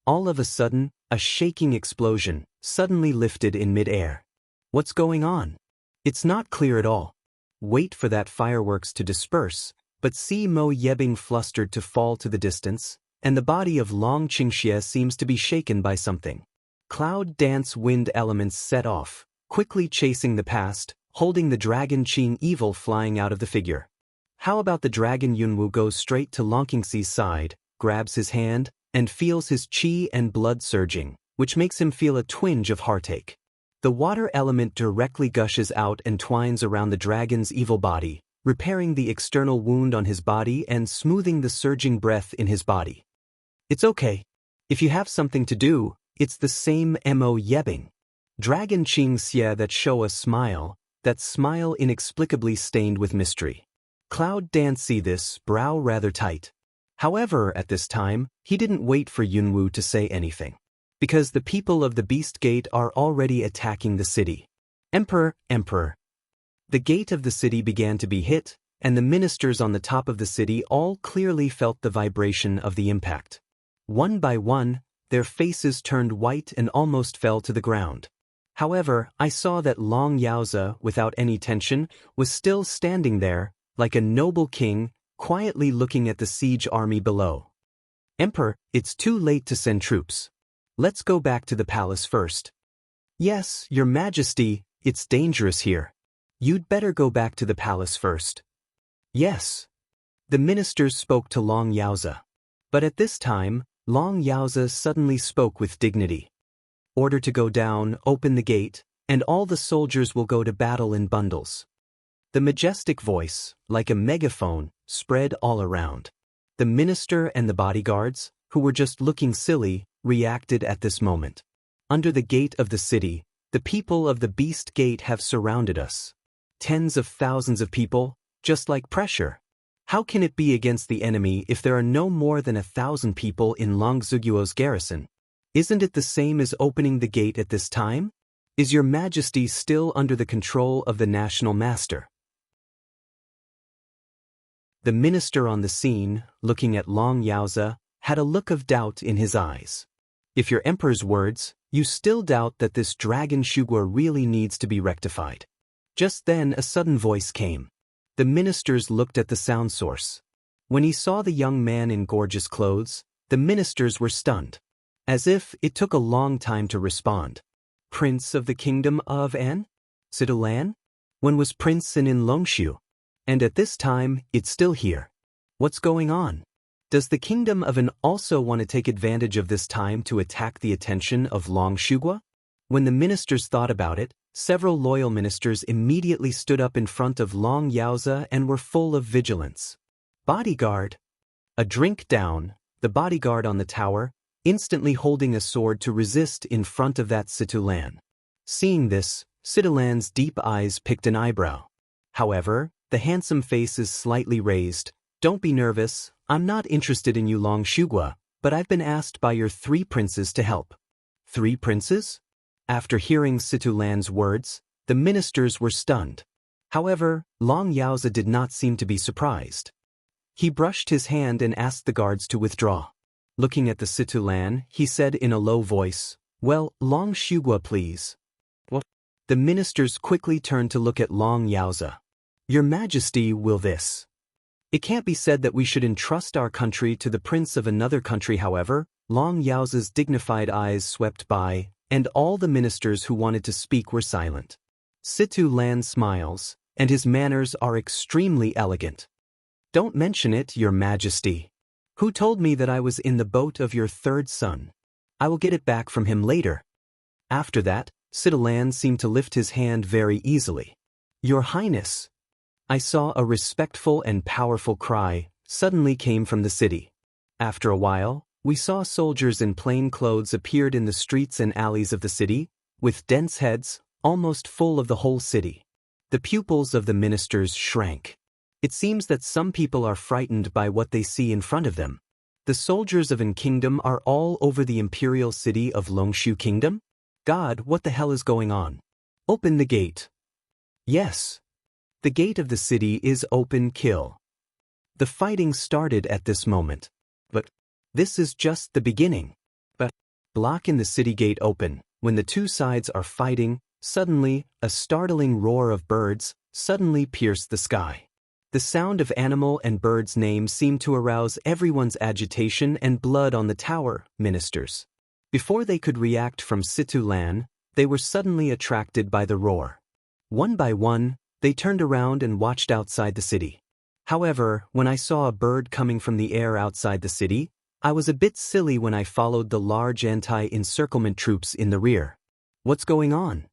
All of a sudden, a shaking explosion, suddenly lifted in mid-air. What's going on? It's not clear at all. Wait for that fireworks to disperse, but see Mo Yebing flustered to fall to the distance, and the body of Long Qingxia seems to be shaken by something. Cloud Dance wind elements set off, quickly chasing the past, holding the Dragon Qing evil flying out of the figure. How about the dragon Yunwu goes straight to Long Qingxi's side, grabs his hand, and feels his qi and blood surging, which makes him feel a twinge of heartache. The water element directly gushes out and twines around the dragon's evil body, repairing the external wound on his body and smoothing the surging breath in his body. It's okay. If you have something to do, it's the same Mo Yebing. Dragon Qingxia that show a smile, that smile inexplicably stained with mystery. Cloud Dance see this, brow rather tight. However, at this time, he didn't wait for Yunwu to say anything. Because the people of the Beast Gate are already attacking the city. Emperor. The gate of the city began to be hit, and the ministers on the top of the city all clearly felt the vibration of the impact. One by one, their faces turned white and almost fell to the ground. However, I saw that Long Yaoza, without any tension, was still standing there, like a noble king, quietly looking at the siege army below. Emperor, it's too late to send troops. Let's go back to the palace first. Yes, Your Majesty, it's dangerous here. You'd better go back to the palace first. Yes. The ministers spoke to Long Yaozi. But at this time, Long Yaozi suddenly spoke with dignity. Order to go down, open the gate, and all the soldiers will go to battle in bundles. The majestic voice, like a megaphone, spread all around. The minister and the bodyguards, who were just looking silly, reacted at this moment. Under the gate of the city, the people of the Beast Gate have surrounded us. Tens of thousands of people, just like pressure. How can it be against the enemy if there are no more than 1,000 people in Longzhuguo's garrison? Isn't it the same as opening the gate at this time? Is Your Majesty still under the control of the national master? The minister on the scene, looking at Long Yaozi, had a look of doubt in his eyes. If your emperor's words, you still doubt that this dragon Shugua really needs to be rectified. Just then a sudden voice came. The ministers looked at the sound source. When he saw the young man in gorgeous clothes, the ministers were stunned. As if it took a long time to respond. Prince of the Kingdom of An? Situlan? When was Prince Sin in Longshu? And at this time, it's still here. What's going on? Does the Kingdom of An also want to take advantage of this time to attack the attention of Longshugua? When the ministers thought about it, several loyal ministers immediately stood up in front of Long Yaozi and were full of vigilance. Bodyguard. A drink down, the bodyguard on the tower, instantly holding a sword to resist in front of that Situlan. Seeing this, Situlan's deep eyes picked an eyebrow. However, the handsome face is slightly raised. Don't be nervous, I'm not interested in you Longshugua, but I've been asked by your 3 princes to help. 3 princes? After hearing Situlan's words, the ministers were stunned. However, Long Yaozi did not seem to be surprised. He brushed his hand and asked the guards to withdraw. Looking at the Situlan, he said in a low voice, "Well, Longshugua please." What? The ministers quickly turned to look at Long Yaozi. "Your Majesty, will this?" It can't be said that we should entrust our country to the prince of another country. However, Long Yaozi's dignified eyes swept by, and all the ministers who wanted to speak were silent. Situlan smiles, and his manners are extremely elegant. "Don't mention it, Your Majesty. Who told me that I was in the boat of your 3rd son? I will get it back from him later." After that, Situlan seemed to lift his hand very easily. "Your Highness." I saw a respectful and powerful cry suddenly came from the city. After a while, we saw soldiers in plain clothes appeared in the streets and alleys of the city, with dense heads, almost full of the whole city. The pupils of the ministers shrank. It seems that some people are frightened by what they see in front of them. The soldiers of An Kingdom are all over the imperial city of Longshu Kingdom? God, what the hell is going on? Open the gate. Yes. The gate of the city is open. Kill. The fighting started at this moment. But this is just the beginning. But block in the city gate open. When the 2 sides are fighting, suddenly, a startling roar of birds suddenly pierced the sky. The sound of animal and birds' names seemed to arouse everyone's agitation and blood on the tower, ministers. Before they could react from Situlan, they were suddenly attracted by the roar. One by one, they turned around and watched outside the city. However, when I saw a bird coming from the air outside the city, I was a bit silly when I followed the large anti-encirclement troops in the rear. What's going on?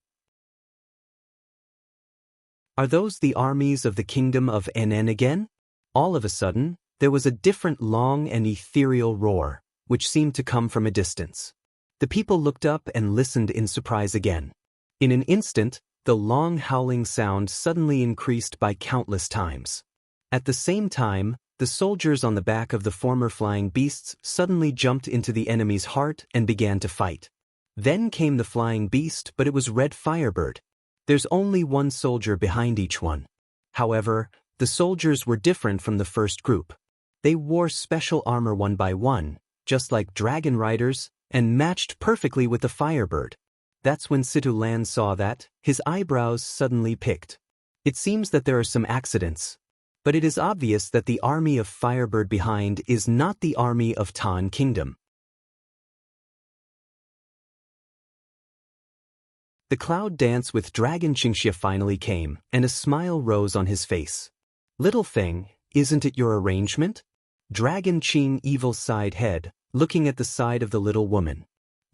Are those the armies of the Kingdom of NN again? All of a sudden, there was a different long and ethereal roar, which seemed to come from a distance. The people looked up and listened in surprise again. In an instant, the long howling sound suddenly increased by countless times. At the same time, the soldiers on the back of the former flying beasts suddenly jumped into the enemy's heart and began to fight. Then came the flying beast, but it was Red Firebird. There's only one soldier behind each one. However, the soldiers were different from the first group. They wore special armor one by one, just like dragon riders, and matched perfectly with the Firebird. That's when Situlan saw that, his eyebrows suddenly picked. It seems that there are some accidents. But it is obvious that the army of Firebird behind is not the army of Tan Kingdom. The cloud dance with Dragon Qingxia finally came, and a smile rose on his face. Little thing, isn't it your arrangement? Dragon Qing evil sighed head, looking at the side of the little woman.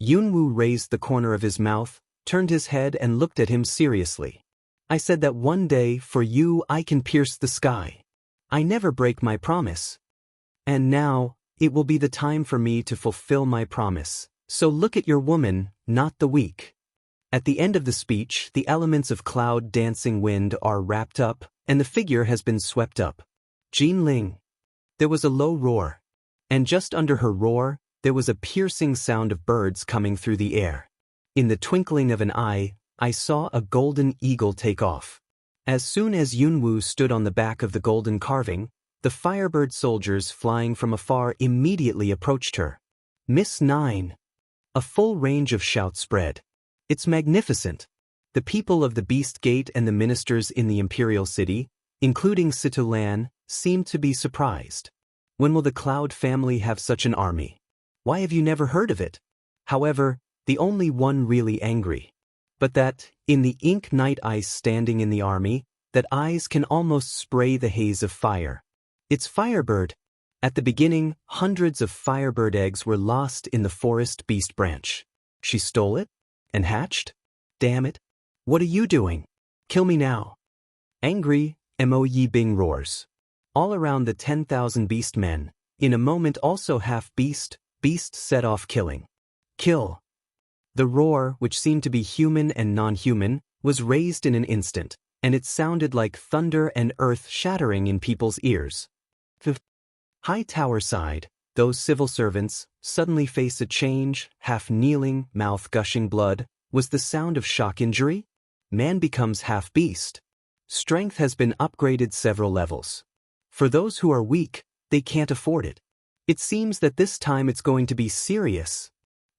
Yunwu raised the corner of his mouth, turned his head and looked at him seriously. I said that one day, for you, I can pierce the sky. I never break my promise. And now, it will be the time for me to fulfill my promise. So look at your woman, not the weak. At the end of the speech, the elements of cloud dancing wind are wrapped up, and the figure has been swept up. Jinling. There was a low roar. And just under her roar, there was a piercing sound of birds coming through the air. In the twinkling of an eye, I saw a golden eagle take off. As soon as Yunwu stood on the back of the golden carving, the Firebird soldiers flying from afar immediately approached her. Miss Nine. A full range of shouts spread. It's magnificent. The people of the Beast Gate and the ministers in the Imperial City, including Situlan, seemed to be surprised. When will the Cloud family have such an army? Why have you never heard of it? However, the only one really angry. But that, in the ink night ice standing in the army, that eyes can almost spray the haze of fire. It's Firebird. At the beginning, hundreds of Firebird eggs were lost in the forest beast branch. She stole it? And hatched? Damn it. What are you doing? Kill me now. Angry, Mo Yi Bing roars. All around the 10,000 beast men, in a moment also half beast set off killing. Kill. The roar, which seemed to be human and non-human, was raised in an instant, and it sounded like thunder and earth shattering in people's ears. High tower side, those civil servants suddenly face a change, half kneeling, mouth gushing blood. Was the sound of shock injury? Man becomes half beast. Strength has been upgraded several levels. For those who are weak, they can't afford it. It seems that this time it's going to be serious.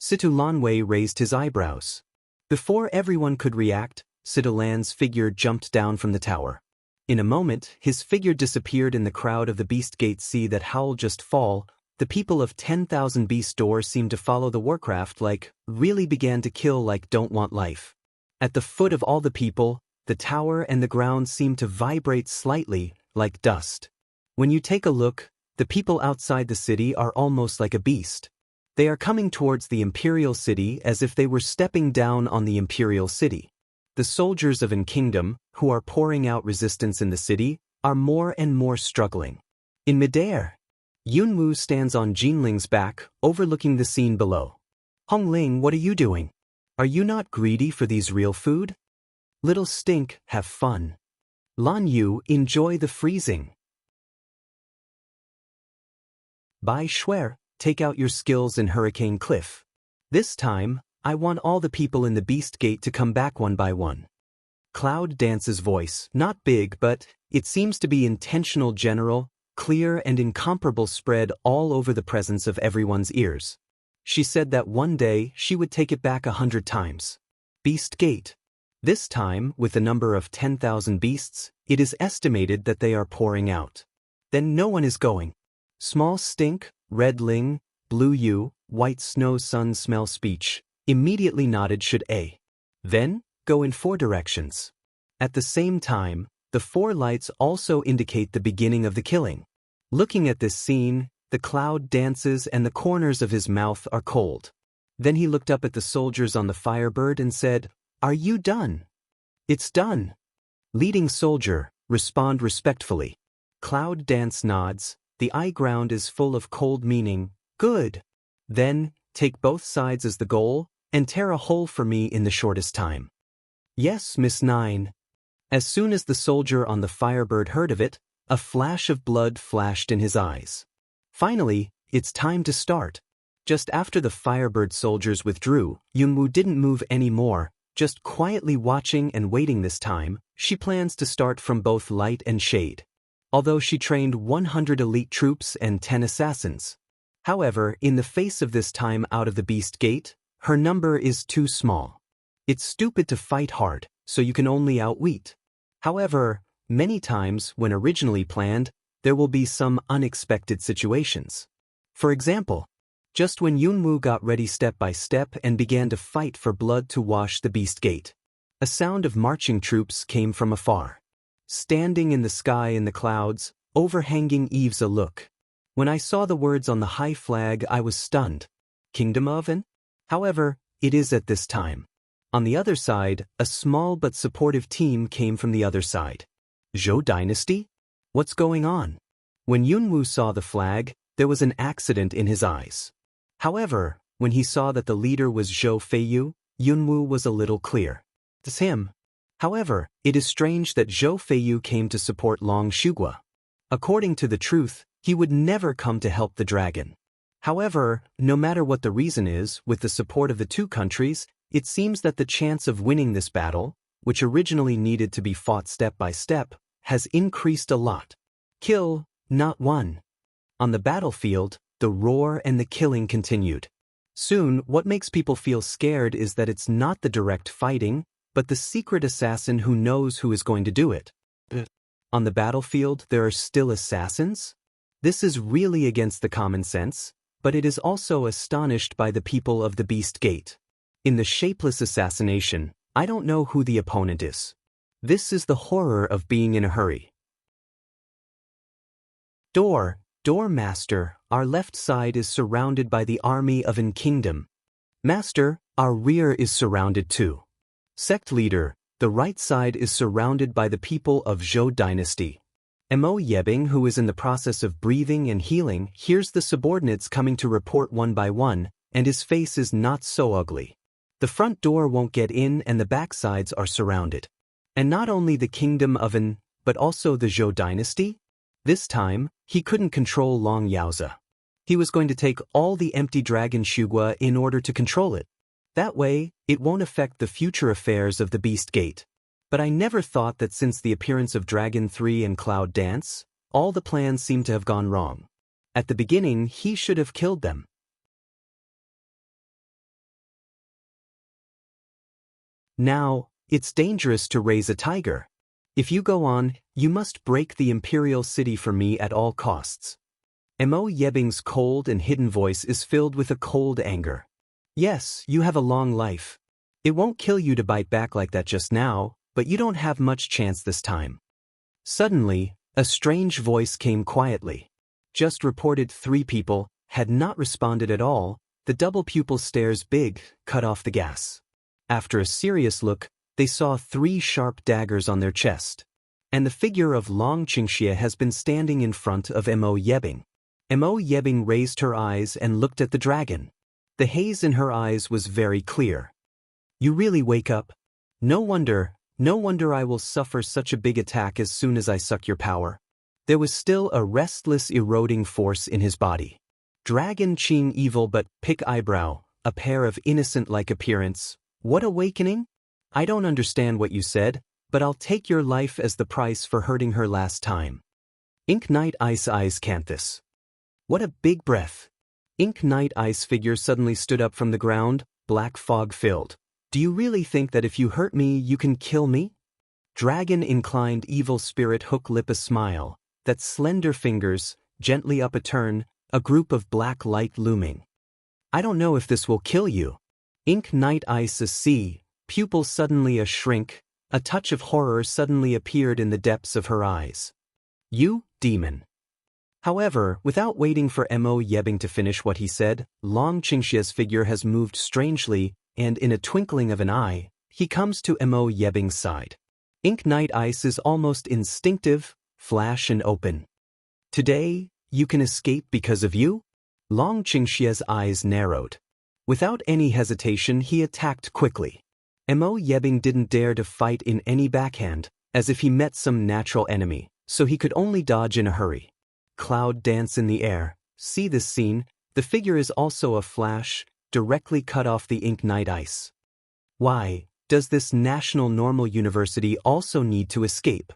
Situlanwei raised his eyebrows. Before everyone could react, Situlan's figure jumped down from the tower. In a moment, his figure disappeared in the crowd of the Beast Gate. See that howl just fall. The people of 10,000 Beast Door seemed to follow the Warcraft like, really began to kill like don't want life. At the foot of all the people, the tower and the ground seemed to vibrate slightly, like dust. When you take a look, the people outside the city are almost like a beast. They are coming towards the Imperial City as if they were stepping down on the Imperial City. The soldiers of an kingdom, who are pouring out resistance in the city, are more and more struggling. In midair, Yunwu stands on Jinling's back, overlooking the scene below. Hongling, what are you doing? Are you not greedy for these real food? Little stink, have fun. Lan Yu, enjoy the freezing. Bai Shuer, take out your skills in Hurricane Cliff. This time, I want all the people in the Beast Gate to come back one by one. Cloud Dance's voice, not big but, it seems to be intentional general, clear and incomparable spread all over the presence of everyone's ears. She said that one day she would take it back 100 times. Beast Gate. This time, with the number of 10,000 beasts, it is estimated that they are pouring out. Then no one is going. Small stink, red ling, blue yu, white snow sun smell speech, immediately nodded should A. Then, go in 4 directions. At the same time, the 4 lights also indicate the beginning of the killing. Looking at this scene, the cloud dances and the corners of his mouth are cold. Then he looked up at the soldiers on the Firebird and said, "Are you done?" "It's done." Leading soldier, respond respectfully. Cloud dance nods, the eye ground is full of cold meaning, good. Then, take both sides as the goal, and tear a hole for me in the shortest time. Yes, Miss Nine. As soon as the soldier on the Firebird heard of it, a flash of blood flashed in his eyes. Finally, it's time to start. Just after the Firebird soldiers withdrew, Yunwu didn't move any more, just quietly watching and waiting. This time, she plans to start from both light and shade. Although she trained 100 elite troops and 10 assassins. However, in the face of this time out of the Beast Gate, her number is too small. It's stupid to fight hard, so you can only outwit. However, Many times, when originally planned, there will be some unexpected situations. For example, just when Yunwoo got ready step by step and began to fight for blood to wash the Beast Gate, a sound of marching troops came from afar. Standing in the sky in the clouds, overhanging eaves a look. When I saw the words on the high flag, I was stunned. Kingdom of An? However, it is at this time. On the other side, a small but supportive team came from the other side. Zhou Dynasty? What's going on? When Yunwoo saw the flag, there was an accident in his eyes. However, when he saw that the leader was Zhou Feiyu, Yunwoo was a little clear. It's him. However, it is strange that Zhou Feiyu came to support Long Shugua. According to the truth, he would never come to help the dragon. However, no matter what the reason is, with the support of the two countries, it seems that the chance of winning this battle, which originally needed to be fought step by step, has increased a lot. Kill, not won. On the battlefield, the roar and the killing continued. Soon, what makes people feel scared is that it's not the direct fighting, but the secret assassin who knows who is going to do it. On the battlefield, there are still assassins? This is really against the common sense, but it is also astonished by the people of the Beast Gate. In the shapeless assassination, I don't know who the opponent is. This is the horror of being in a hurry. Door Master, our left side is surrounded by the army of An Kingdom. Master, our rear is surrounded too. Sect Leader, the right side is surrounded by the people of Zhou Dynasty. Mo Yebing, who is in the process of breathing and healing, hears the subordinates coming to report one by one, and his face is not so ugly. The front door won't get in and the backsides are surrounded. And not only the Kingdom of An, but also the Zhou Dynasty? This time, he couldn't control Long Yaoza. He was going to take all the empty dragon Shugua in order to control it. That way, it won't affect the future affairs of the Beast Gate. But I never thought that since the appearance of Dragon 3 and Cloud Dance, all the plans seem to have gone wrong. At the beginning, he should have killed them. Now, it's dangerous to raise a tiger. If you go on, you must break the Imperial City for me at all costs. Mo Yebing's cold and hidden voice is filled with a cold anger. Yes, you have a long life. It won't kill you to bite back like that just now, but you don't have much chance this time. Suddenly, a strange voice came quietly. Just reported 3 people, had not responded at all, the double pupil stares big, cut off the gas. After a serious look, they saw 3 sharp daggers on their chest. And the figure of Long Qingxie has been standing in front of Mo Yebing. Mo Yebing raised her eyes and looked at the dragon. The haze in her eyes was very clear. You really wake up? No wonder I will suffer such a big attack as soon as I suck your power. There was still a restless eroding force in his body. Dragon Qing evil but pick eyebrow, a pair of innocent-like appearance. What awakening? I don't understand what you said, but I'll take your life as the price for hurting her last time. Ink Knight Ice Eyes Canthus. What a big breath. Ink Knight Ice figure suddenly stood up from the ground, black fog filled. Do you really think that if you hurt me, you can kill me? Dragon inclined evil spirit hook lip a smile, that slender fingers, gently up a turn, a group of black light looming. I don't know if this will kill you. Ink Knight Ice a sea, pupil suddenly a shrink, a touch of horror suddenly appeared in the depths of her eyes. You, demon. However, without waiting for Mo Yebing to finish what he said, Long Qingxie's figure has moved strangely, and in a twinkling of an eye, he comes to Mo Yebing's side. Ink Knight Ice is almost instinctive, flash and open. Today, you can escape because of you? Long Qingxie's eyes narrowed. Without any hesitation, he attacked quickly. Mo Yebing didn't dare to fight in any backhand, as if he met some natural enemy, so he could only dodge in a hurry. Cloud dance in the air. See this scene? The figure is also a flash, directly cut off the Ink Knight Ice. Why, does this National Normal University also need to escape?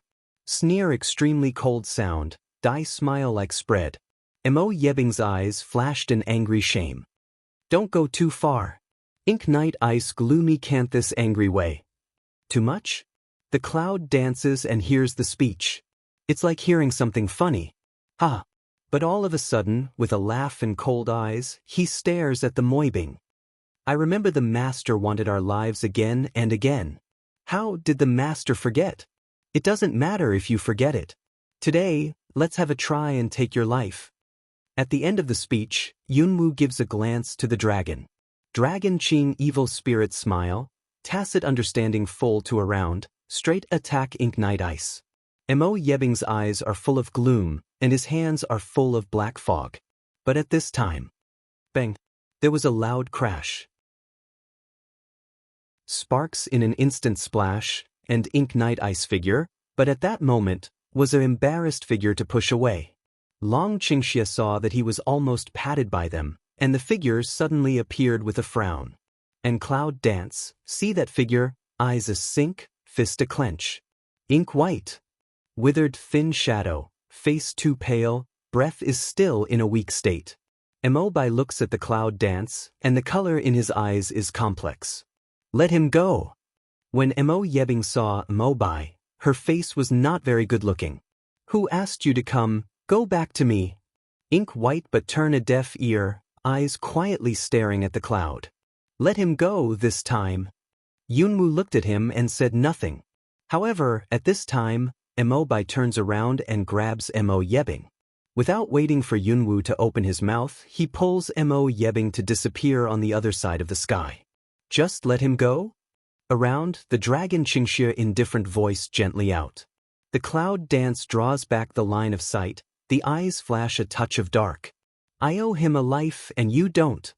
Sneer extremely cold sound, die smile like spread. Mo Yebing's eyes flashed an angry shame. Don't go too far. Ink Knight Ice gloomy canthus angry way. Too much? The cloud dances and hears the speech. It's like hearing something funny. Ha! But all of a sudden, with a laugh and cold eyes, he stares at the Moibing. I remember the master wanted our lives again and again. How did the master forget? It doesn't matter if you forget it. Today, let's have a try and take your life. At the end of the speech, Yunwoo gives a glance to the dragon. Dragon Qing evil spirit smile, tacit understanding full to around, straight attack ink night ice. Mo Yebing's eyes are full of gloom, and his hands are full of black fog. But at this time, bang, there was a loud crash. Sparks in an instant splash, and ink night ice figure, but at that moment, was an embarrassed figure to push away. Long Qingxia saw that he was almost patted by them, and the figure suddenly appeared with a frown. And Cloud Dance, see that figure, eyes a sink, fist a clench. Ink white. Withered thin shadow, face too pale, breath is still in a weak state. Mo Bai looks at the Cloud Dance, and the color in his eyes is complex. Let him go. When Mo Yebing saw Mo Bai, her face was not very good looking. Who asked you to come? Go back to me. Ink white but turn a deaf ear, eyes quietly staring at the cloud. Let him go this time. Yunwoo looked at him and said nothing. However, at this time, Mo Bai turns around and grabs Mo Yebing. Without waiting for Yunwoo to open his mouth, he pulls Mo Yebing to disappear on the other side of the sky. Just let him go? Around, the dragon Qingxia indifferent voice gently out. The Cloud Dance draws back the line of sight, the eyes flash a touch of dark. I owe him a life and you don't.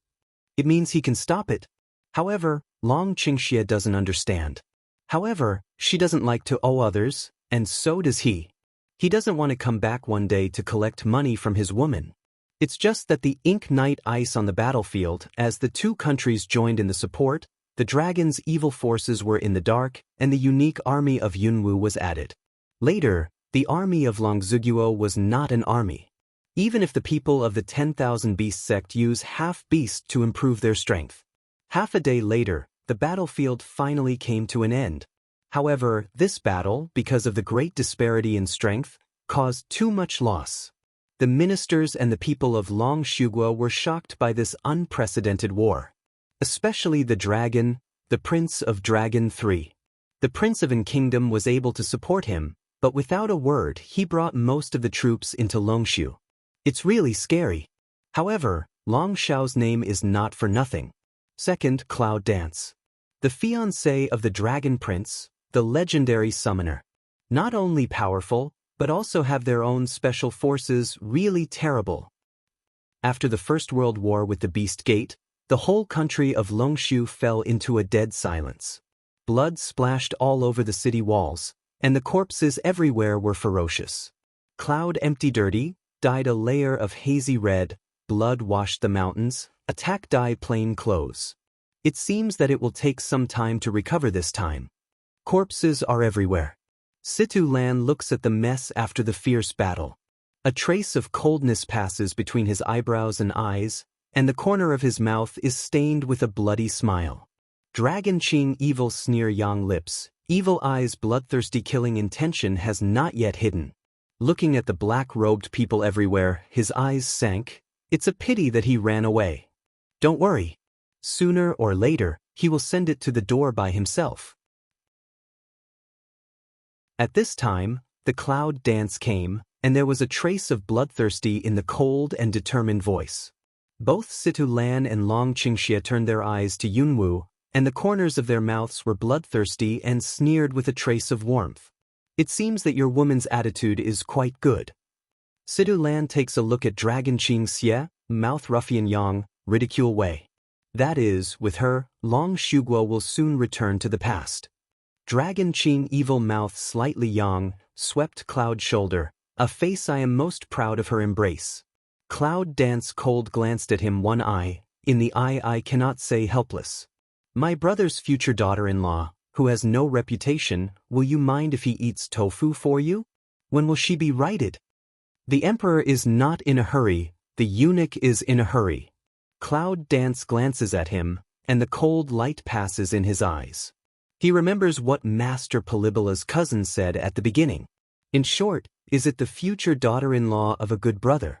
It means he can stop it. However, Long Qingxia doesn't understand. However, she doesn't like to owe others, and so does he. He doesn't want to come back one day to collect money from his woman. It's just that the ink night ice on the battlefield, as the two countries joined in the support, the dragon's evil forces were in the dark, and the unique army of Yunwoo was added. Later, the army of Longziguo was not an army. Even if the people of the 10,000 Beast sect use half-beast to improve their strength. Half a day later, the battlefield finally came to an end. However, this battle, because of the great disparity in strength, caused too much loss. The ministers and the people of Longshuguo were shocked by this unprecedented war. Especially the dragon, the Prince of Dragon 3. The Prince of An Kingdom was able to support him, but without a word he brought most of the troops into Longshu. It's really scary. However, Long Xiao's name is not for nothing. Second, Cloud Dance. The fiancé of the Dragon Prince, the legendary summoner. Not only powerful, but also have their own special forces, really terrible. After the First World War with the Beast Gate, the whole country of Longshu fell into a dead silence. Blood splashed all over the city walls, and the corpses everywhere were ferocious. Cloud empty dirty, dyed a layer of hazy red, blood washed the mountains, attack dye plain clothes. It seems that it will take some time to recover this time. Corpses are everywhere. Situ Lan looks at the mess after the fierce battle. A trace of coldness passes between his eyebrows and eyes, and the corner of his mouth is stained with a bloody smile. Dragon Qing evil sneer yang lips, evil eyes bloodthirsty killing intention has not yet hidden. Looking at the black-robed people everywhere, his eyes sank. It's a pity that he ran away. Don't worry. Sooner or later, he will send it to the door by himself. At this time, the Cloud Dance came, and there was a trace of bloodthirsty in the cold and determined voice. Both Situ Lan and Long Qingxia turned their eyes to Yunwoo, and the corners of their mouths were bloodthirsty and sneered with a trace of warmth. It seems that your woman's attitude is quite good. Situ Lan takes a look at Dragon Qing Xie, mouth ruffian yang, ridicule way. That is, with her, Long Shuguo will soon return to the past. Dragon Qing evil mouth slightly yang, swept Cloud shoulder, a face I am most proud of her embrace. Cloud Dance cold glanced at him one eye, in the eye I cannot say helpless. My brother's future daughter-in-law, who has no reputation, will you mind if he eats tofu for you? When will she be righted? The emperor is not in a hurry, the eunuch is in a hurry. Cloud Dance glances at him, and the cold light passes in his eyes. He remembers what Master Polybola's cousin said at the beginning. In short, is it the future daughter-in-law of a good brother?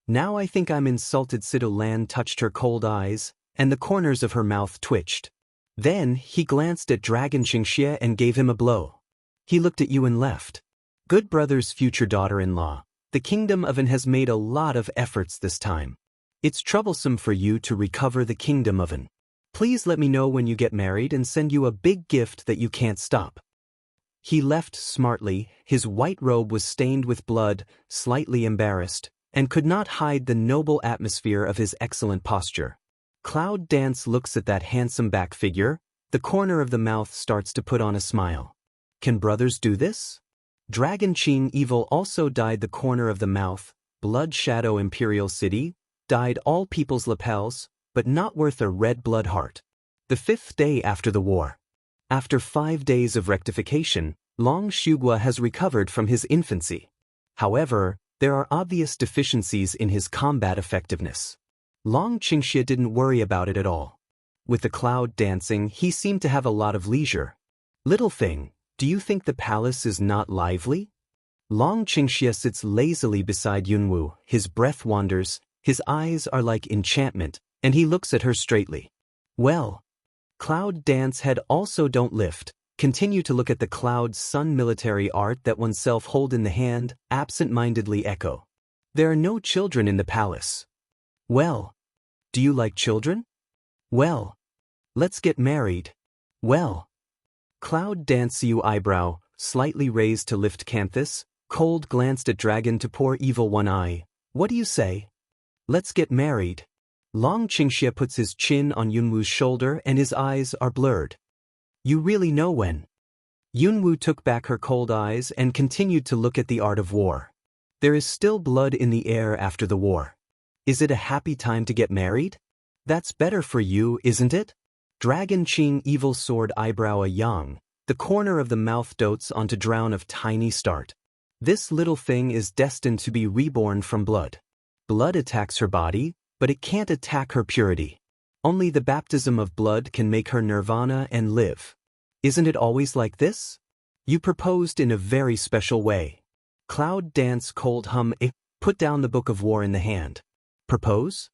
Now I think I'm insulted. Lan touched her cold eyes, and the corners of her mouth twitched. Then he glanced at Dragon Qingxie and gave him a blow. He looked at you and left. Good brother's future daughter-in-law. The kingdom of An has made a lot of efforts this time. It's troublesome for you to recover the kingdom of An. Please let me know when you get married and send you a big gift that you can't stop. He left smartly. His white robe was stained with blood, slightly embarrassed, and could not hide the noble atmosphere of his excellent posture. Cloud Dance looks at that handsome back figure. The corner of the mouth starts to put on a smile. Can brothers do this? Dragon Qing Evil also dyed the corner of the mouth. Blood Shadow Imperial City dyed all people's lapels, but not worth a red blood heart. The 5th day after the war. After 5 days of rectification, Long Shugua has recovered from his infancy. However, there are obvious deficiencies in his combat effectiveness. Long Qingxie didn't worry about it at all. With the cloud dancing, he seemed to have a lot of leisure. Little thing, do you think the palace is not lively? Long Qingxie sits lazily beside Yunwu. His breath wanders, his eyes are like enchantment, and he looks at her straightly. Well, Cloud Dance head also don't lift. Continue to look at the Cloud Sun military art that oneself hold in the hand, absent-mindedly echo. There are no children in the palace. Well, do you like children? Well, let's get married. Well, Cloud Dance you eyebrow, slightly raised to lift canthus, cold glanced at Dragon to pour evil one eye. What do you say? Let's get married. Long Qingxie puts his chin on Yunwu's shoulder and his eyes are blurred. You really know when? Yunwu took back her cold eyes and continued to look at the art of war. There is still blood in the air after the war. Is it a happy time to get married? That's better for you, isn't it? Dragon Qing Evil Sword eyebrow a young. The corner of the mouth dotes onto drown of tiny start. This little thing is destined to be reborn from blood. Blood attacks her body, but it can't attack her purity. Only the baptism of blood can make her nirvana and live. Isn't it always like this? You proposed in a very special way. Cloud Dance cold hum put down the book of war in the hand. Propose?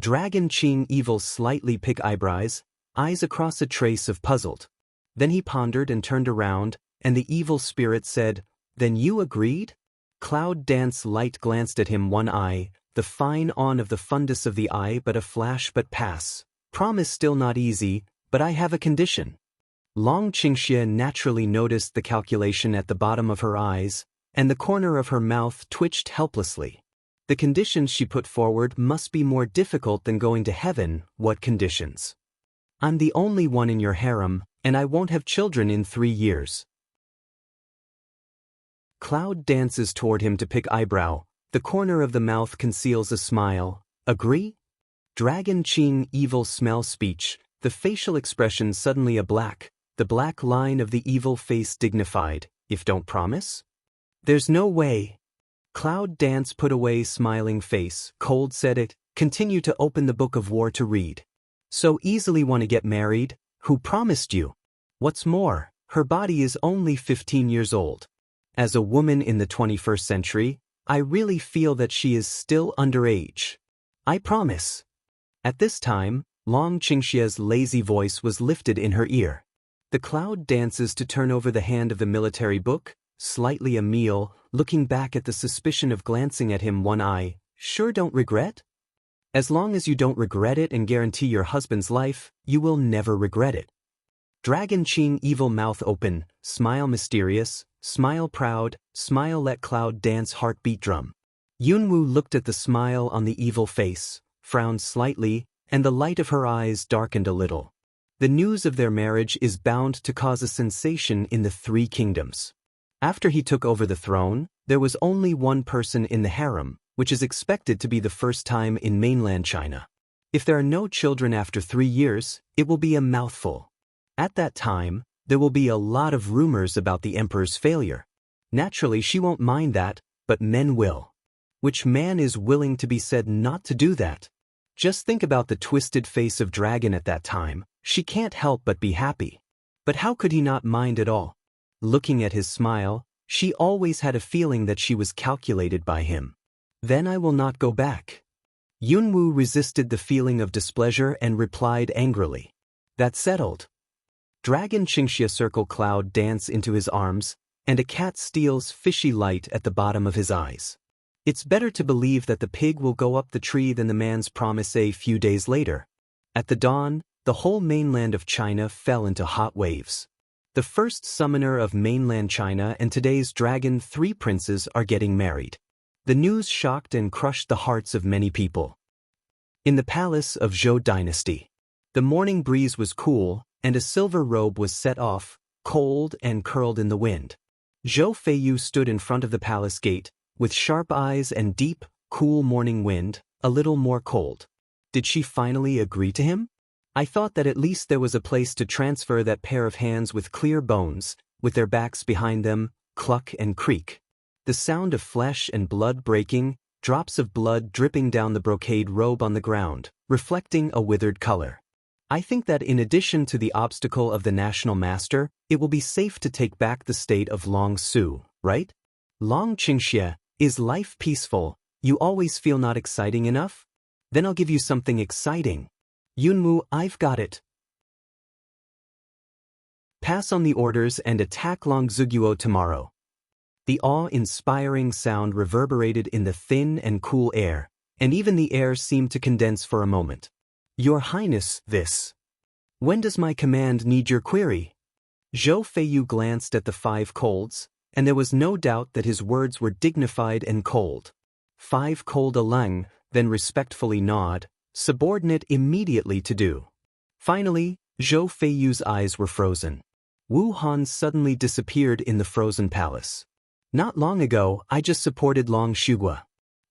Dragon Qing Evil slightly pick eyebrows, eyes across a trace of puzzled. Then he pondered and turned around, and the evil spirit said, Then you agreed? Cloud Dance light glanced at him one eye, the fine on of the fundus of the eye but a flash but pass. Promise still not easy, but I have a condition. Long Qingxie naturally noticed the calculation at the bottom of her eyes, and the corner of her mouth twitched helplessly. The conditions she put forward must be more difficult than going to heaven. What conditions? I'm the only one in your harem, and I won't have children in 3 years. Cloud dances toward him to pick eyebrow. The corner of the mouth conceals a smile. Agree? Dragon Qing Evil smell speech. The facial expression suddenly a black. The black line of the evil face dignified. If don't promise? There's no way. Cloud Dance put away smiling face. Cold said it. Continue to open the book of war to read. So easily want to get married? Who promised you? What's more, her body is only 15 years old. As a woman in the 21st century, I really feel that she is still underage. I promise. At this time, Long Qingxie's lazy voice was lifted in her ear. The cloud dances to turn over the hand of the military book, slightly a meal, looking back at the suspicion of glancing at him one eye. Sure don't regret? As long as you don't regret it and guarantee your husband's life, you will never regret it. Dragon Qing Evil mouth open, smile mysterious, smile proud, smile let cloud dance heartbeat drum. Yunwu looked at the smile on the evil face, frowned slightly, and the light of her eyes darkened a little. The news of their marriage is bound to cause a sensation in the 3 kingdoms. After he took over the throne, there was only one person in the harem, which is expected to be the first time in mainland China. If there are no children after 3 years, it will be a mouthful. At that time, there will be a lot of rumors about the emperor's failure. Naturally, she won't mind that, but men will. Which man is willing to be said not to do that? Just think about the twisted face of Dragon at that time. She can't help but be happy. But how could he not mind at all? Looking at his smile, she always had a feeling that she was calculated by him. Then I will not go back. Yunwoo resisted the feeling of displeasure and replied angrily. That's settled. Dragon Qingxia circle cloud dance into his arms, and a cat steals fishy light at the bottom of his eyes. It's better to believe that the pig will go up the tree than the man's promise a few days later. At the dawn, the whole mainland of China fell into hot waves. The first summoner of mainland China and today's dragon, 3 princes, are getting married. The news shocked and crushed the hearts of many people. In the palace of Zhou dynasty, the morning breeze was cool, and a silver robe was set off, cold and curled in the wind. Zhou Feiyu stood in front of the palace gate, with sharp eyes and deep, cool morning wind, a little more cold. Did she finally agree to him? I thought that at least there was a place to transfer that pair of hands with clear bones, with their backs behind them, cluck and creak. The sound of flesh and blood breaking, drops of blood dripping down the brocade robe on the ground, reflecting a withered color. I think that in addition to the obstacle of the national master, it will be safe to take back the state of Long Su, right? Long Qingxia, is life peaceful? You always feel not exciting enough? Then I'll give you something exciting. Yunwoo, I've got it. Pass on the orders and attack Long Zuguo tomorrow. The awe-inspiring sound reverberated in the thin and cool air, and even the air seemed to condense for a moment. Your Highness, this. When does my command need your query? Zhou Feiyu glanced at the 5 colds, and there was no doubt that his words were dignified and cold. 5 cold Alang, then respectfully nod, subordinate immediately to do. Finally, Zhou Feiyu's eyes were frozen. Wu Han suddenly disappeared in the frozen palace. Not long ago, I just supported Long Shugua.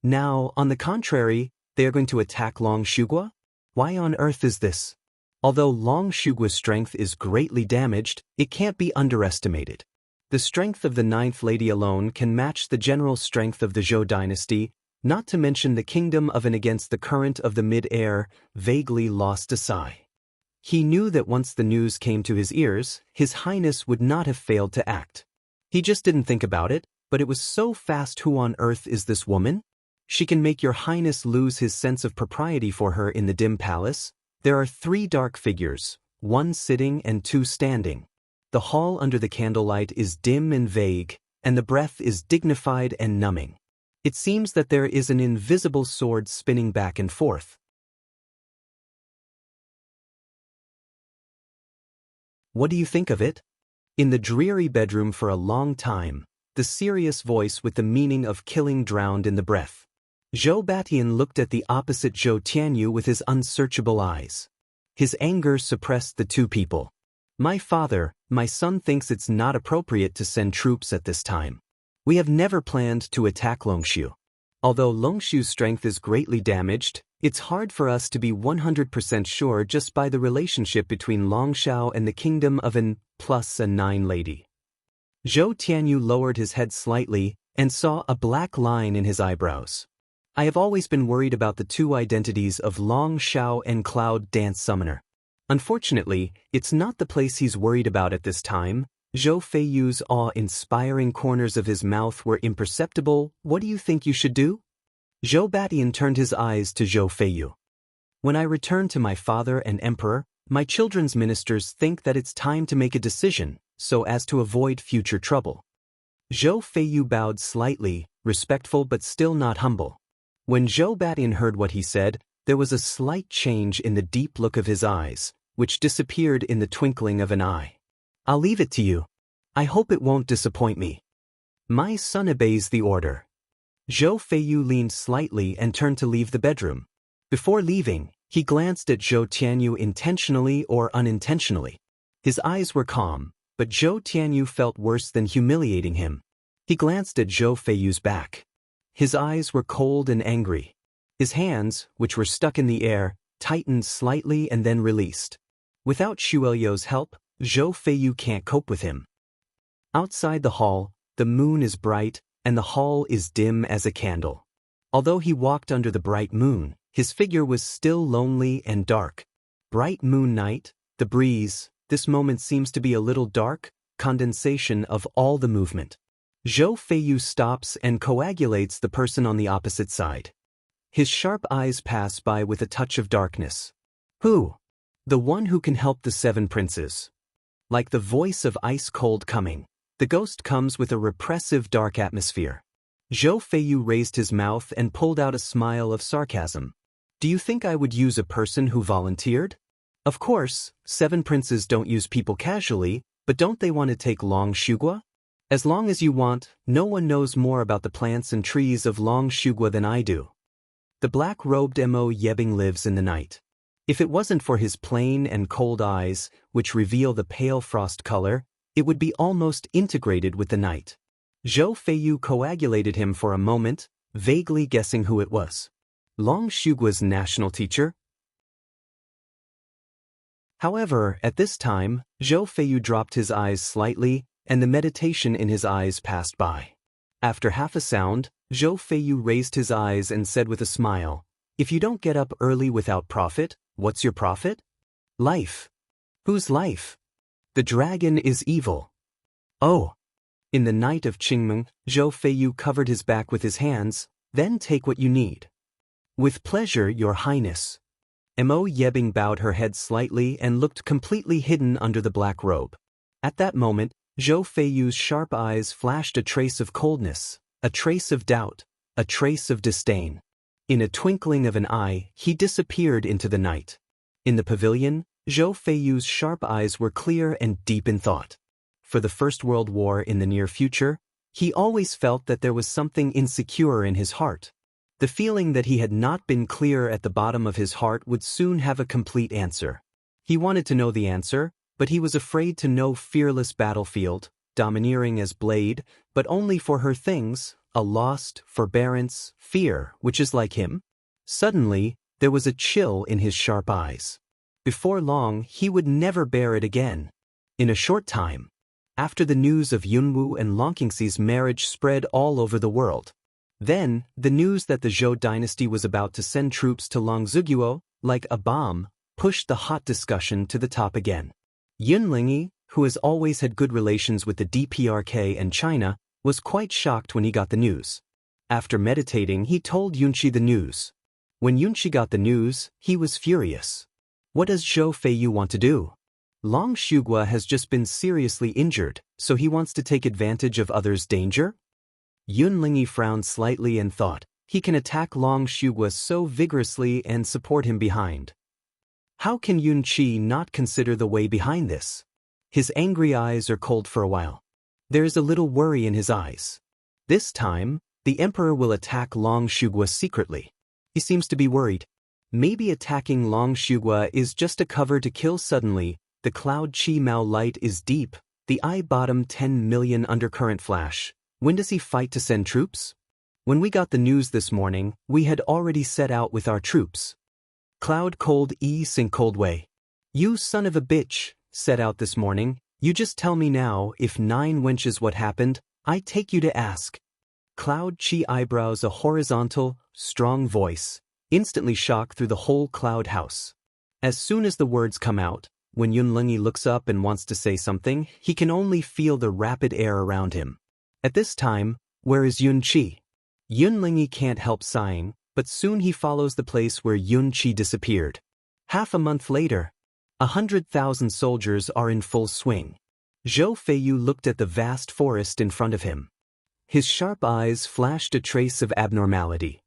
Now, on the contrary, they are going to attack Long Shugua? Why on earth is this? Although Long Shugua's strength is greatly damaged, it can't be underestimated. The strength of the 9th lady alone can match the general strength of the Zhou dynasty, not to mention the kingdom of and against the current of the mid-air, vaguely lost a sigh. He knew that once the news came to his ears, His Highness would not have failed to act. He just didn't think about it, but it was so fast. Who on earth is this woman? She can make Your Highness lose his sense of propriety. For her in the dim palace, there are 3 dark figures, 1 sitting and 2 standing. The hall under the candlelight is dim and vague, and the breath is dignified and numbing. It seems that there is an invisible sword spinning back and forth. What do you think of it? In the dreary bedroom for a long time, the serious voice with the meaning of killing drowned in the breath. Zhou Batian looked at the opposite Zhou Tianyu with his unsearchable eyes. His anger suppressed the 2 people. My father, my son thinks it's not appropriate to send troops at this time. We have never planned to attack Longshu. Although Longshu's strength is greatly damaged, it's hard for us to be 100% sure just by the relationship between Longshao and the kingdom of an plus a 9 lady. Zhou Tianyu lowered his head slightly and saw a black line in his eyebrows. I have always been worried about the 2 identities of Long Shao and Cloud Dance Summoner. Unfortunately, it's not the place he's worried about at this time. Zhou Feiyu's awe-inspiring corners of his mouth were imperceptible. What do you think you should do? Zhou Batian turned his eyes to Zhou Feiyu. When I return to my father and emperor, my children's ministers think that it's time to make a decision, so as to avoid future trouble. Zhou Feiyu bowed slightly, respectful but still not humble. When Zhou Batian heard what he said, there was a slight change in the deep look of his eyes, which disappeared in the twinkling of an eye. I'll leave it to you. I hope it won't disappoint me. My son obeys the order. Zhou Feiyu leaned slightly and turned to leave the bedroom. Before leaving, he glanced at Zhou Tianyu intentionally or unintentionally. His eyes were calm, but Zhou Tianyu felt worse than humiliating him. He glanced at Zhou Feiyu's back. His eyes were cold and angry. His hands, which were stuck in the air, tightened slightly and then released. Without Xuelio's help, Zhou Feiyu can't cope with him. Outside the hall, the moon is bright, and the hall is dim as a candle. Although he walked under the bright moon, His figure was still lonely and dark. Bright moon night, the breeze, this moment seems to be a little dark, condensation of all the movement. Zhou Feiyu stops and coagulates the person on the opposite side. His sharp eyes pass by with a touch of darkness. Who? The one who can help the 7 princes. Like the voice of ice-cold coming, the ghost comes with a repressive dark atmosphere. Zhou Feiyu raised his mouth and pulled out a smile of sarcasm. Do you think I would use a person who volunteered? Of course, 7 princes don't use people casually, but don't they want to take Long Shugua? As long as you want, no one knows more about the plants and trees of Long Shugua than I do. The black-robed Mo Yebing lives in the night. If it wasn't for his plain and cold eyes, which reveal the pale frost color, it would be almost integrated with the night. Zhou Feiyu coagulated him for a moment, vaguely guessing who it was. Long Shugua's national teacher? However, at this time, Zhou Feiyu dropped his eyes slightly, and the meditation in his eyes passed by. After half a sound, Zhou Feiyu raised his eyes and said with a smile, "If you don't get up early without profit, what's your profit? Life." Whose life? The dragon is evil. Oh. In the night of Qingming, Zhou Feiyu covered his back with his hands, then take what you need. With pleasure, your highness. Mo Yebing bowed her head slightly and looked completely hidden under the black robe. At that moment, Zhou Feiyu's sharp eyes flashed a trace of coldness, a trace of doubt, a trace of disdain. In a twinkling of an eye, he disappeared into the night. In the pavilion, Zhou Feiyu's sharp eyes were clear and deep in thought. For the First World War in the near future, he always felt that there was something insecure in his heart. The feeling that he had not been clear at the bottom of his heart would soon have a complete answer. He wanted to know the answer, but he was afraid to know fearless battlefield, domineering as Blade, but only for her things, a lost, forbearance, fear, which is like him. Suddenly, there was a chill in his sharp eyes. Before long, he would never bear it again. In a short time, after the news of Yunwu and Longqingxi's marriage spread all over the world. Then, the news that the Zhou dynasty was about to send troops to Longziguo, like a bomb, pushed the hot discussion to the top again. Yunlingyi, who has always had good relations with the DPRK and China, was quite shocked when he got the news. After meditating, he told Yunqi the news. When Yunqi got the news, he was furious. What does Zhou Feiyu want to do? Long Shugua has just been seriously injured, so he wants to take advantage of others' danger? Yunlingyi frowned slightly and thought, he can attack Long Shugua so vigorously and support him behind. How can Yunqi not consider the way behind this? His angry eyes are cold for a while. There is a little worry in his eyes. This time, the emperor will attack Long Shugua secretly. He seems to be worried. Maybe attacking Long Shugua is just a cover to kill suddenly. The cloud Qi Mao light is deep, the eye bottom 10 million undercurrent flash. When does he fight to send troops? When we got the news this morning, we had already set out with our troops. Cloud cold sink cold way. You son of a bitch, set out this morning, you just tell me now if 9 wenches what happened, I take you to ask. Cloud Qi eyebrows a horizontal, strong voice, instantly shock through the whole cloud house. As soon as the words come out, when Yunlingyi looks up and wants to say something, he can only feel the rapid air around him. At this time, where is Yunqi? Yunlingyi can't help sighing, but soon he follows the place where Yunqi disappeared. Half a month later, 100,000 soldiers are in full swing. Zhou Feiyu looked at the vast forest in front of him. His sharp eyes flashed a trace of abnormality.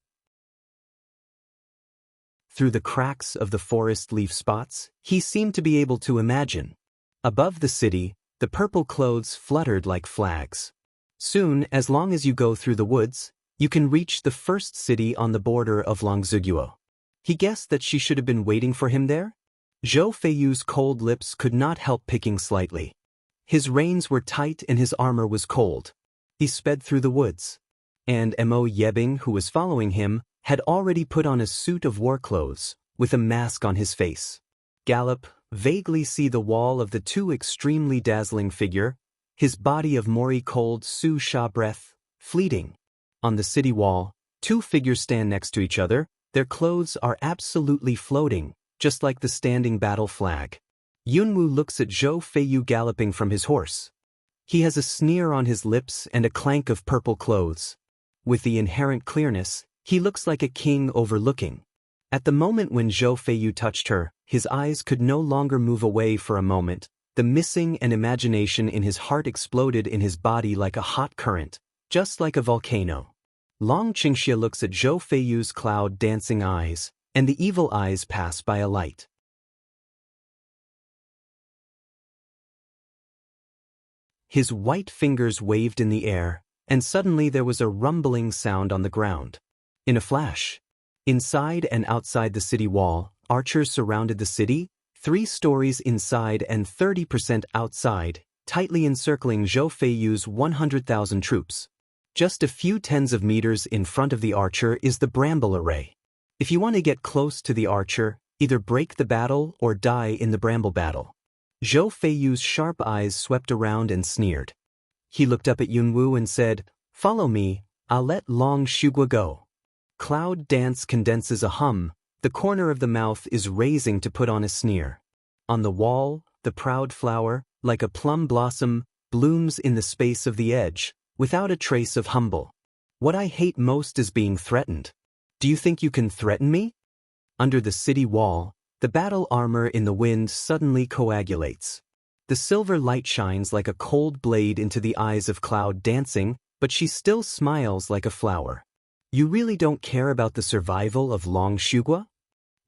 Through the cracks of the forest leaf spots, he seemed to be able to imagine. Above the city, the purple clothes fluttered like flags. Soon, as long as you go through the woods, you can reach the first city on the border of Longziguo. He guessed that she should have been waiting for him there? Zhou Feiyu's cold lips could not help picking slightly. His reins were tight and his armor was cold. He sped through the woods. And Mo Yebing, who was following him, had already put on a suit of war clothes, with a mask on his face. Gallop, vaguely see the wall of the two extremely dazzling figure, his body of Mori cold Su Sha breath, fleeting. On the city wall, 2 figures stand next to each other, Their clothes are absolutely floating, just like the standing battle flag. Yunwu looks at Zhou Feiyu galloping from his horse. He has a sneer on his lips and a clank of purple clothes. With the inherent clearness, he looks like a king overlooking. At the moment when Zhou Feiyu touched her, his eyes could no longer move away for a moment. The missing and imagination in his heart exploded in his body like a hot current, just like a volcano. Long Qingxia looks at Zhou Feiyu's cloud-dancing eyes, and the evil eyes pass by a light. His white fingers waved in the air, and suddenly there was a rumbling sound on the ground. In a flash, inside and outside the city wall, archers surrounded the city, 3 stories inside and 30% outside, tightly encircling Zhou Feiyu's 100,000 troops. Just a few tens of meters in front of the archer is the bramble array. If you want to get close to the archer, either break the battle or die in the bramble battle. Zhou Feiyu's sharp eyes swept around and sneered. He looked up at Yunwu and said, "Follow me, I'll let Long Shugua go." Cloud dance condenses a hum, the corner of the mouth is raising to put on a sneer. On the wall, the proud flower, like a plum blossom, blooms in the space of the edge, without a trace of humble. What I hate most is being threatened. Do you think you can threaten me? Under the city wall, the battle armor in the wind suddenly coagulates. The silver light shines like a cold blade into the eyes of Cloud dancing, but she still smiles like a flower. You really don't care about the survival of Long Shugua?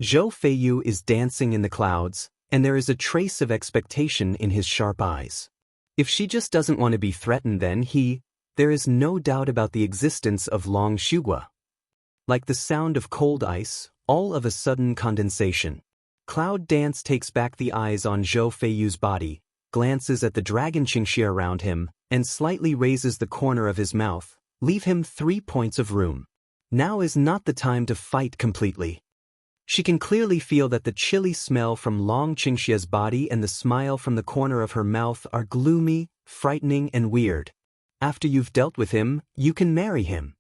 Zhou Feiyu is dancing in the clouds, and there is a trace of expectation in his sharp eyes. If she just doesn't want to be threatened, then there is no doubt about the existence of Long Shugua. Like the sound of cold ice, all of a sudden condensation. Cloud dance takes back the eyes on Zhou Feiyu's body, glances at the dragon Qingxia around him, and slightly raises the corner of his mouth. Leave him 3 points of room. Now is not the time to fight completely. She can clearly feel that the chilly smell from Long Qingxia's body and the smile from the corner of her mouth are gloomy, frightening, and weird. After you've dealt with him, you can marry him.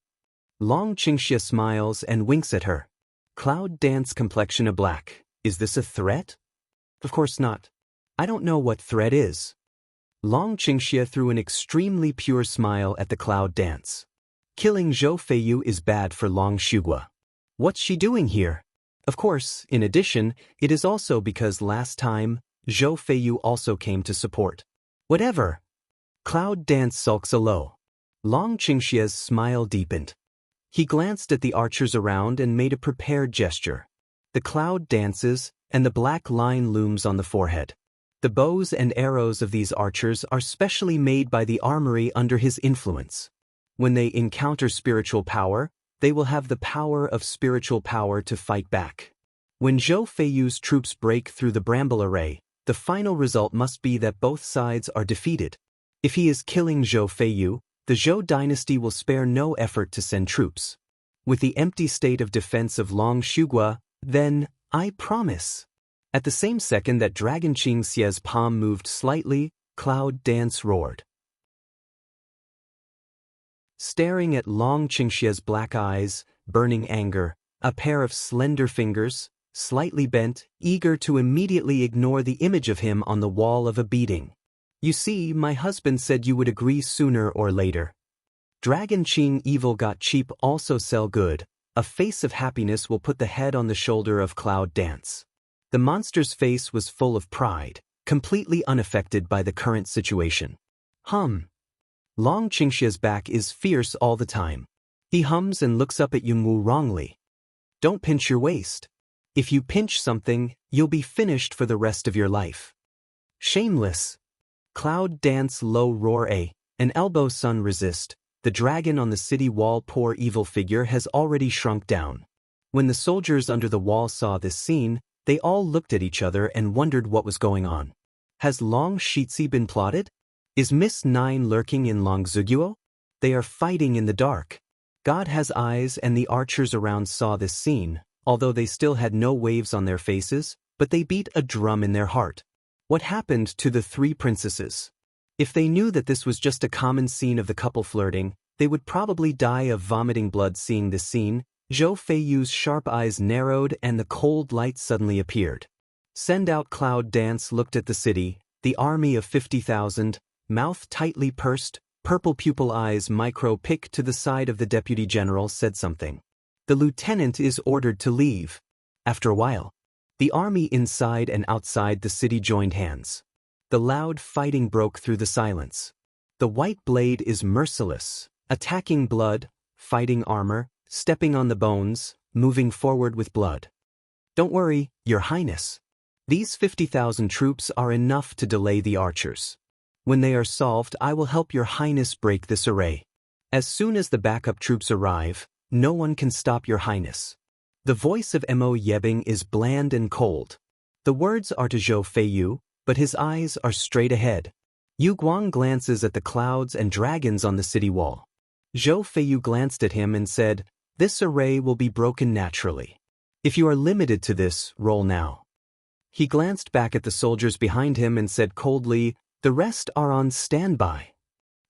Long Qingxia smiles and winks at her. Cloud dance complexion a black. Is this a threat? Of course not. I don't know what threat is. Long Qingxia threw an extremely pure smile at the cloud dance. Killing Zhou Feiyu is bad for Long Shugua. What's she doing here? Of course, in addition, it is also because last time, Zhou Feiyu also came to support. Whatever. Cloud dance sulks a low. Long Qingxia's smile deepened. He glanced at the archers around and made a prepared gesture. The cloud dances, and the black line looms on the forehead. The bows and arrows of these archers are specially made by the armory under his influence. When they encounter spiritual power, they will have the power of spiritual power to fight back. When Zhou Feiyu's troops break through the bramble array, the final result must be that both sides are defeated. If he is killing Zhou Feiyu, the Zhou dynasty will spare no effort to send troops. With the empty state of defense of Long Shugua, then, I promise. At the same second that Dragon Qingxia's palm moved slightly, Cloud dance roared. Staring at Long Qingxia's black eyes, burning anger, a pair of slender fingers, slightly bent, eager to immediately ignore the image of him on the wall of a beating. You see, my husband said you would agree sooner or later. Dragon Qing evil got cheap also sell good. A face of happiness will put the head on the shoulder of Cloud dance. The monster's face was full of pride, completely unaffected by the current situation. Long Qingxia's back is fierce all the time. He hums and looks up at Yunwu wrongly. Don't pinch your waist. If you pinch something, you'll be finished for the rest of your life. Shameless. Cloud dance low roar an elbow sun resist. The dragon on the city wall poor evil figure has already shrunk down. When the soldiers under the wall saw this scene, they all looked at each other and wondered what was going on. Has Long Shitzi been plotted? Is Miss Nine lurking in Long Zuguo? They are fighting in the dark. God has eyes and the archers around saw this scene, although they still had no waves on their faces, but they beat a drum in their heart. What happened to the 3 princesses? If they knew that this was just a common scene of the couple flirting, they would probably die of vomiting blood seeing this scene, Zhou Feiyu's sharp eyes narrowed and the cold light suddenly appeared. Send out Cloud Dance looked at the city, the army of 50,000, mouth tightly pursed, purple pupil eyes micro-pick to the side of the deputy general said something. The lieutenant is ordered to leave. After a while, the army inside and outside the city joined hands. The loud fighting broke through the silence. The white blade is merciless, attacking blood, fighting armor, stepping on the bones, moving forward with blood. Don't worry, Your Highness. These 50,000 troops are enough to delay the archers. When they are solved, I will help Your Highness break this array. As soon as the backup troops arrive, no one can stop Your Highness. The voice of Mo Yebing is bland and cold. The words are to Zhou Feiyu, but his eyes are straight ahead. Yu Guang glances at the clouds and dragons on the city wall. Zhou Feiyu glanced at him and said, "This array will be broken naturally. If you are limited to this, roll now." He glanced back at the soldiers behind him and said coldly, "The rest are on standby."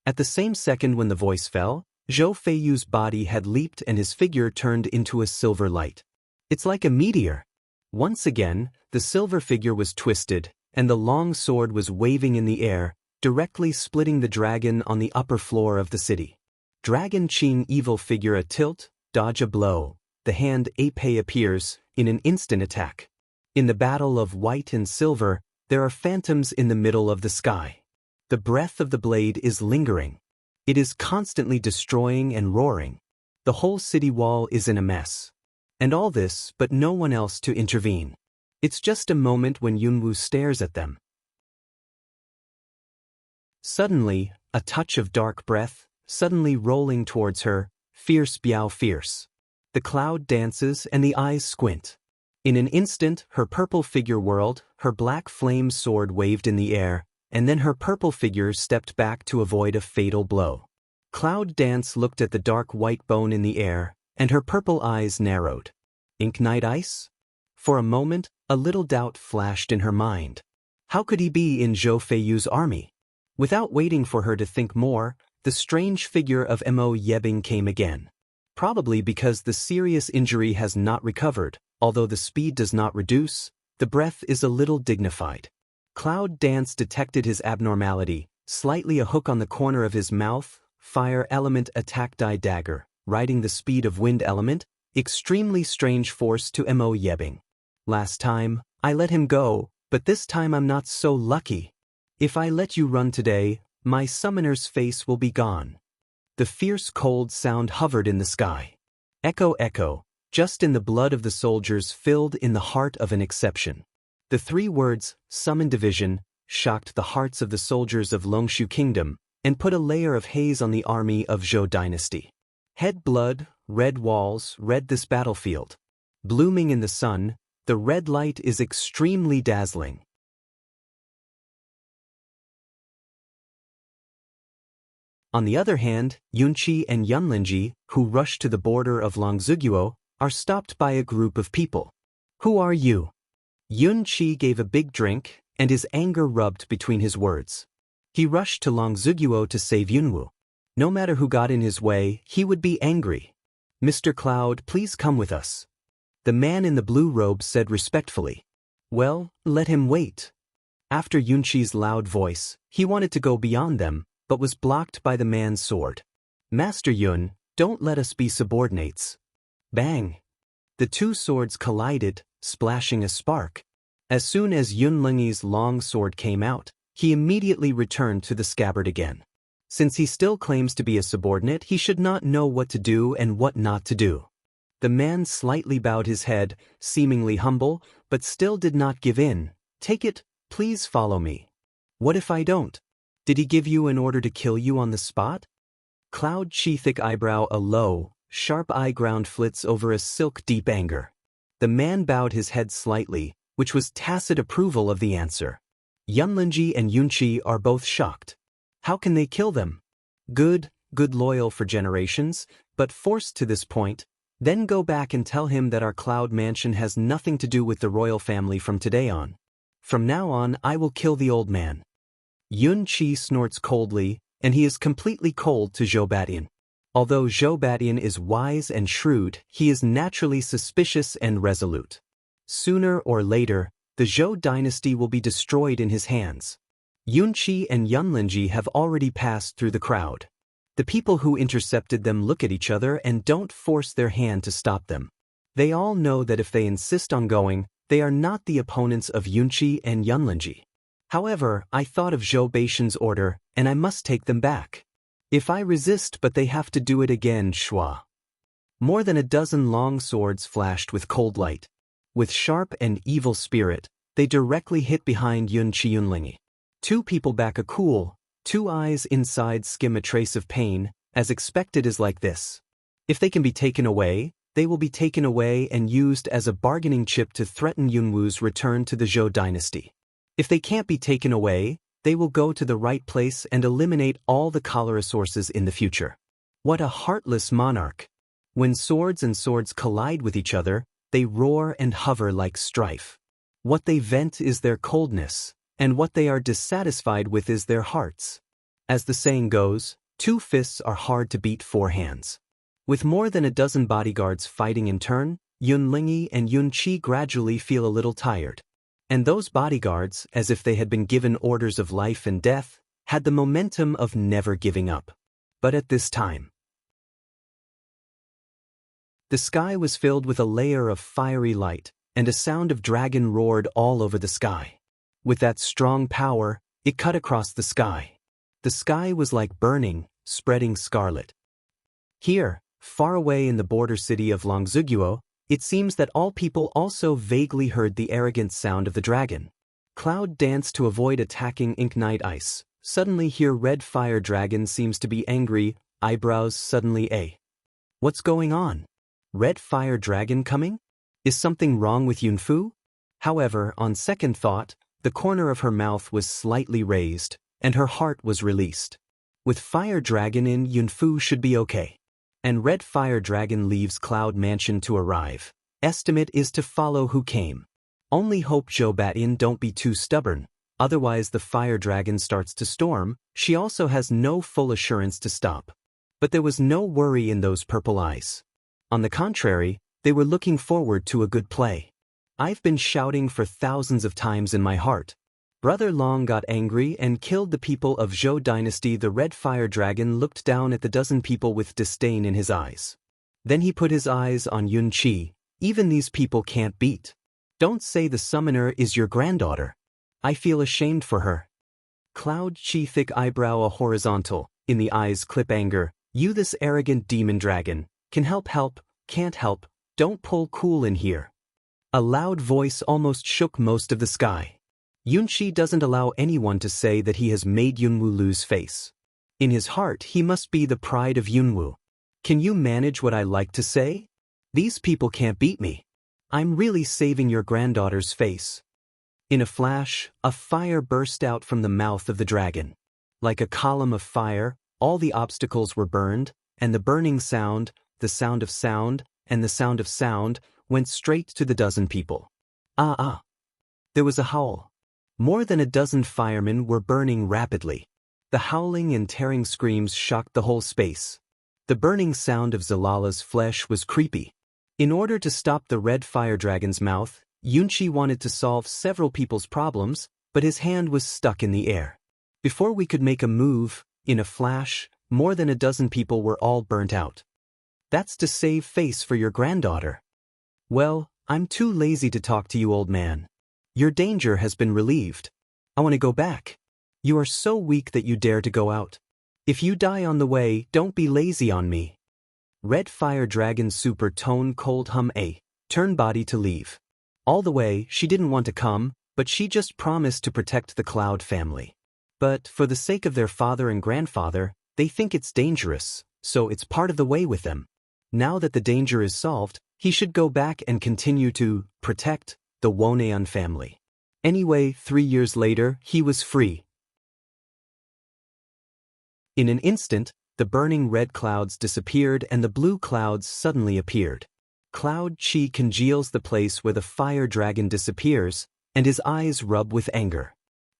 At the same second when the voice fell, Zhou Feiyu's body had leaped and his figure turned into a silver light. It's like a meteor. Once again, the silver figure was twisted, and the long sword was waving in the air, directly splitting the dragon on the upper floor of the city. Dragon Qin evil figure a tilt, dodge a blow, the hand Ape appears, in an instant attack. In the battle of white and silver, there are phantoms in the middle of the sky. The breath of the blade is lingering. It is constantly destroying and roaring. The whole city wall is in a mess. And all this, but no one else to intervene. It's just a moment when Yunwu stares at them. Suddenly, a touch of dark breath, suddenly rolling towards her, fierce Biao fierce. The cloud dances and the eyes squint. In an instant, her purple figure whirled, her black flame sword waved in the air, and then her purple figure stepped back to avoid a fatal blow. Cloud Dance looked at the dark white bone in the air, and her purple eyes narrowed. Ink Knight Ice? For a moment, a little doubt flashed in her mind. How could he be in Zhou Feiyu's army? Without waiting for her to think more, the strange figure of Mo Yebing came again. Probably because the serious injury has not recovered, although the speed does not reduce, the breath is a little dignified. Cloud Dance detected his abnormality, slightly a hook on the corner of his mouth, fire element attack die dagger, riding the speed of wind element, extremely strange force to Mo Yebing. Last time, I let him go, but this time I'm not so lucky. If I let you run today, my summoner's face will be gone. The fierce cold sound hovered in the sky. Echo echo, just in the blood of the soldiers filled in the heart of an exception. The three words, summon division, shocked the hearts of the soldiers of Longshu Kingdom, and put a layer of haze on the army of Zhou dynasty. Head blood, red walls, red this battlefield. Blooming in the sun, the red light is extremely dazzling. On the other hand, Yunqi and Yunlingji, who rush to the border of Longzhuguo, are stopped by a group of people. Who are you? Yunqi gave a big drink, and his anger rubbed between his words. He rushed to Longzhuguo to save Yunwu. No matter who got in his way, he would be angry. Mr. Cloud, please come with us. The man in the blue robe said respectfully. Well, let him wait. After Yunqi's loud voice, he wanted to go beyond them, but was blocked by the man's sword. Master Yun, don't let us be subordinates. Bang! The two swords collided, splashing a spark. As soon as Yunlingyi's long sword came out, he immediately returned to the scabbard again. Since he still claims to be a subordinate, he should not know what to do and what not to do. The man slightly bowed his head, seemingly humble, but still did not give in. Take it, please follow me. What if I don't? Did he give you an order to kill you on the spot? Cloud Chi thick eyebrow a low, sharp eye ground flits over a silk deep anger. The man bowed his head slightly, which was tacit approval of the answer. Yunlingji and Yunqi are both shocked. How can they kill them? Good loyal for generations, but forced to this point, then go back and tell him that our cloud mansion has nothing to do with the royal family from today on. From now on, I will kill the old man. Yunqi snorts coldly, and he is completely cold to Zhou Badian. Although Zhou Batian is wise and shrewd, he is naturally suspicious and resolute. Sooner or later, the Zhou dynasty will be destroyed in his hands. Yunqi and Yunlingji have already passed through the crowd. The people who intercepted them look at each other and don't force their hand to stop them. They all know that if they insist on going, they are not the opponents of Yunqi and Yunlingji. However, I thought of Zhou Batian's order, and I must take them back. If I resist, but they have to do it again, Shua. More than a dozen long swords flashed with cold light. With sharp and evil spirit, they directly hit behind Yunqi Yunlingyi. Two people back a cool, two eyes inside skim a trace of pain, as expected is like this. If they can be taken away, they will be taken away and used as a bargaining chip to threaten Yunwu's return to the Zhou dynasty. If they can't be taken away, they will go to the right place and eliminate all the cholera sources in the future. What a heartless monarch! When swords and swords collide with each other, they roar and hover like strife. What they vent is their coldness, and what they are dissatisfied with is their hearts. As the saying goes, 2 fists are hard to beat 4 hands. With more than a dozen bodyguards fighting in turn, Yunlingyi and Yunqi gradually feel a little tired. And those bodyguards, as if they had been given orders of life and death, had the momentum of never giving up. But at this time, the sky was filled with a layer of fiery light, and a sound of dragon roared all over the sky. With that strong power, it cut across the sky. The sky was like burning, spreading scarlet. Here, far away in the border city of Longziguo, it seems that all people also vaguely heard the arrogant sound of the dragon. Cloud danced to avoid attacking Inknight Ice. Suddenly here Red Fire Dragon seems to be angry, eyebrows suddenly A. What's going on? Red Fire Dragon coming? Is something wrong with Yunfu? However, on second thought, the corner of her mouth was slightly raised, and her heart was released. With Fire Dragon in, Yunfu should be okay. And Red Fire Dragon leaves Cloud Mansion to arrive. Estimate is to follow who came. Only hope Zhou Batian don't be too stubborn, otherwise the Fire Dragon starts to storm. She also has no full assurance to stop. But there was no worry in those purple eyes. On the contrary, they were looking forward to a good play. I've been shouting for thousands of times in my heart. Brother Long got angry and killed the people of Zhou dynasty. The Red Fire Dragon looked down at the dozen people with disdain in his eyes. Then he put his eyes on Yunqi. Even these people can't beat. Don't say the summoner is your granddaughter. I feel ashamed for her. Cloud Chi thick eyebrow a horizontal, in the eyes clip anger. You this arrogant demon dragon, can help, can't help, don't pull cool in here. A loud voice almost shook most of the sky. Yunqi doesn't allow anyone to say that he has made Yunwu lose face. In his heart he must be the pride of Yunwu. Can you manage what I like to say? These people can't beat me. I'm really saving your granddaughter's face. In a flash, a fire burst out from the mouth of the dragon. Like a column of fire, all the obstacles were burned, and the burning sound, the sound of sound, and the sound of sound, went straight to the dozen people. Ah! There was a howl. More than a dozen firemen were burning rapidly. The howling and tearing screams shocked the whole space. The burning sound of Zalala's flesh was creepy. In order to stop the Red Fire Dragon's mouth, Yunqi wanted to solve several people's problems, but his hand was stuck in the air. Before we could make a move, in a flash, more than a dozen people were all burnt out. That's to save face for your granddaughter. Well, I'm too lazy to talk to you, old man. Your danger has been relieved. I want to go back. You are so weak that you dare to go out. If you die on the way, don't be lazy on me. Red Fire Dragon super tone cold hum a, turn body to leave. All the way, she didn't want to come, but she just promised to protect the Cloud family. But for the sake of their father and grandfather, they think it's dangerous, so it's part of the way with them. Now that the danger is solved, he should go back and continue to protect the Woneon family. Anyway, 3 years later, he was free. In an instant, the burning red clouds disappeared and the blue clouds suddenly appeared. Cloud Chi congeals the place where the fire dragon disappears, and his eyes rub with anger.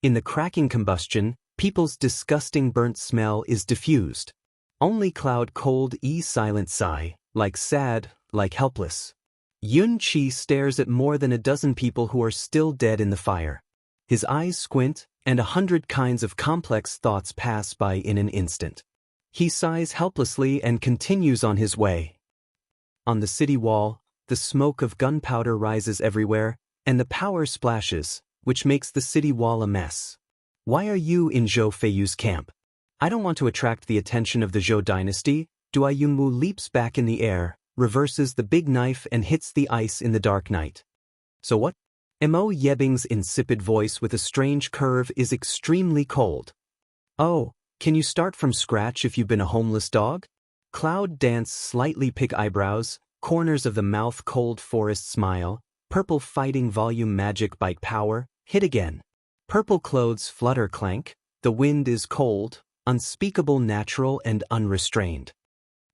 In the cracking combustion, people's disgusting burnt smell is diffused. Only Cloud cold silent sigh, like sad, like helpless. Yun Chi stares at more than a dozen people who are still dead in the fire. His eyes squint, and 100 kinds of complex thoughts pass by in an instant. He sighs helplessly and continues on his way. On the city wall, the smoke of gunpowder rises everywhere, and the power splashes, which makes the city wall a mess. Why are you in Zhou Feiyu's camp? I don't want to attract the attention of the Zhou dynasty. Yunwu leaps back in the air, reverses the big knife and hits the ice in the dark night. So what? Mo Yebing's insipid voice with a strange curve is extremely cold. Oh, can you start from scratch if you've been a homeless dog? Cloud dance slightly pick eyebrows, corners of the mouth cold forest smile, purple fighting volume magic bite power, hit again. Purple clothes flutter clank, the wind is cold, unspeakable natural and unrestrained.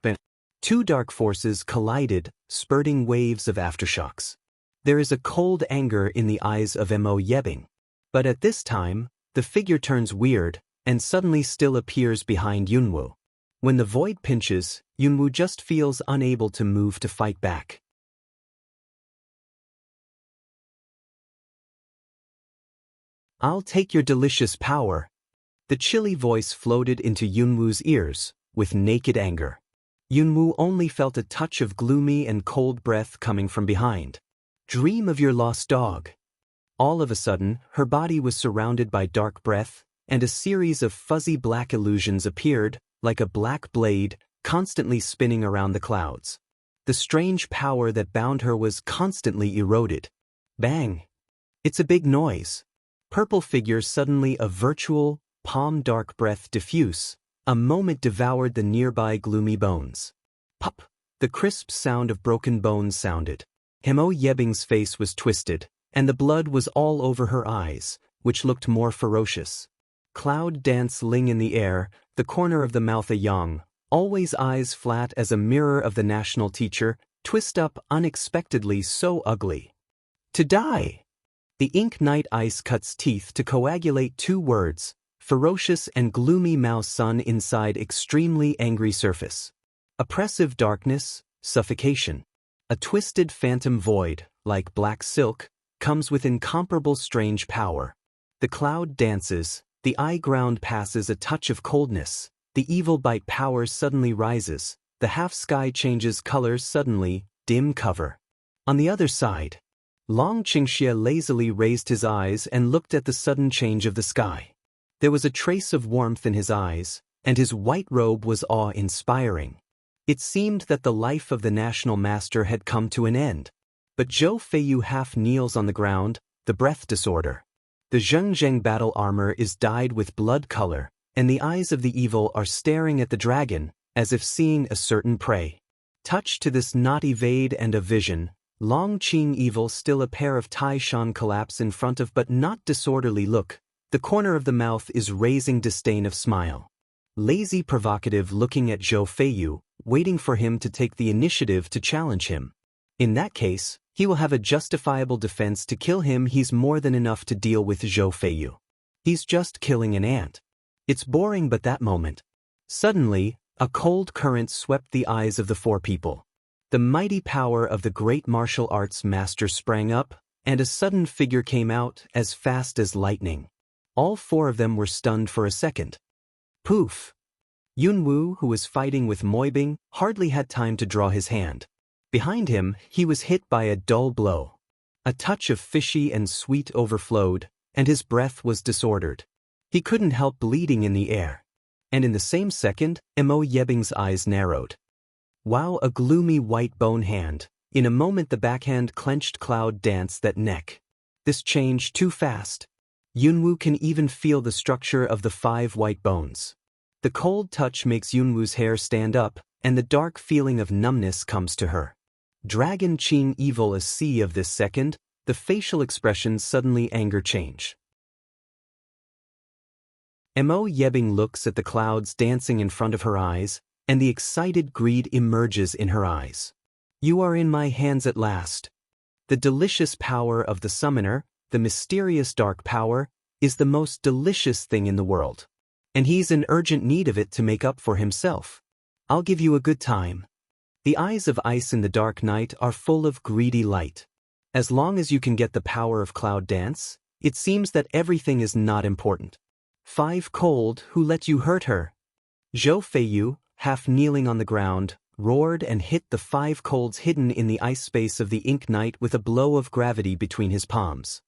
But two dark forces collided, spurting waves of aftershocks. There is a cold anger in the eyes of Mo Yebing. But at this time, the figure turns weird, and suddenly still appears behind Yunwu. When the void pinches, Yunwu just feels unable to move to fight back. I'll take your delicious power. The chilly voice floated into Yunwu's ears, with naked anger. Yunwu only felt a touch of gloomy and cold breath coming from behind. Dream of your lost dog. All of a sudden, her body was surrounded by dark breath, and a series of fuzzy black illusions appeared, like a black blade, constantly spinning around the clouds. The strange power that bound her was constantly eroded. Bang! It's a big noise. Purple figure suddenly a virtual, palm dark breath diffuse, a moment devoured the nearby gloomy bones. Pop! The crisp sound of broken bones sounded. Mo Yebing's face was twisted, and the blood was all over her eyes, which looked more ferocious. Cloud dance ling in the air, the corner of the mouth a yang, always eyes flat as a mirror of the national teacher, twist up unexpectedly so ugly. To die! The ink night ice cuts teeth to coagulate two words, ferocious and gloomy Mao sun inside extremely angry surface. Oppressive darkness, suffocation. A twisted phantom void, like black silk, comes with incomparable strange power. The cloud dances, the eye ground passes a touch of coldness, the evil bite power suddenly rises, the half sky changes colors suddenly, dim cover. On the other side, Long Qingxie lazily raised his eyes and looked at the sudden change of the sky. There was a trace of warmth in his eyes, and his white robe was awe-inspiring. It seemed that the life of the national master had come to an end. But Zhou Feiyu half kneels on the ground, the breath disorder. The Zhengzheng battle armor is dyed with blood color, and the eyes of the evil are staring at the dragon, as if seeing a certain prey. Touch to this not evade and a vision, Long Qing evil still a pair of Tai Shan collapse in front of but not disorderly look, the corner of the mouth is raising disdain of smile. Lazy provocative looking at Zhou Feiyu, waiting for him to take the initiative to challenge him. In that case, he will have a justifiable defense to kill him. He's more than enough to deal with Zhou Feiyu. He's just killing an ant. It's boring but that moment. Suddenly, a cold current swept the eyes of the four people. The mighty power of the great martial arts master sprang up, and a sudden figure came out as fast as lightning. All four of them were stunned for a second. Poof! Yunwu, who was fighting with Moibing, hardly had time to draw his hand. Behind him, he was hit by a dull blow. A touch of fishy and sweet overflowed, and his breath was disordered. He couldn't help bleeding in the air. And in the same second, Mo Yebing's eyes narrowed. Wow, a gloomy white bone hand. In a moment the backhand clenched cloud danced that neck. This changed too fast. Yunwu can even feel the structure of the 5 white bones. The cold touch makes Yunwu's hair stand up, and the dark feeling of numbness comes to her. Dragon Qing evil a sea of this second, the facial expressions suddenly anger change. Mo Yebing looks at the clouds dancing in front of her eyes, and the excited greed emerges in her eyes. You are in my hands at last. The delicious power of the summoner, the mysterious dark power, is the most delicious thing in the world. And he's in urgent need of it to make up for himself. I'll give you a good time. The eyes of ice in the dark night are full of greedy light. As long as you can get the power of cloud dance, it seems that everything is not important. 5 cold, who let you hurt her? Zhou Feiyu, half kneeling on the ground, roared and hit the 5 colds hidden in the ice space of the ink knight with a blow of gravity between his palms.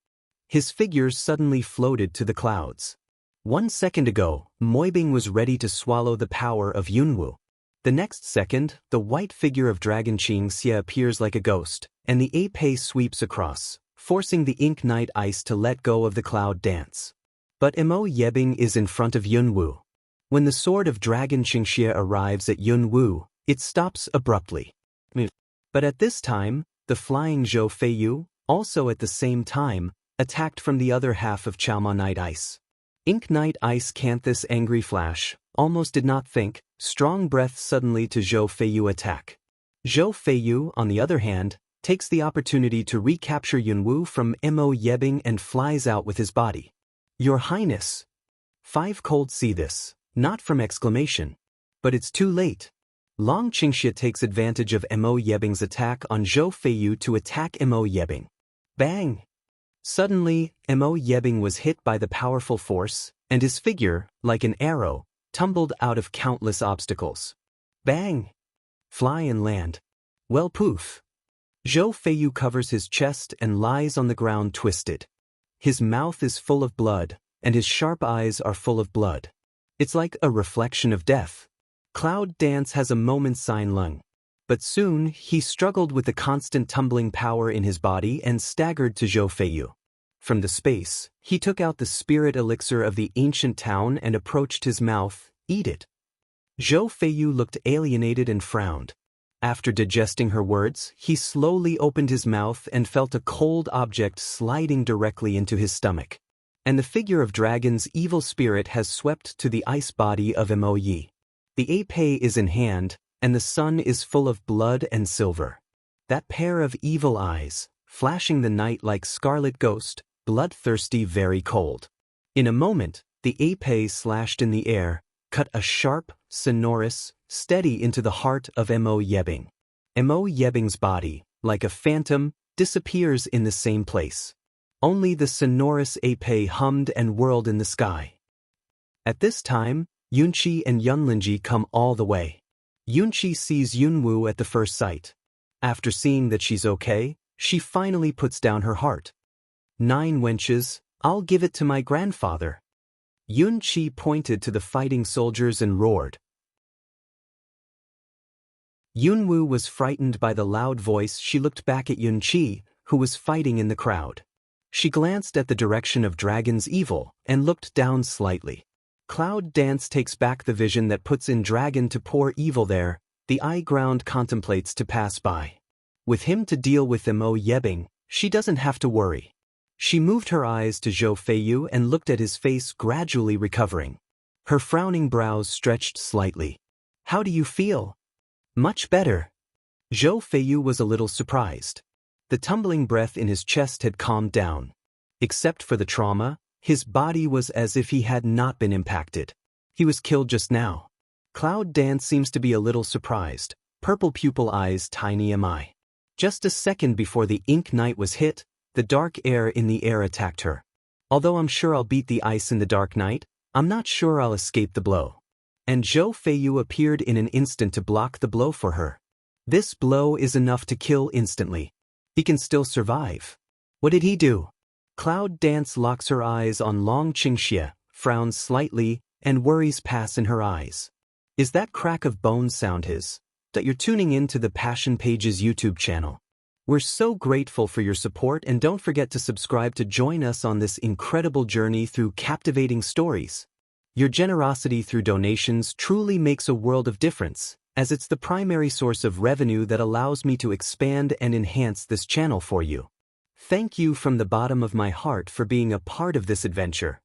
His figures suddenly floated to the clouds. 1 second ago, Moibing was ready to swallow the power of Yunwu. The next second, the white figure of Dragon Qingxia appears like a ghost, and the Ape sweeps across, forcing the ink knight ice to let go of the cloud dance. But Mo Yebing is in front of Yunwu. When the sword of Dragon Qingxia arrives at Yunwu, it stops abruptly. But at this time, the flying Zhou Feiyu, also at the same time, attacked from the other half of Chaoma Night Ice. Ink Knight Ice Canthus Angry Flash, almost did not think, strong breath suddenly to Zhou Feiyu attack. Zhou Feiyu, on the other hand, takes the opportunity to recapture Yunwu from Mo Yebing and flies out with his body. Your Highness! 5 cold see this, not from exclamation. But it's too late. Long Qingxia takes advantage of Mo Yebing's attack on Zhou Feiyu to attack Mo Yebing. Bang! Suddenly, Mo Yebing was hit by the powerful force, and his figure, like an arrow, tumbled out of countless obstacles. Bang! Fly and land. Well, poof. Zhou Feiyu covers his chest and lies on the ground twisted. His mouth is full of blood, and his sharp eyes are full of blood. It's like a reflection of death. Cloud Dance has a moment's sign lung. But soon, he struggled with the constant tumbling power in his body and staggered to Zhou Feiyu. From the space, he took out the spirit elixir of the ancient town and approached his mouth. Eat it. Zhou Feiyu looked alienated and frowned. After digesting her words, he slowly opened his mouth and felt a cold object sliding directly into his stomach. And the figure of Dragon's evil spirit has swept to the ice body of Mo Yi. The Ape is in hand, and the sun is full of blood and silver. That pair of evil eyes, flashing the night like scarlet ghost, bloodthirsty, very cold. In a moment, the Ape slashed in the air, cut a sharp, sonorous, steady into the heart of Mo Yebing. Mo Yebing's body, like a phantom, disappears in the same place. Only the sonorous Ape hummed and whirled in the sky. At this time, Yunqi and Yunlingji come all the way. Yunqi sees Yunwu at the first sight. After seeing that she's okay, she finally puts down her heart. 9 wenches, I'll give it to my grandfather. Yunqi pointed to the fighting soldiers and roared. Yunwu was frightened by the loud voice. She looked back at Yunqi, who was fighting in the crowd. She glanced at the direction of Dragon's evil and looked down slightly. Cloud Dance takes back the vision that puts in Dragon to pour evil there. The eye ground contemplates to pass by. With him to deal with Mo Yebing, she doesn't have to worry. She moved her eyes to Zhou Feiyu and looked at his face gradually recovering. Her frowning brows stretched slightly. How do you feel? Much better. Zhou Feiyu was a little surprised. The tumbling breath in his chest had calmed down. Except for the trauma, his body was as if he had not been impacted. He was killed just now. Cloud Dance seems to be a little surprised. Purple pupil eyes, tiny am I. Just a second before the Ink Knight was hit, the dark air in the air attacked her. Although I'm sure I'll beat the ice in the dark night, I'm not sure I'll escape the blow. And Zhou Feiyu appeared in an instant to block the blow for her. This blow is enough to kill instantly. He can still survive. What did he do? Cloud Dance locks her eyes on Long Qingxia, frowns slightly, and worries pass in her eyes. Is that crack of bones sound his? That you're tuning in to the Passion Pages YouTube channel. We're so grateful for your support, and don't forget to subscribe to join us on this incredible journey through captivating stories. Your generosity through donations truly makes a world of difference, as it's the primary source of revenue that allows me to expand and enhance this channel for you. Thank you from the bottom of my heart for being a part of this adventure.